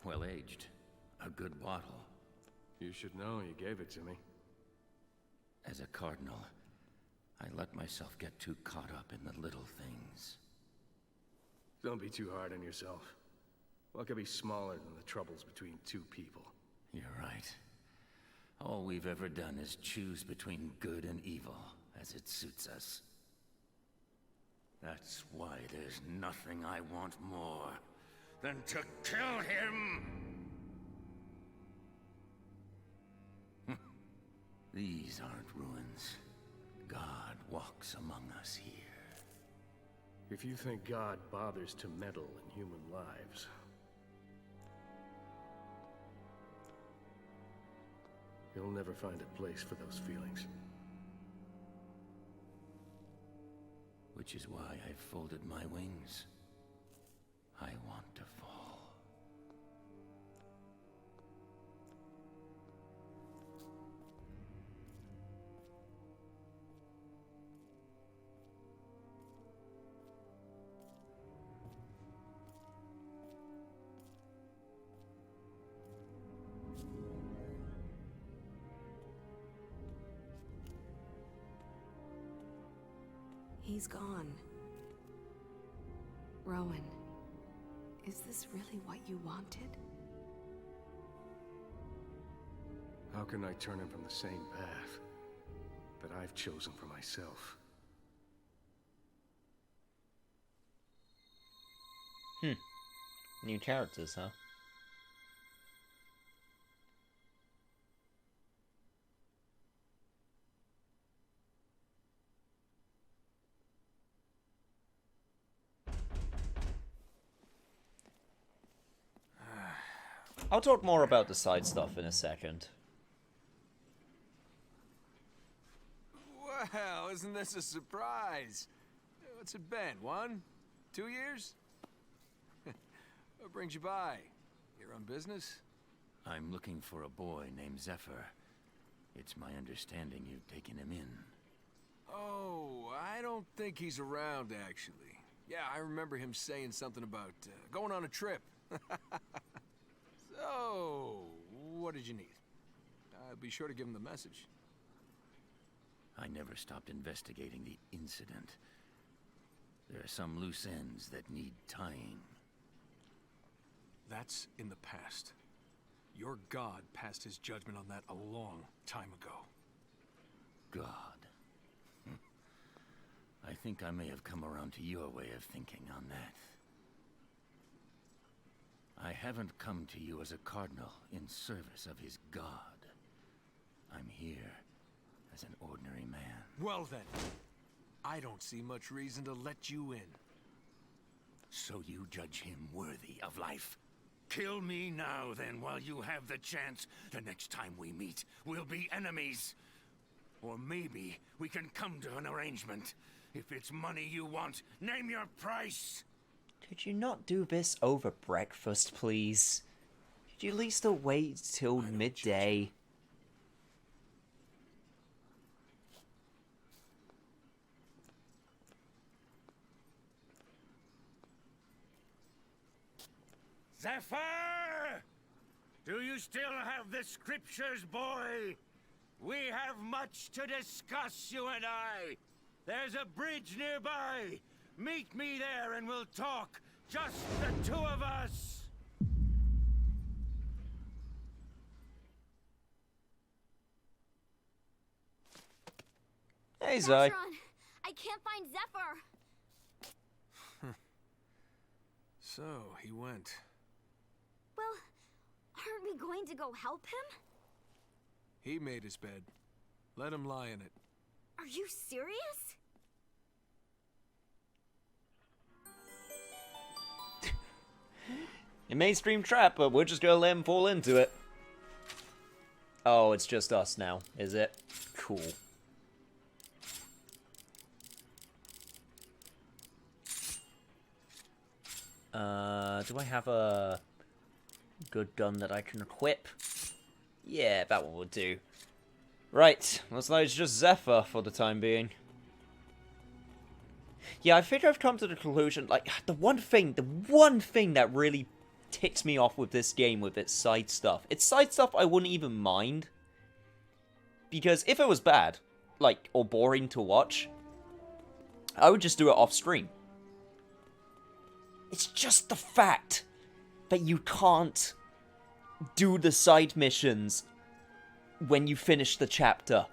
Well aged. A good bottle. You should know you gave it to me. As a cardinal, I let myself get too caught up in the little things. Don't be too hard on yourself. What could be smaller than the troubles between two people? You're right. All we've ever done is choose between good and evil, as it suits us. That's why there's nothing I want more than to kill him! These aren't ruins. God walks among us here. If you think God bothers to meddle in human lives, you'll never find a place for those feelings. Which is why I've folded my wings. I want to fall. He's gone. Rowan, is this really what you wanted? How can I turn him from the same path that I've chosen for myself? New characters, huh? I'll talk more about the side stuff in a second. Well, isn't this a surprise? What's it been, 1, 2 years? What brings you by? You're on business? I'm looking for a boy named Zephyr. It's my understanding you've taken him in. Oh, I don't think he's around, actually. Yeah, I remember him saying something about going on a trip. So, what did you need? Be sure to give him the message. I never stopped investigating the incident. There are some loose ends that need tying. That's in the past. Your god passed his judgment on that a long time ago. God. I think I may have come around to your way of thinking on that. I haven't come to you as a cardinal in service of his god. I'm here as an ordinary man. Well then, I don't see much reason to let you in. So you judge him worthy of life? Kill me now, then, while you have the chance. The next time we meet, we'll be enemies. Or maybe we can come to an arrangement. If it's money you want, name your price. Could you not do this over breakfast, please? Could you at least wait till midday? Zephyr! Do you still have the scriptures, boy? We have much to discuss, you and I. There's a bridge nearby. Meet me there and we'll talk. Just the two of us. Hey, Zai. Gatron, I can't find Zephyr. So, he went. Well, aren't we going to go help him? He made his bed. Let him lie in it. Are you serious? A mainstream trap, but we're just gonna let him fall into it. Oh, it's just us now, is it? Cool. Do I have a good gun that I can equip? Yeah, that one would do. Right, looks like it's just Zephyr for the time being. Yeah, I think I've come to the conclusion, like, the one thing that really ticks me off with this game, with its side stuff. It's side stuff I wouldn't even mind. Because if it was bad, like, or boring to watch, I would just do it off screen. It's just the fact that you can't do the side missions when you finish the chapter.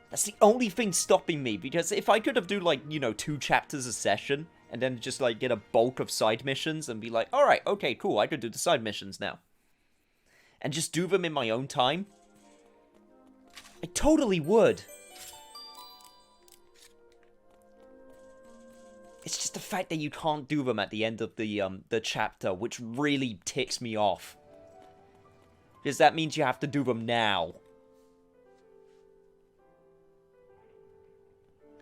That's the only thing stopping me, because if I could have do, like, you know, 2 chapters a session, and then just, like, get a bulk of side missions, and be like, alright, okay, cool, I could do the side missions now. And just do them in my own time, I totally would. It's just the fact that you can't do them at the end of the chapter, which really ticks me off. Because that means you have to do them now.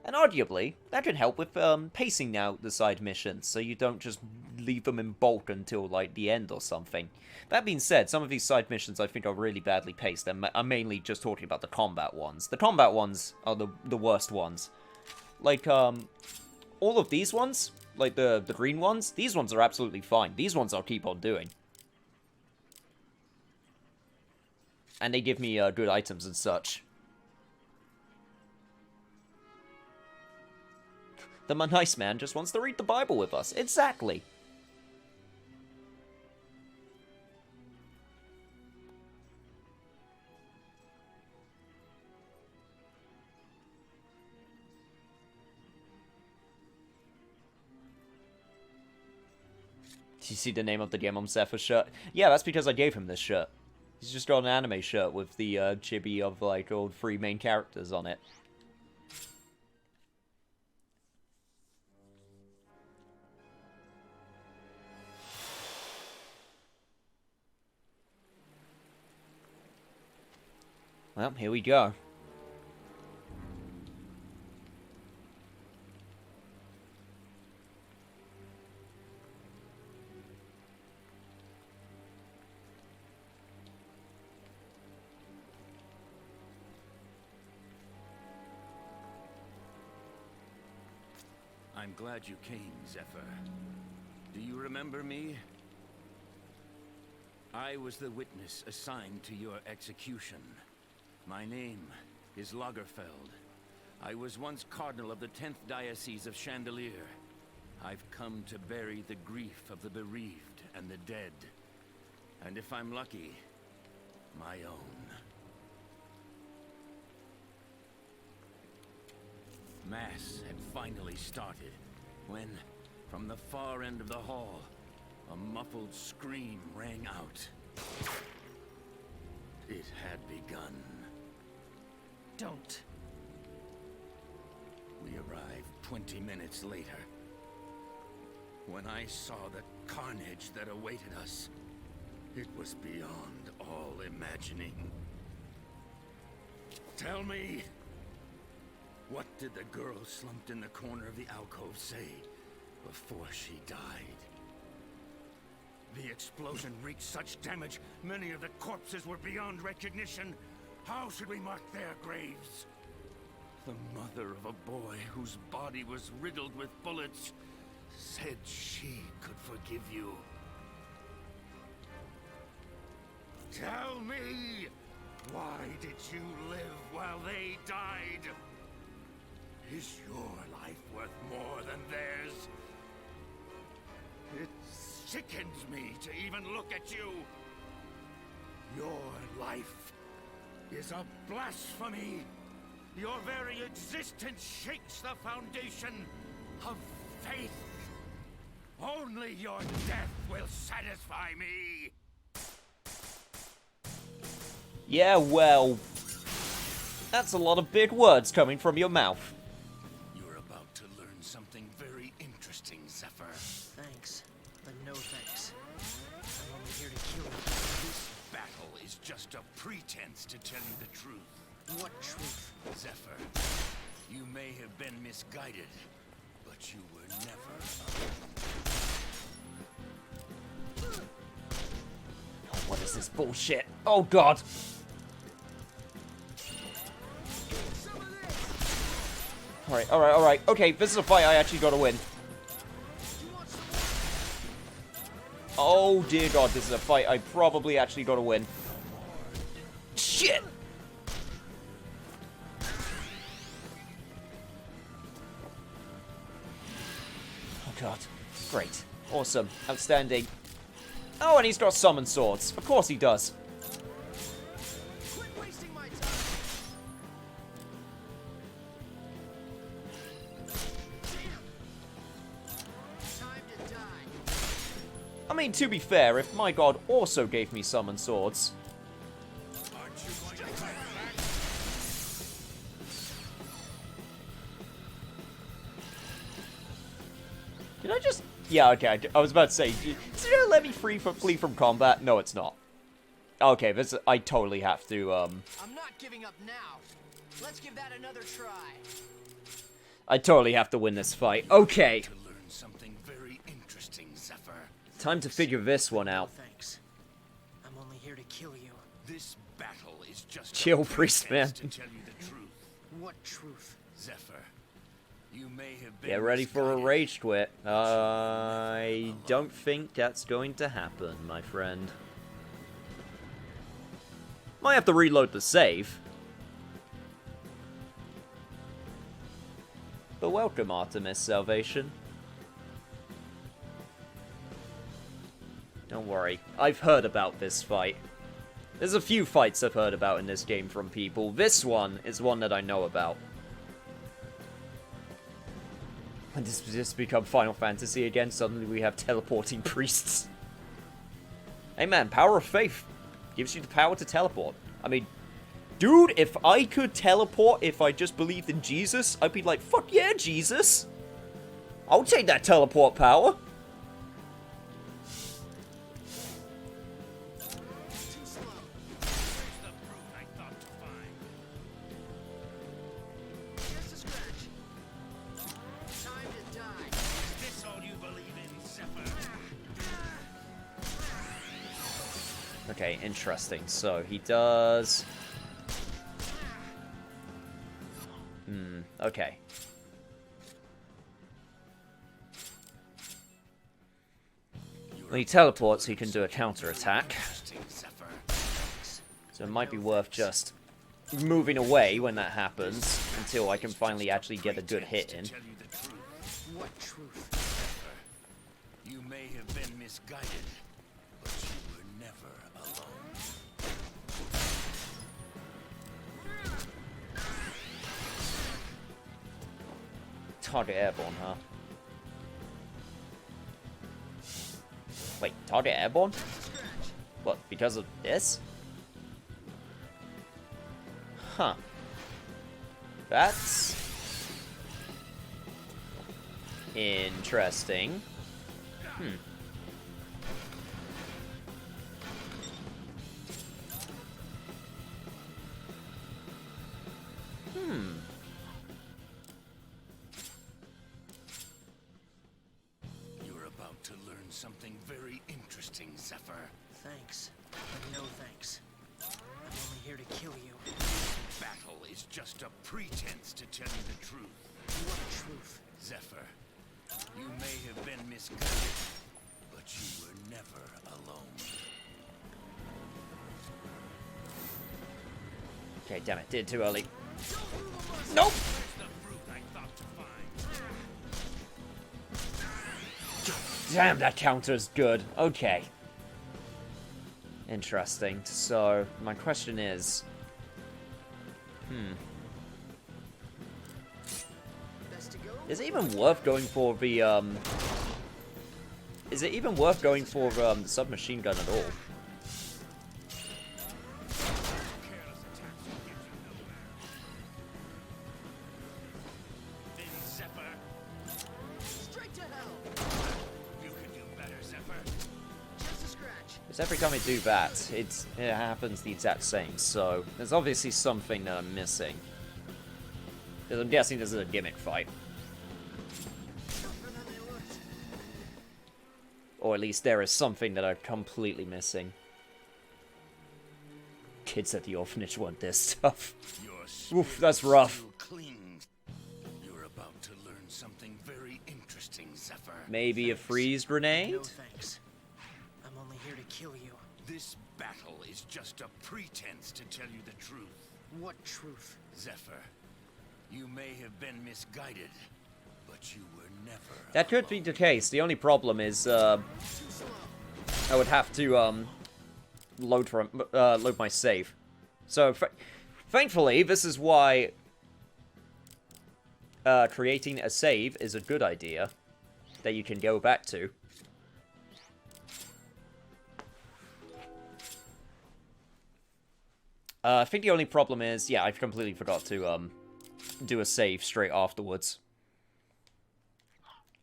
And arguably, that could help with pacing out the side missions, so you don't just leave them in bulk until, like, the end or something. That being said, some of these side missions I think are really badly paced, and I'm mainly just talking about the combat ones. The combat ones are the worst ones. Like, all of these ones, like the green ones, these ones are absolutely fine. These ones I'll keep on doing. And they give me good items and such. The nice man just wants to read the Bible with us. Exactly. Do you see the name of the game on Zephyr's shirt? Yeah, that's because I gave him this shirt. He's just got an anime shirt with the chibi of, like, all 3 main characters on it. Well, here we go. I'm glad you came, Zephyr. Do you remember me? I was the witness assigned to your execution. My name is Lagerfeld. I was once Cardinal of the 10th Diocese of Chandelier. I've come to bury the grief of the bereaved and the dead. And if I'm lucky, my own. Mass had finally started when, from the far end of the hall, a muffled scream rang out. It had begun. Don't. We arrived 20 minutes later. When I saw the carnage that awaited us, it was beyond all imagining. Tell me, what did the girl slumped in the corner of the alcove say before she died? The explosion wreaked such damage, many of the corpses were beyond recognition. How should we mark their graves? The mother of a boy whose body was riddled with bullets said she could forgive you. Tell me, why did you live while they died? Is your life worth more than theirs? It sickens me to even look at you. Your life is a blasphemy. Your very existence shakes the foundation of faith. Only your death will satisfy me. Yeah, well, that's a lot of big words coming from your mouth. You're about to learn something very interesting, Zephyr. Thanks, but no thanks. I'm only here to kill you. This battle is just a pretense to tell you the truth. What truth? Zephyr, you may have been misguided, but you were never alone. Oh, what is this bullshit? Oh, God. Alright, alright, alright. Okay, this is a fight I actually gotta win. Oh, dear God, this is a fight I probably actually gotta win. Shit! Oh, God. Great. Awesome. Outstanding. Oh, and he's got summon swords. Of course he does. Quit wasting my time. Time to die. I mean, to be fair, if my god also gave me summon swords... Aren't you going to fight back? Did I just... Yeah, okay, I was about to say, is it gonna let me flee from combat? No, it's not. Okay, this... I totally have to, I'm not giving up now. Let's give that another try. I totally have to win this fight. Okay. To learn something very interesting, Zephyr. Time to figure this one out. No thanks. I'm only here to kill you. This battle is just Chill, a priest man. pretense to tell you the truth. What truth? Zephyr, you may have been Get ready for a misguided. rage quit. I don't think that's going to happen, my friend. Might have to reload the save. But welcome, Artemis Salvation. Don't worry, I've heard about this fight. There's a few fights I've heard about in this game from people. This one is one that I know about. When does this become Final Fantasy again? Suddenly we have teleporting priests. Hey man, power of faith gives you the power to teleport. I mean, dude, if I could teleport if I just believed in Jesus, I'd be like, fuck yeah, Jesus. I'll take that teleport power. Too slow. Where's the brute I thought to find? Okay, interesting. So he does... okay. When he teleports, he can do a counter-attack. So it might be worth just moving away when that happens, until I can finally actually get a good hit in. What truth? You may have been misguided, but you were never alone. Target airborne, huh? Wait, target airborne? What, because of this? Huh. That's... interesting. You're about to learn something very interesting, Zephyr. Thanks, but no thanks. I'm only here to kill you. Battle is just a pretense to tell you the truth. What truth? Zephyr, you may have been misguided, but you were never alone. Okay, damn it, did it too early. Nope! Damn, that counter's good. Okay. Interesting. So, my question is... Is it even worth going for the, Is it even worth going for, the submachine gun at all? Because every time I do that, it happens the exact same, so there's obviously something that I'm missing. Because I'm guessing this is a gimmick fight. Or at least there is something that I'm completely missing. Kids at the orphanage want this stuff. Oof, that's rough. You're about to learn something very interesting, Zephyr. Maybe a freeze grenade? No thanks. I'm only here to kill you. This battle is just a pretense to tell you the truth. What truth? Zephyr, you may have been misguided, but you were never That could be the case. The only problem is, I would have to, load my save. So, thankfully, this is why, creating a save is a good idea that you can go back to. I think the only problem is, yeah, I completely forgot to, do a save straight afterwards.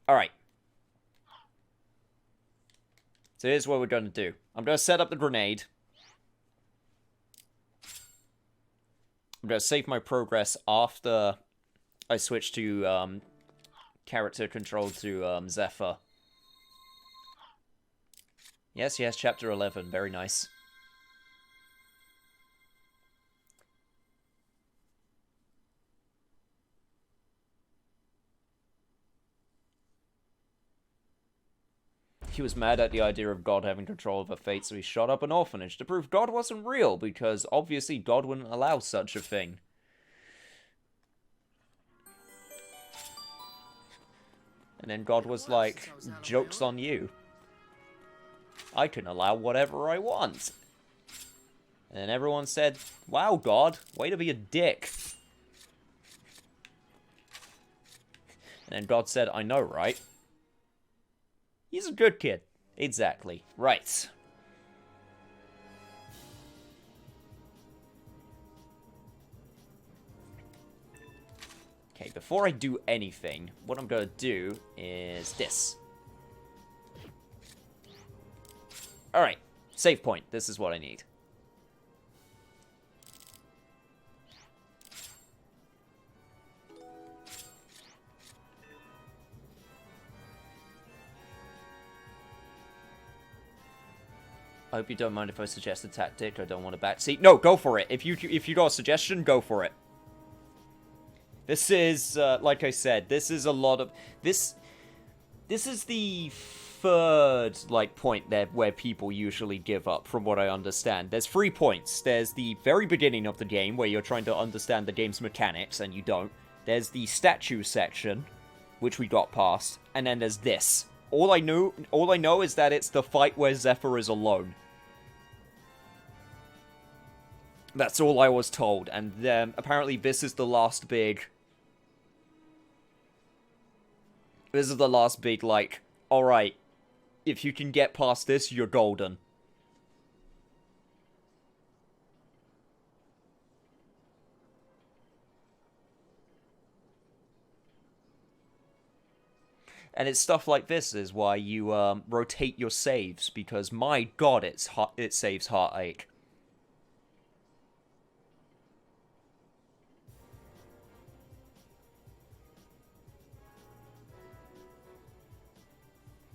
Alright. So here's what we're going to do. I'm going to set up the grenade. I'm going to save my progress after I switch to, character control to, Zephyr. Yes, yes, chapter 11. Very nice. He was mad at the idea of God having control of her fate, so he shot up an orphanage to prove God wasn't real, because obviously God wouldn't allow such a thing. And then God was like, joke's on you. I can allow whatever I want. And then everyone said, wow, God, way to be a dick. And then God said, I know, right? He's a good kid. Exactly. Right. Okay, before I do anything, what I'm going to do is this. Alright, save point. This is what I need. I hope you don't mind if I suggest a tactic. I don't want to backseat. No, go for it. If you got a suggestion, go for it. This is, like I said, this is a lot of... This is the third, like, point there where people usually give up, from what I understand. There's 3 points. There's the very beginning of the game, where you're trying to understand the game's mechanics, and you don't. There's the statue section, which we got past. And then there's this. All I know is that it's the fight where Zephyr is alone. That's all I was told, and then apparently this is the last big... This is the last big, like, alright, if you can get past this, you're golden. And it's stuff like this is why you rotate your saves, because my god, it saves heartache.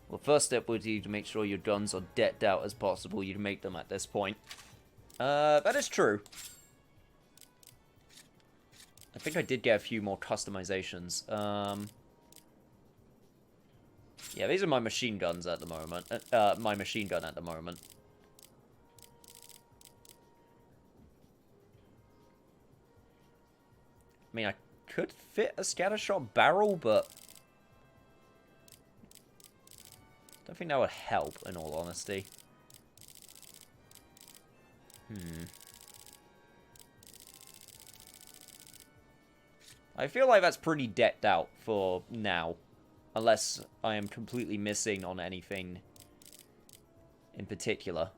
Well, first step would be to make sure your guns are decked out as possible. You can make them at this point. That is true. I think I did get a few more customizations. Yeah, these are my machine guns at the moment. My machine gun at the moment. I mean, I could fit a scattershot barrel, but... I don't think that would help, in all honesty. I feel like that's pretty decked out for now. Unless I am completely missing on anything in particular.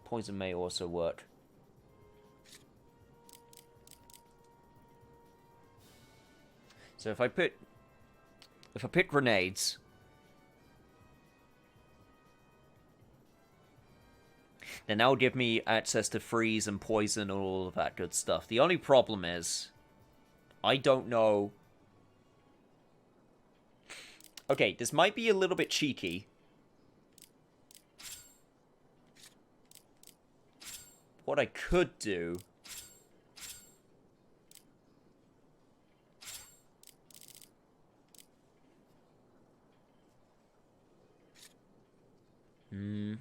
Poison may also work. So if I pick grenades, then that will give me access to freeze and poison and all of that good stuff. The only problem is, I don't know... Okay, this might be a little bit cheeky. What I could do...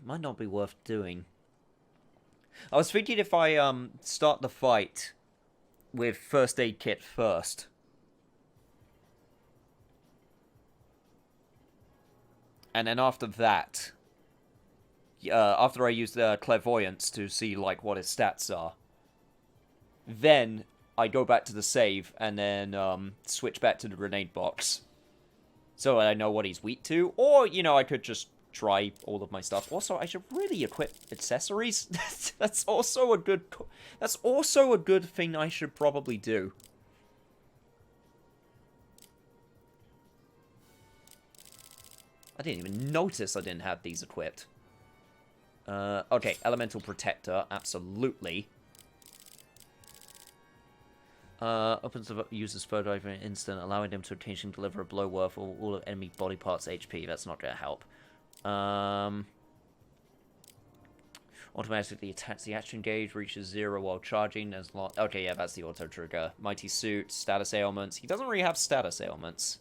might not be worth doing. I was thinking if I start the fight with first aid kit first. And then after that, after I use the clairvoyance to see like what his stats are, then I go back to the save and then switch back to the grenade box. So I know what he's weak to, or you know, I could just try all of my stuff. Also, I should really equip accessories. That's also a good thing I should probably do. I didn't even notice I didn't have these equipped. Okay, Elemental Protector, absolutely. Opens the user's photo over an instant, allowing them to occasionally deliver a blow worth all of enemy body parts HP. That's not going to help. Automatically attacks the action gauge, reaches 0 while charging as long... Okay, yeah, that's the auto trigger. Mighty Suit, status ailments. He doesn't really have status ailments.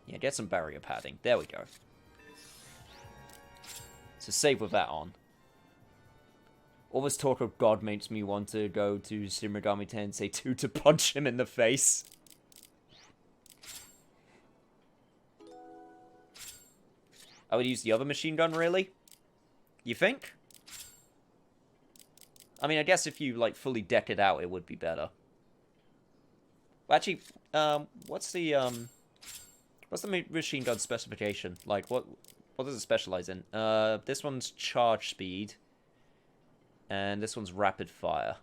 Yeah, get some barrier padding. There we go. So save with that on. All this talk of God makes me want to go to Shin Megami Tensei 2 to punch him in the face. I would use the other machine gun, really? You think? I mean, I guess if you, like, fully deck it out, it would be better. Well, actually, what's the machine gun specification? Like, what does it specialize in? This one's charge speed. And this one's rapid fire.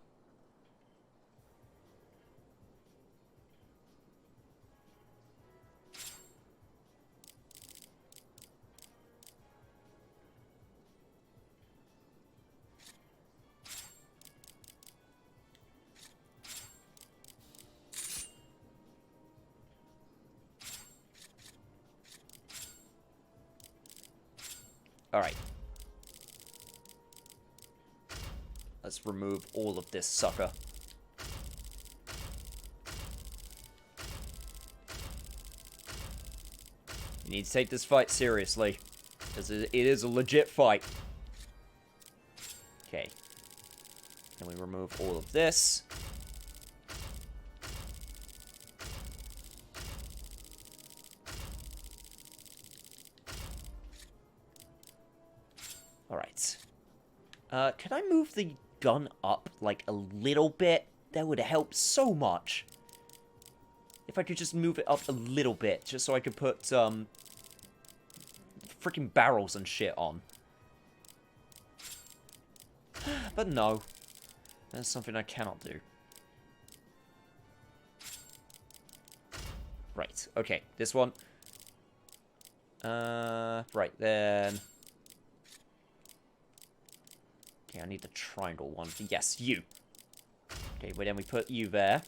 Alright. Let's remove all of this sucker. You need to take this fight seriously. Because it is a legit fight. Okay. Then we remove all of this. Alright. Can I move the gun up, like, a little bit? That would help so much. If I could just move it up a little bit, just so I could put, freaking barrels and shit on. But no. That's something I cannot do. Right, okay, this one. Right, then... Okay, I need the triangle one. Yes, you. Okay, well then we put you there.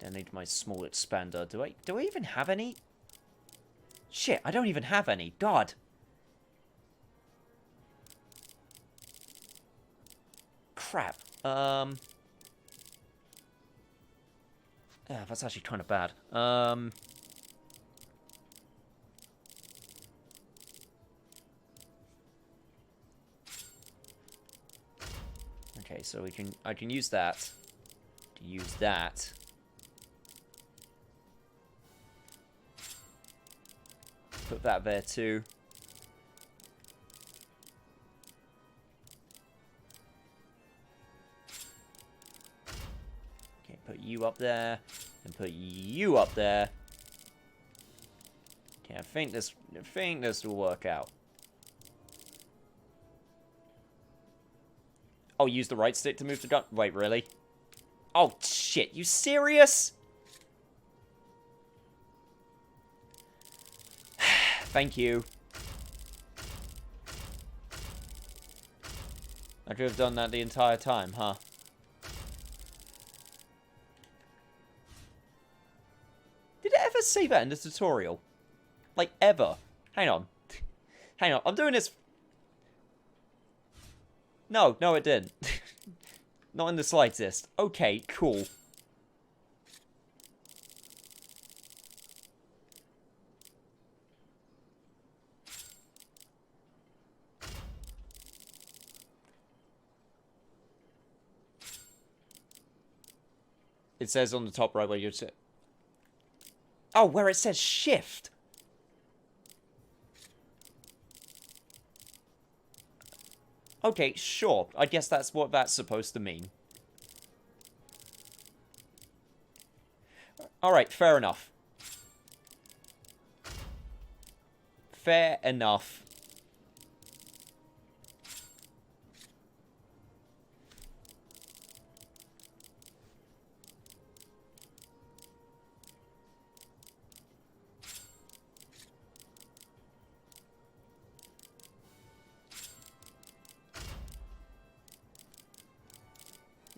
I need my small expander. Do I even have any? Shit, I don't even have any. God. Crap. Yeah, that's actually kind of bad. Okay, so I can use that to use that. Put that there too. Okay, put you up there, and put you up there. Okay, I think this will work out. Oh, use the right stick to move the gun. Wait, really? Oh shit! You serious? Thank you. I could have done that the entire time, huh? Did it ever say that in the tutorial? Like, ever? Hang on. Hang on, I'm doing this... No, it didn't. Not in the slightest. Okay, cool. It says on the top right where you're... Oh, where it says shift. Okay, sure. I guess that's what that's supposed to mean. Alright, fair enough. Fair enough.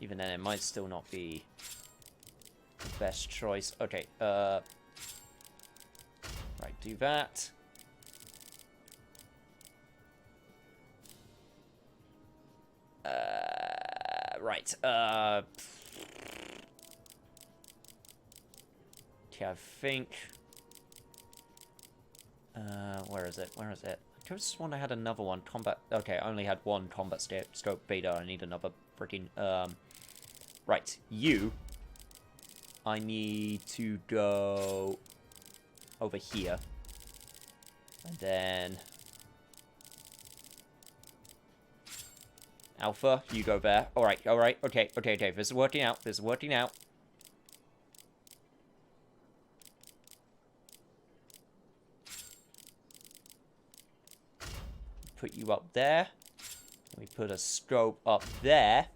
Even then, it might still not be the best choice. Okay, right, do that. Right, okay, I think... where is it? Where is it? I could have sworn I had another one. Combat... Okay, I only had one combat scope beta. I need another freaking... Right, you. I need to go over here. And then... Alpha, you go there. Alright, okay. This is working out. Put you up there. Let me put a scope up there.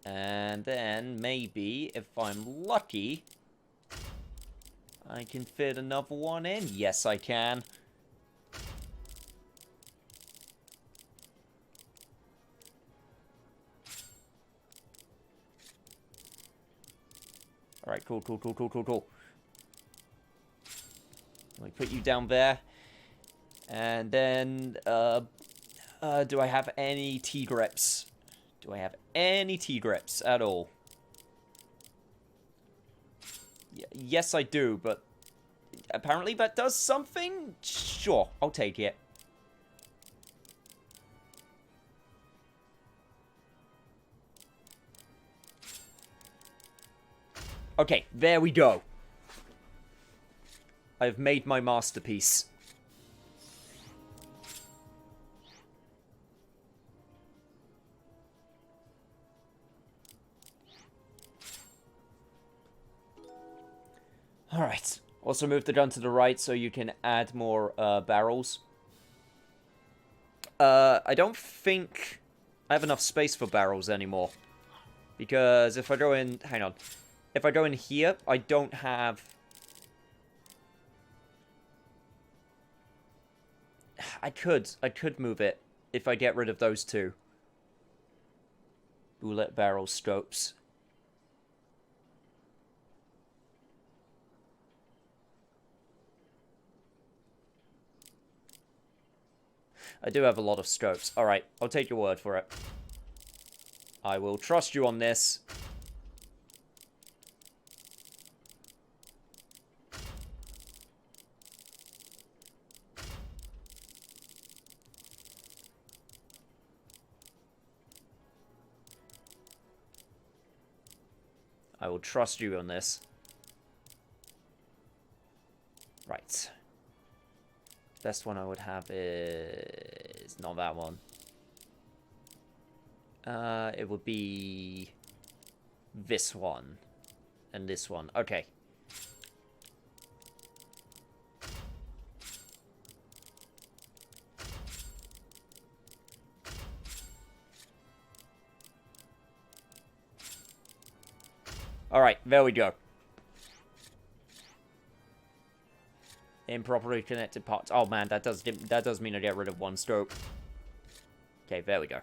And then, maybe, if I'm lucky, I can fit another one in. Yes, I can. Alright, cool. Let me put you down there. And then, do I have any T-grips? Do I have any T-grips at all? Yes, I do, but apparently that does something? Sure, I'll take it. Okay, there we go. I've made my masterpiece. Alright. Also move the gun to the right so you can add more barrels. I don't think I have enough space for barrels anymore. Because if I go in... Hang on. If I go in here, I don't have... I could move it if I get rid of those two. Bullet barrel scopes. I do have a lot of scopes. Alright, I'll take your word for it. I will trust you on this. I will trust you on this. Right. Best one I would have is not that one. It would be this one and this one. Okay. Alright, there we go. Improperly connected parts. Oh man, that does mean I get rid of one scope. Okay, there we go.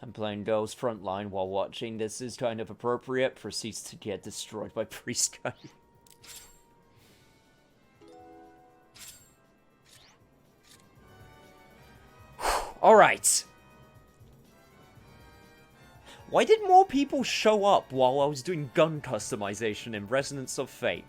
I'm playing Girls Frontline while watching. This is kind of appropriate. Proceeds to get destroyed by priest guy. Alright. Why did more people show up while I was doing gun customization in Resonance of Fate?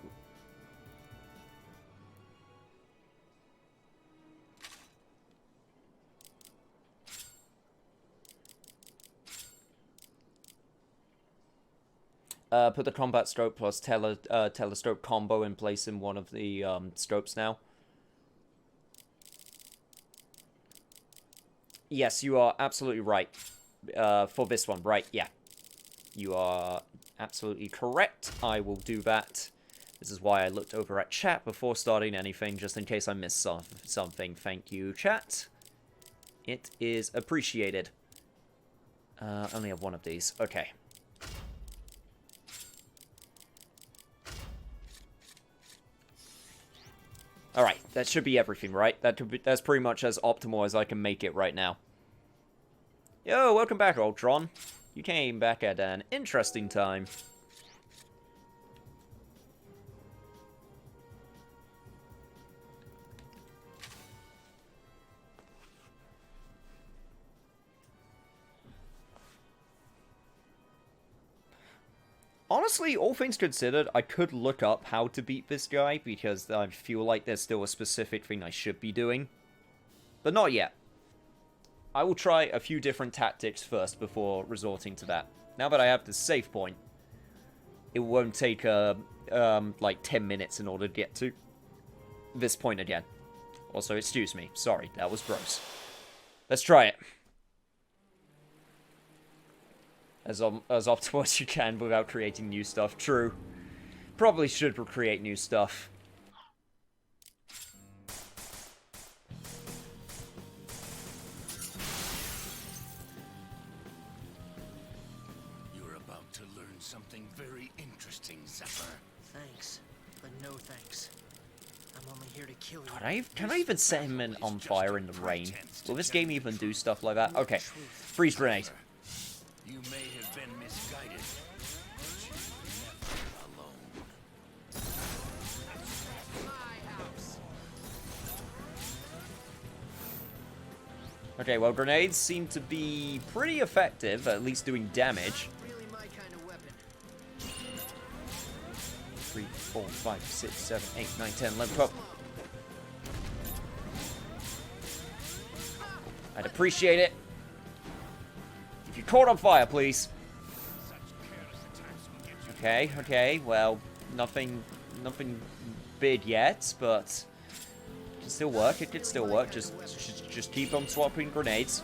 Put the combat scope plus telescope combo in place in one of the scopes now. Yes, you are absolutely right. For this one, right, yeah. You are absolutely correct. I will do that. This is why I looked over at chat before starting anything, just in case I missed something. Thank you, chat. It is appreciated. Only have one of these. Okay. Alright, that should be everything, right? That's pretty much as optimal as I can make it right now. Yo, welcome back, Ultron. You came back at an interesting time. Honestly, all things considered, I could look up how to beat this guy, because I feel like there's still a specific thing I should be doing. But not yet. I will try a few different tactics first before resorting to that. Now that I have the save point, it won't take, like 10 minutes in order to get to this point again. Also, excuse me. Sorry, that was gross. Let's try it. As optimal as you can without creating new stuff. True. Probably should create new stuff. something very interesting, Zephyr. Thanks, but no thanks. I'm only here to kill you. Can I even set him on fire in the rain? Will this game even do stuff like that? Okay. Freeze grenade. You may have been misguided, but you were never alone. Okay, well, grenades seem to be pretty effective, at least doing damage. 3, 4, 5, 6, 7, 8, 9, 10, 11, 12. I'd appreciate it if you caught on fire, please. Okay, well, nothing big yet, but it can still work. It could still work. Just keep on swapping grenades.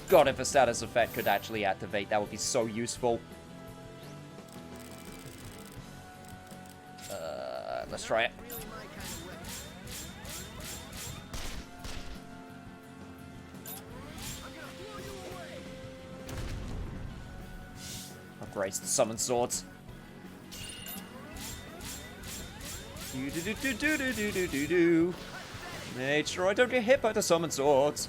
God, if a status effect could actually activate, that would be so useful. Let's try it. Upgrades the summon swords. Do. Make sure I don't get hit by the summon swords.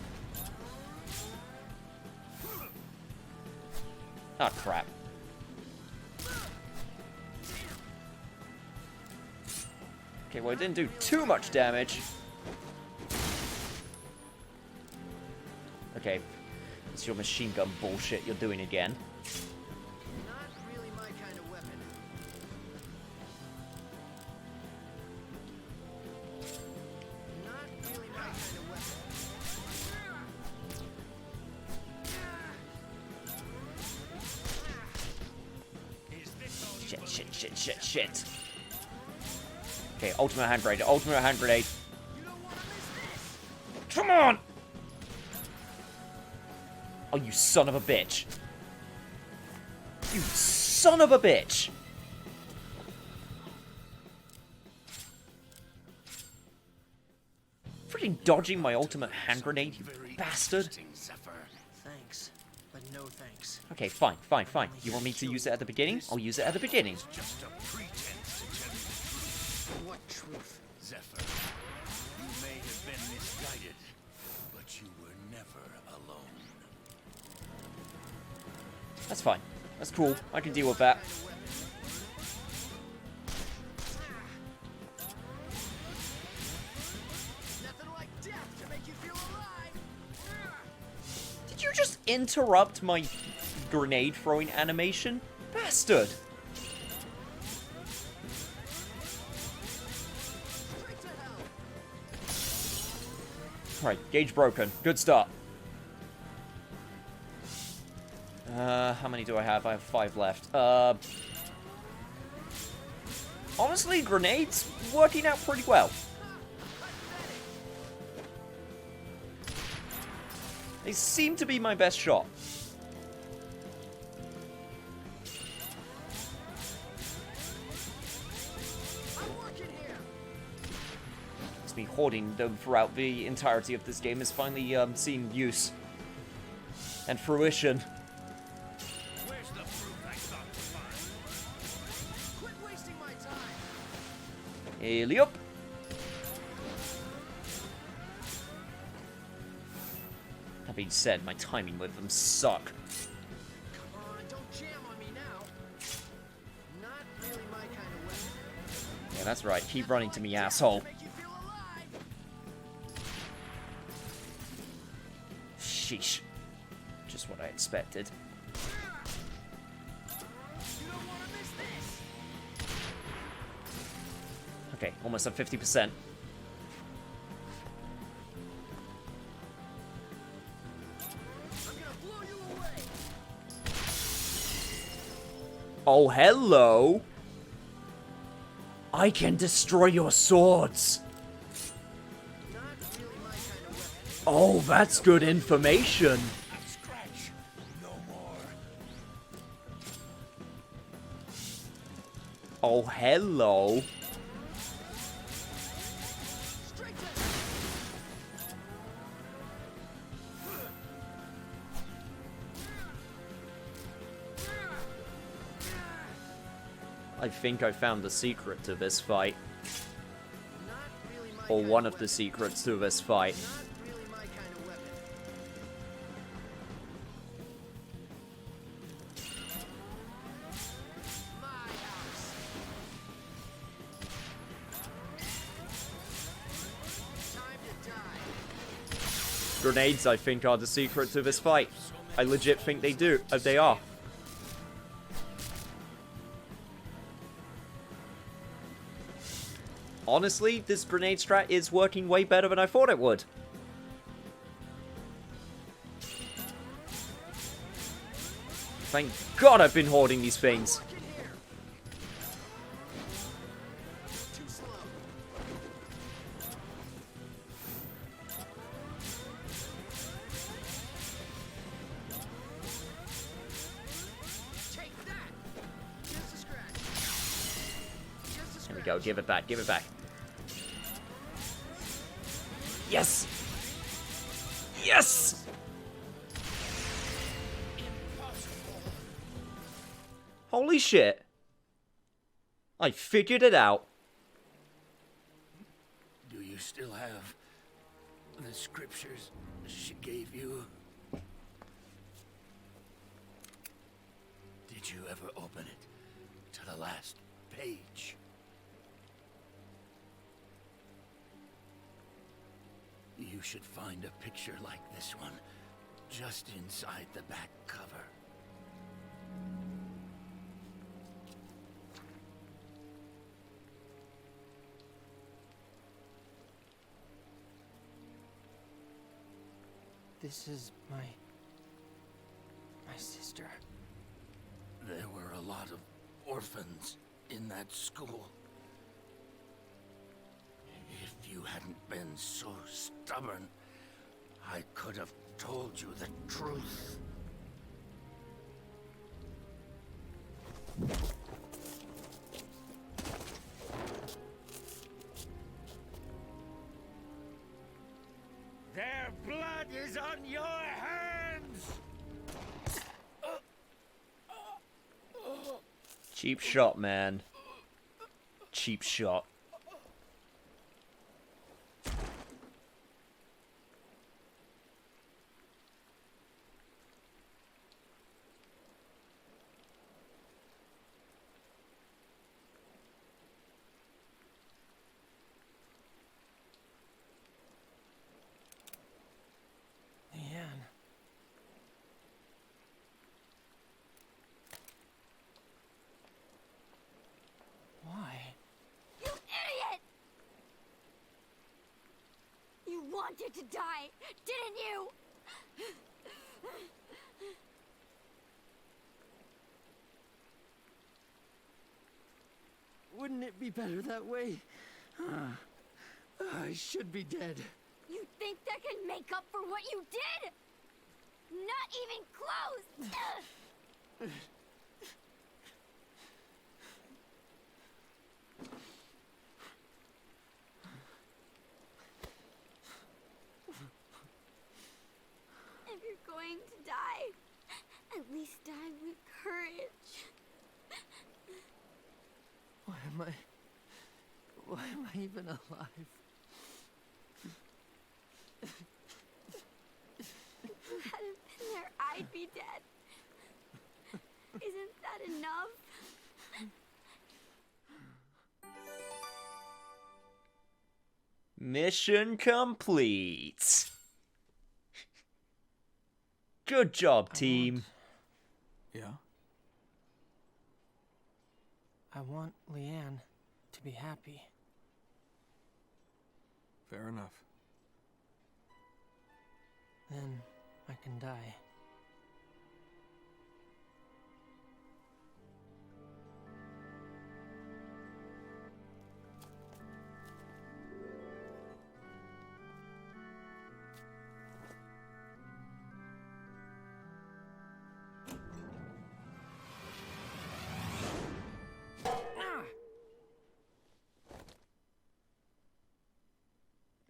Oh, crap. Okay, well, it didn't do too much damage. Okay, it's your machine gun bullshit you're doing again. Not really my kind of weapon. Not really my kind of weapon. Shit. Okay, ultimate hand grenade. Come on! Oh, you son of a bitch. You son of a bitch! Freaking dodging my ultimate hand grenade, you bastard. Thanks, but no thanks. Okay, fine. You want me to use it at the beginning? I'll use it at the beginning. Just a pretense to tell you. What truth? Zephyr, you may have been misguided, but you were never alone. That's fine. That's cool. I can deal with that. Nothing like death to make you feel alive. Did you just interrupt my grenade throwing animation? Bastard! Right, gauge broken. Good start. How many do I have? I have 5 left. Honestly, grenades working out pretty well. They seem to be my best shot. It's me hoarding them throughout the entirety of this game has finally seen use and fruition. Where's the proof I thought to find? Quit wasting my time. Heliop. That being said, my timing with them suck. Come on, don't jam on me now. Not really my kind of weapon. Yeah, that's right. Keep running to me, asshole. Make you feel alive. Sheesh. Just what I expected. You don't want to miss this. Okay, almost at 50%. I'm gonna blow you away. Oh, hello! I can destroy your swords! Not really my kind of weapon. Oh, that's good information! Scratch, no more. Oh, hello! I think I found the secret to this fight. Or one of the secrets to this fight. Grenades, I think, are the secret to this fight. I legit think they do. They are. Honestly, this grenade strat is working way better than I thought it would. Thank God I've been hoarding these things. There we go, give it back, give it back. Yes! Yes! Holy shit. I figured it out. Do you still have the scriptures she gave you? Did you ever open it to the last page? You should find a picture like this one just inside the back cover. This is my sister. There were a lot of orphans in that school. If you hadn't been so stubborn, I could have told you the truth. Their blood is on your hands! Cheap shot, man. Cheap shot. Wanted to die, didn't you? Wouldn't it be better that way? I should be dead. You think that can make up for what you did? Not even close! If you're going to die, at least die with courage. Why am I even alive? If you hadn't been there, I'd be dead. Isn't that enough? Mission complete. Good job, team. Yeah? I want Leanne to be happy. Fair enough. Then I can die.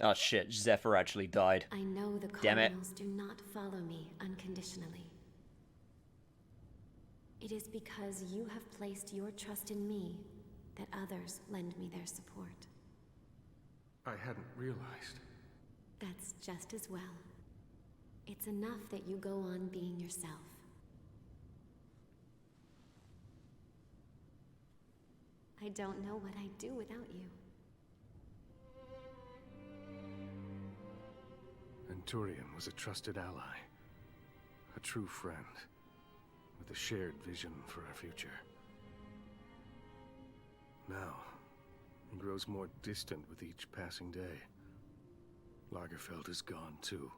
Oh shit, Zephyr actually died. I know the Damn it. Cardinals do not follow me unconditionally. It is because you have placed your trust in me that others lend me their support. I hadn't realized. That's just as well. It's enough that you go on being yourself. I don't know what I'd do without you. Venturion was a trusted ally. A true friend. With a shared vision for our future. Now, he grows more distant with each passing day. Lagerfeld is gone too.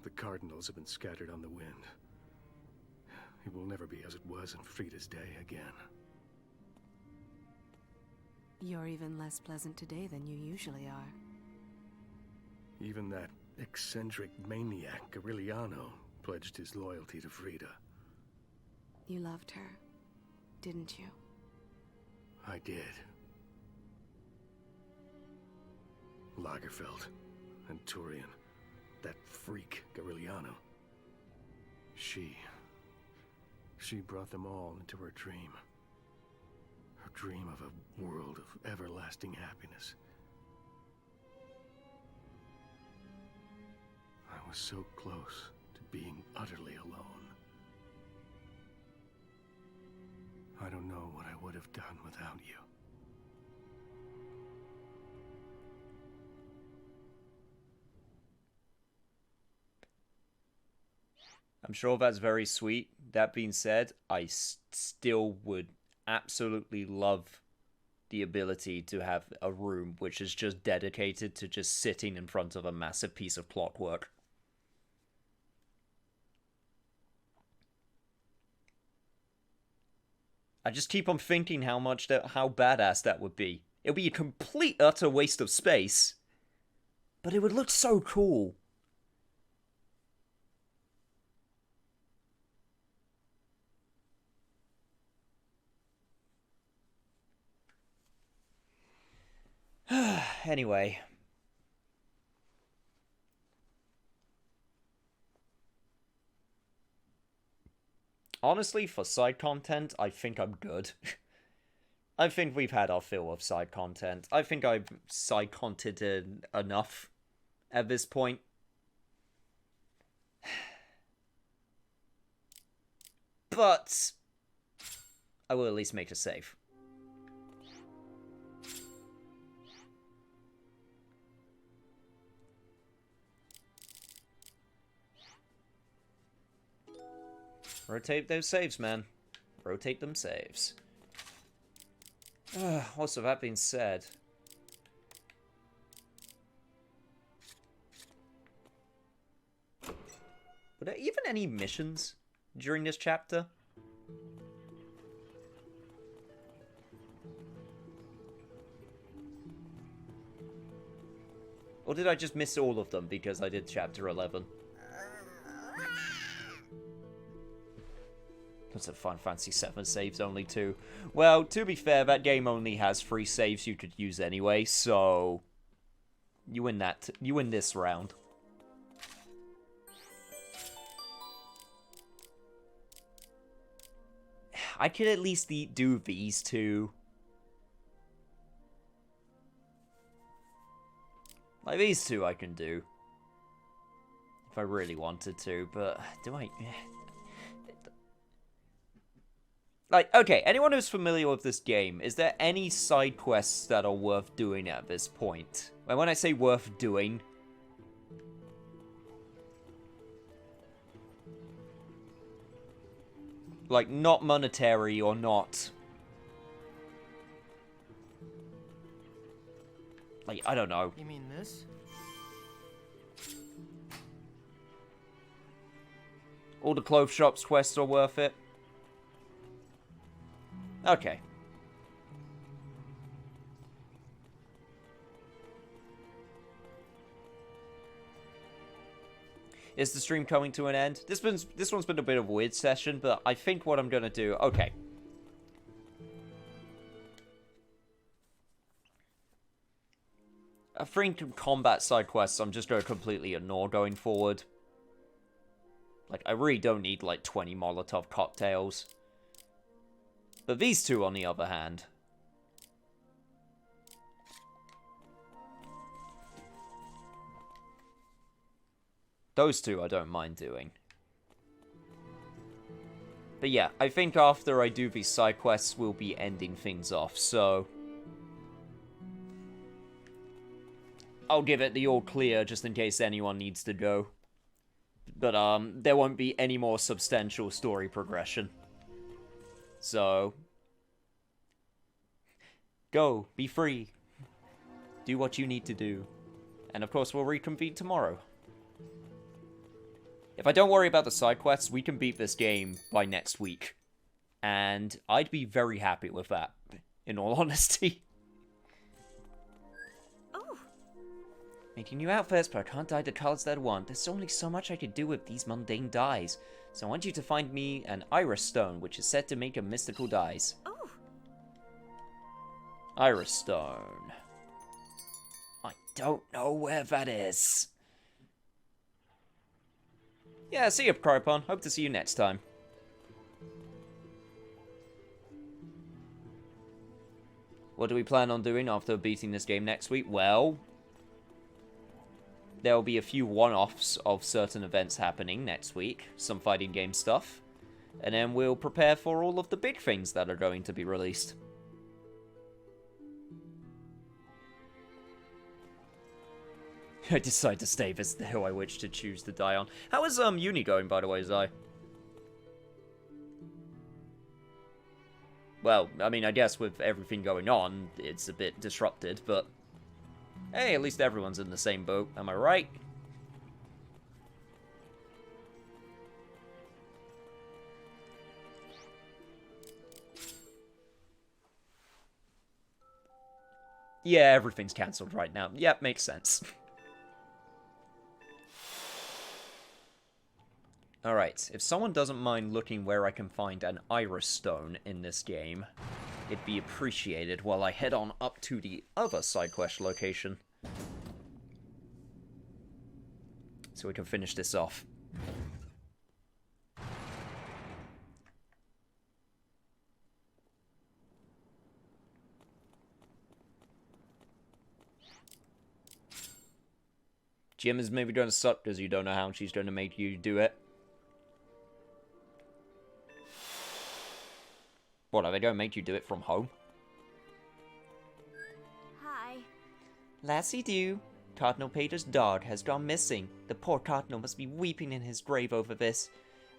The Cardinals have been scattered on the wind. It will never be as it was in Frida's day again. You're even less pleasant today than you usually are. Even that eccentric maniac, Aureliano, pledged his loyalty to Frida. You loved her, didn't you? I did. Lagerfeld, Venturion, that freak, Aureliano. She brought them all into her dream. Her dream of a world of everlasting happiness. I was so close to being utterly alone. I don't know what I would have done without you. I'm sure that's very sweet. That being said, I still would absolutely love the ability to have a room which is just dedicated to just sitting in front of a massive piece of clockwork. I just keep on thinking how badass that would be. It would be a complete utter waste of space, but it would look so cool. Anyway. Honestly, for side content, I think I'm good. I think we've had our fill of side content. I think I've side contented enough at this point. But I will at least make a save. Rotate those saves, man. Rotate them saves. Also, that being said... were there even any missions during this chapter? Or did I just miss all of them because I did chapter 11? That's a Final Fantasy VII saves only too. Well, to be fair, that game only has 3 saves you could use anyway, so you win that. You win this round. I could at least do these 2. Like these 2 I can do. If I really wanted to, but do I... Like, okay, anyone who's familiar with this game, is there any side quests that are worth doing at this point? And when I say worth doing... like, not monetary or not... like, I don't know. You mean this? All the clothes shops quests are worth it. Okay. Is the stream coming to an end? This one's been a bit of a weird session, but I think what I'm gonna do... okay. I think combat side quests I'm just gonna completely ignore going forward. Like, I really don't need, like, 20 Molotov cocktails. But these two, on the other hand... those two I don't mind doing. But yeah, I think after I do these side quests, we'll be ending things off, so... I'll give it the all clear, just in case anyone needs to go. But, there won't be any more substantial story progression. So... go, be free. Do what you need to do. And of course, we'll reconvene tomorrow. If I don't worry about the side quests, we can beat this game by next week. And I'd be very happy with that, in all honesty. Oh. Making new outfits, but I can't dye the colors that I want. There's only so much I could do with these mundane dyes. So I want you to find me an iris stone, which is said to make a mystical dyes. Oh. Iris stone. I don't know where that is. Yeah, see you, Crypon. Hope to see you next time. What do we plan on doing after beating this game next week? Well, there will be a few one-offs of certain events happening next week. Some fighting game stuff. And then we'll prepare for all of the big things that are going to be released. I decide to stay as the hill I wish to choose to die on. How is uni going, by the way, Zai? Well, I mean, I guess with everything going on, it's a bit disrupted, but... hey, at least everyone's in the same boat, am I right? Yeah, everything's cancelled right now. Yep, makes sense. Alright, if someone doesn't mind looking where I can find an iris stone in this game, it'd be appreciated while I head on up to the other side quest location. So we can finish this off. Jim is maybe going to suck because you don't know how she's going to make you do it. What, are they going to make you do it from home? Hi. Lassie do. Cardinal Pater's dog has gone missing. The poor Cardinal must be weeping in his grave over this.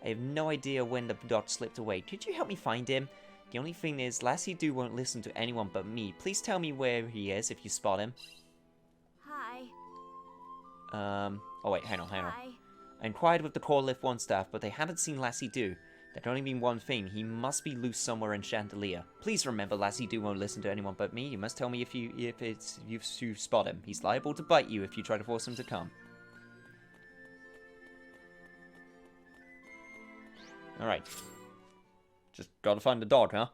I have no idea when the dog slipped away. Could you help me find him? The only thing is, Lassie do won't listen to anyone but me. Please tell me where he is if you spot him. Hi. Oh wait, hang on. Hi. I inquired with the Core Lift 1 staff, but they haven't seen Lassie do. There can only mean one thing. He must be loose somewhere in Chandelier. Please remember, Lassie do won't listen to anyone but me. You must tell me if you spot him. He's liable to bite you if you try to force him to come. Alright. Just gotta find the dog, huh?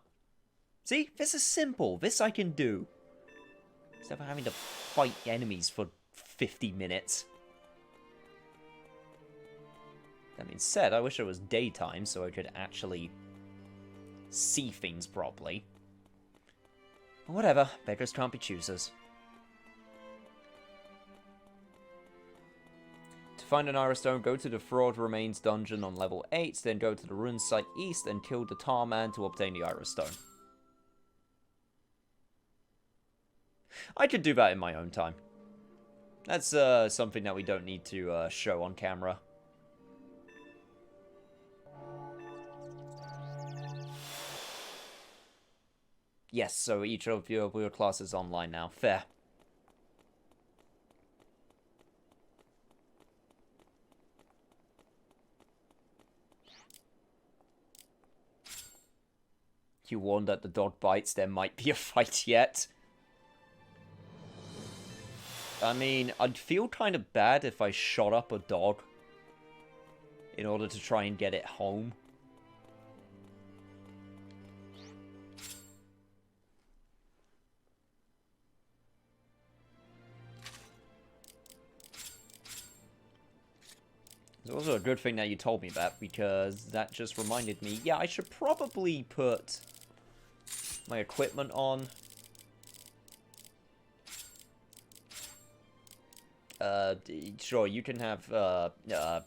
See? This is simple. This I can do. Instead of having to fight enemies for 50 minutes. That being said, I wish it was daytime so I could actually see things properly. But whatever, beggars can't be choosers. To find an iris stone, go to the Fraud Remains dungeon on level 8, then go to the Rune Site East and kill the Tar Man to obtain the iris stone. I could do that in my own time. That's something that we don't need to show on camera. Yes, so each of your classes is online now. Fair. You warned that the dog bites, there might be a fight yet. I mean, I'd feel kind of bad if I shot up a dog in order to try and get it home. It's also a good thing that you told me that, because that just reminded me, yeah, I should probably put my equipment on. Sure, you can have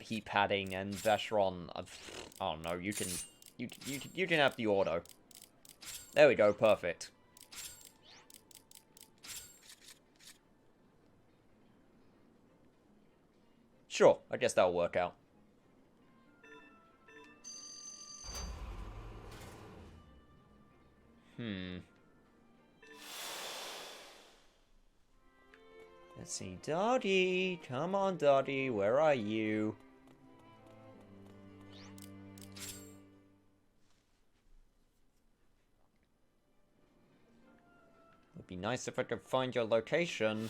heat padding and Vestron. I don't know. You can have the auto. There we go. Perfect. Sure, I guess that'll work out. Let's see, Dottie. Come on, Dottie. Where are you? It'd be nice if I could find your location.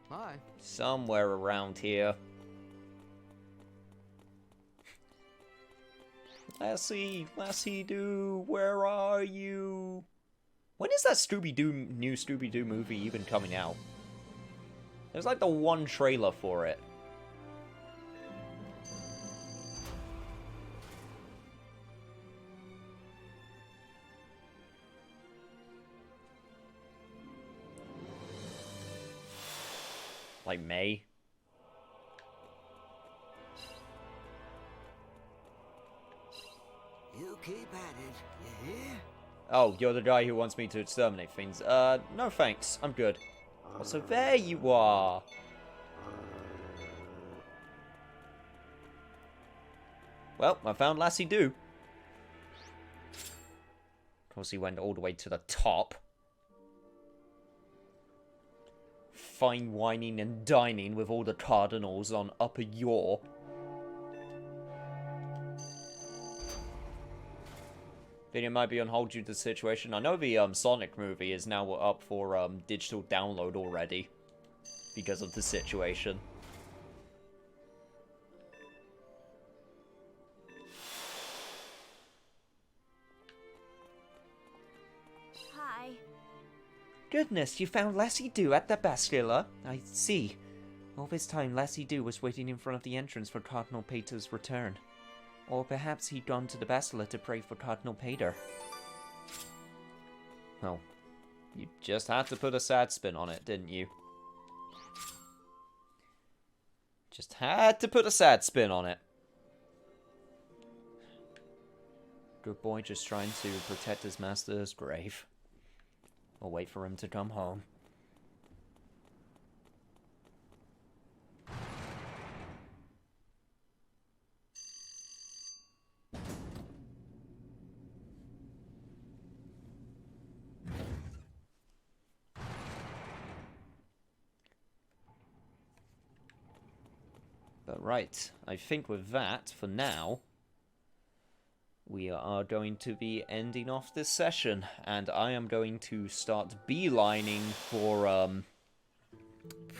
Hi. Somewhere around here. Lassie Doo, where are you? When is that new Scooby-Doo movie even coming out? There's like the one trailer for it. Like May? You keep at it, you hear? Oh, you're the guy who wants me to exterminate things. No thanks. I'm good. Oh, so there you are. Well, I found Lassie Doo. Of course, he went all the way to the top. Fine whining and dining with all the cardinals on Upper Yaw. Video might be on hold due to the situation. I know the Sonic movie is now up for digital download already because of the situation. Hi. Goodness, you found Lassie Doo at the Bastilla. I see. All this time, Lassie Doo was waiting in front of the entrance for Cardinal Pater's return. Or perhaps he'd gone to the Bastilla to pray for Cardinal Pater. Well, you just had to put a sad spin on it, didn't you? Just had to put a sad spin on it. Good boy just trying to protect his master's grave. Or wait for him to come home. But right, I think with that, for now, we are going to be ending off this session, and I am going to start beelining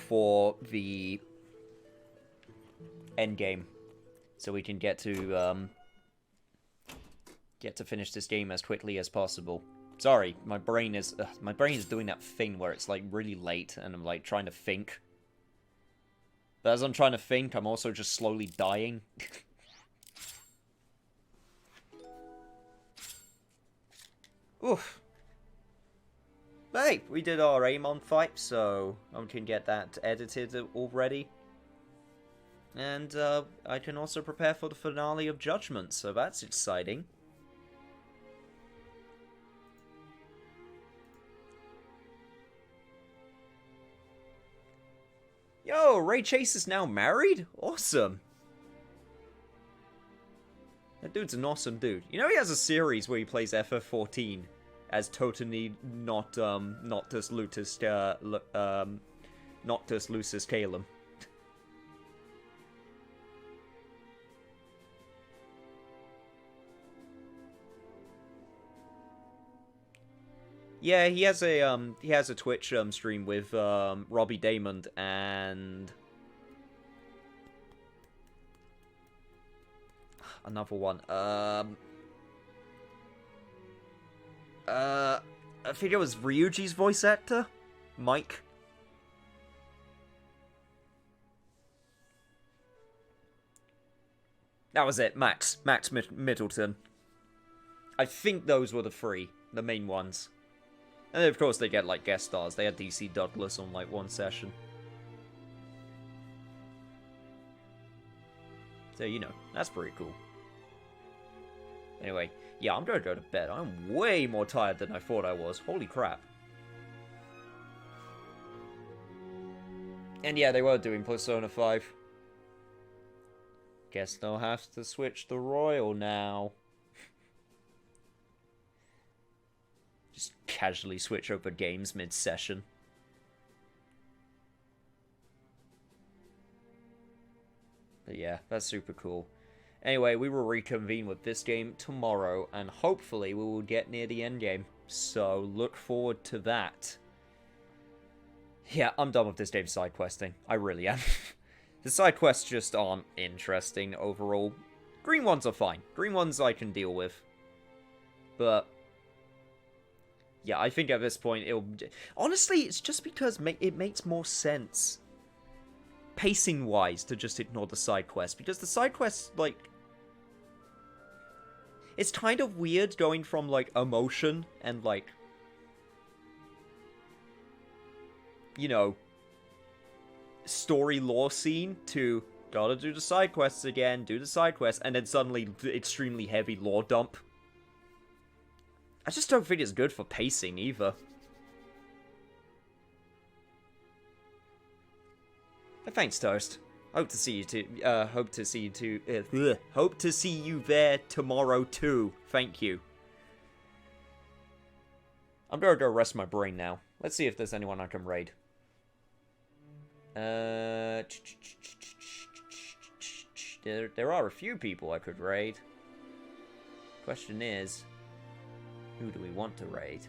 for the end game, so we can get to finish this game as quickly as possible. Sorry, my brain is doing that thing where it's like really late, and I'm like trying to think. But as I'm trying to think, I'm also just slowly dying. Oof. But hey, we did our Amon fight, so I can get that edited already. And I can also prepare for the finale of Judgment, so that's exciting. Yo, Ray Chase is now married? Awesome. That dude's an awesome dude. You know he has a series where he plays FF14 as totally Noctis Lucis Calum. Yeah, he has a Twitch stream with Robbie Damon and another one. I think it was Ryuji's voice actor, Mike. That was it, Max Middleton. I think those were the main ones. And then, of course, they get, like, guest stars. They had DC Douglas on, like, one session. So, you know, that's pretty cool. Anyway, yeah, I'm gonna go to bed. I'm way more tired than I thought I was. Holy crap. And yeah, they were doing Persona 5. Guess they'll have to switch the Royal now. Just casually switch over games mid-session. But yeah, that's super cool. Anyway, we will reconvene with this game tomorrow, and hopefully we will get near the end game. So look forward to that. Yeah, I'm done with this game's side questing. I really am. The side quests just aren't interesting overall. Green ones are fine. Green ones I can deal with. But yeah, I think at this point it'll... Honestly, it's just because it makes more sense, pacing-wise, to just ignore the side quests. Because the side quests, like... It's kind of weird going from, like, emotion and, like... You know... story lore scene to... Gotta do the side quests again, do the side quests, and then suddenly extremely heavy lore dump. I just don't think it's good for pacing either. But thanks, Toast. Hope to see you too. Hope to see you there tomorrow too. Thank you. I'm gonna go rest my brain now. Let's see if there's anyone I can raid. There are a few people I could raid. Question is, who do we want to raid?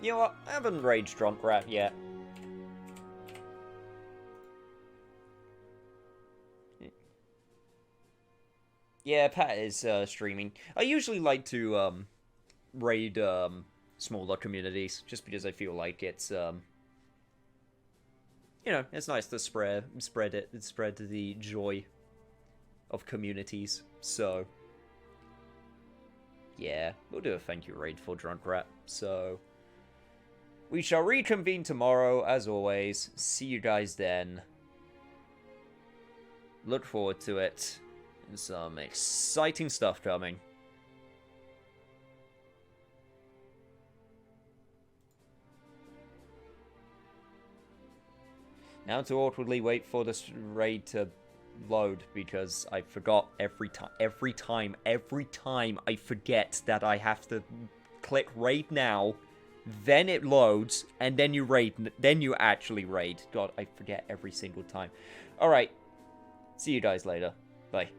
You know what? I haven't raided Drunk Rat yet. Yeah, Pat is streaming. I usually like to raid smaller communities, just because I feel like it's you know, it's nice to spread the joy of communities. So yeah, we'll do a thank you raid for Drunk Rat. So we shall reconvene tomorrow, as always. See you guys then. Look forward to it. Some exciting stuff coming. Now to awkwardly wait for this raid to load, because I forgot every time I forget that I have to click raid now, then it loads, and then you actually raid. God, I forget every single time. Alright, see you guys later. Bye.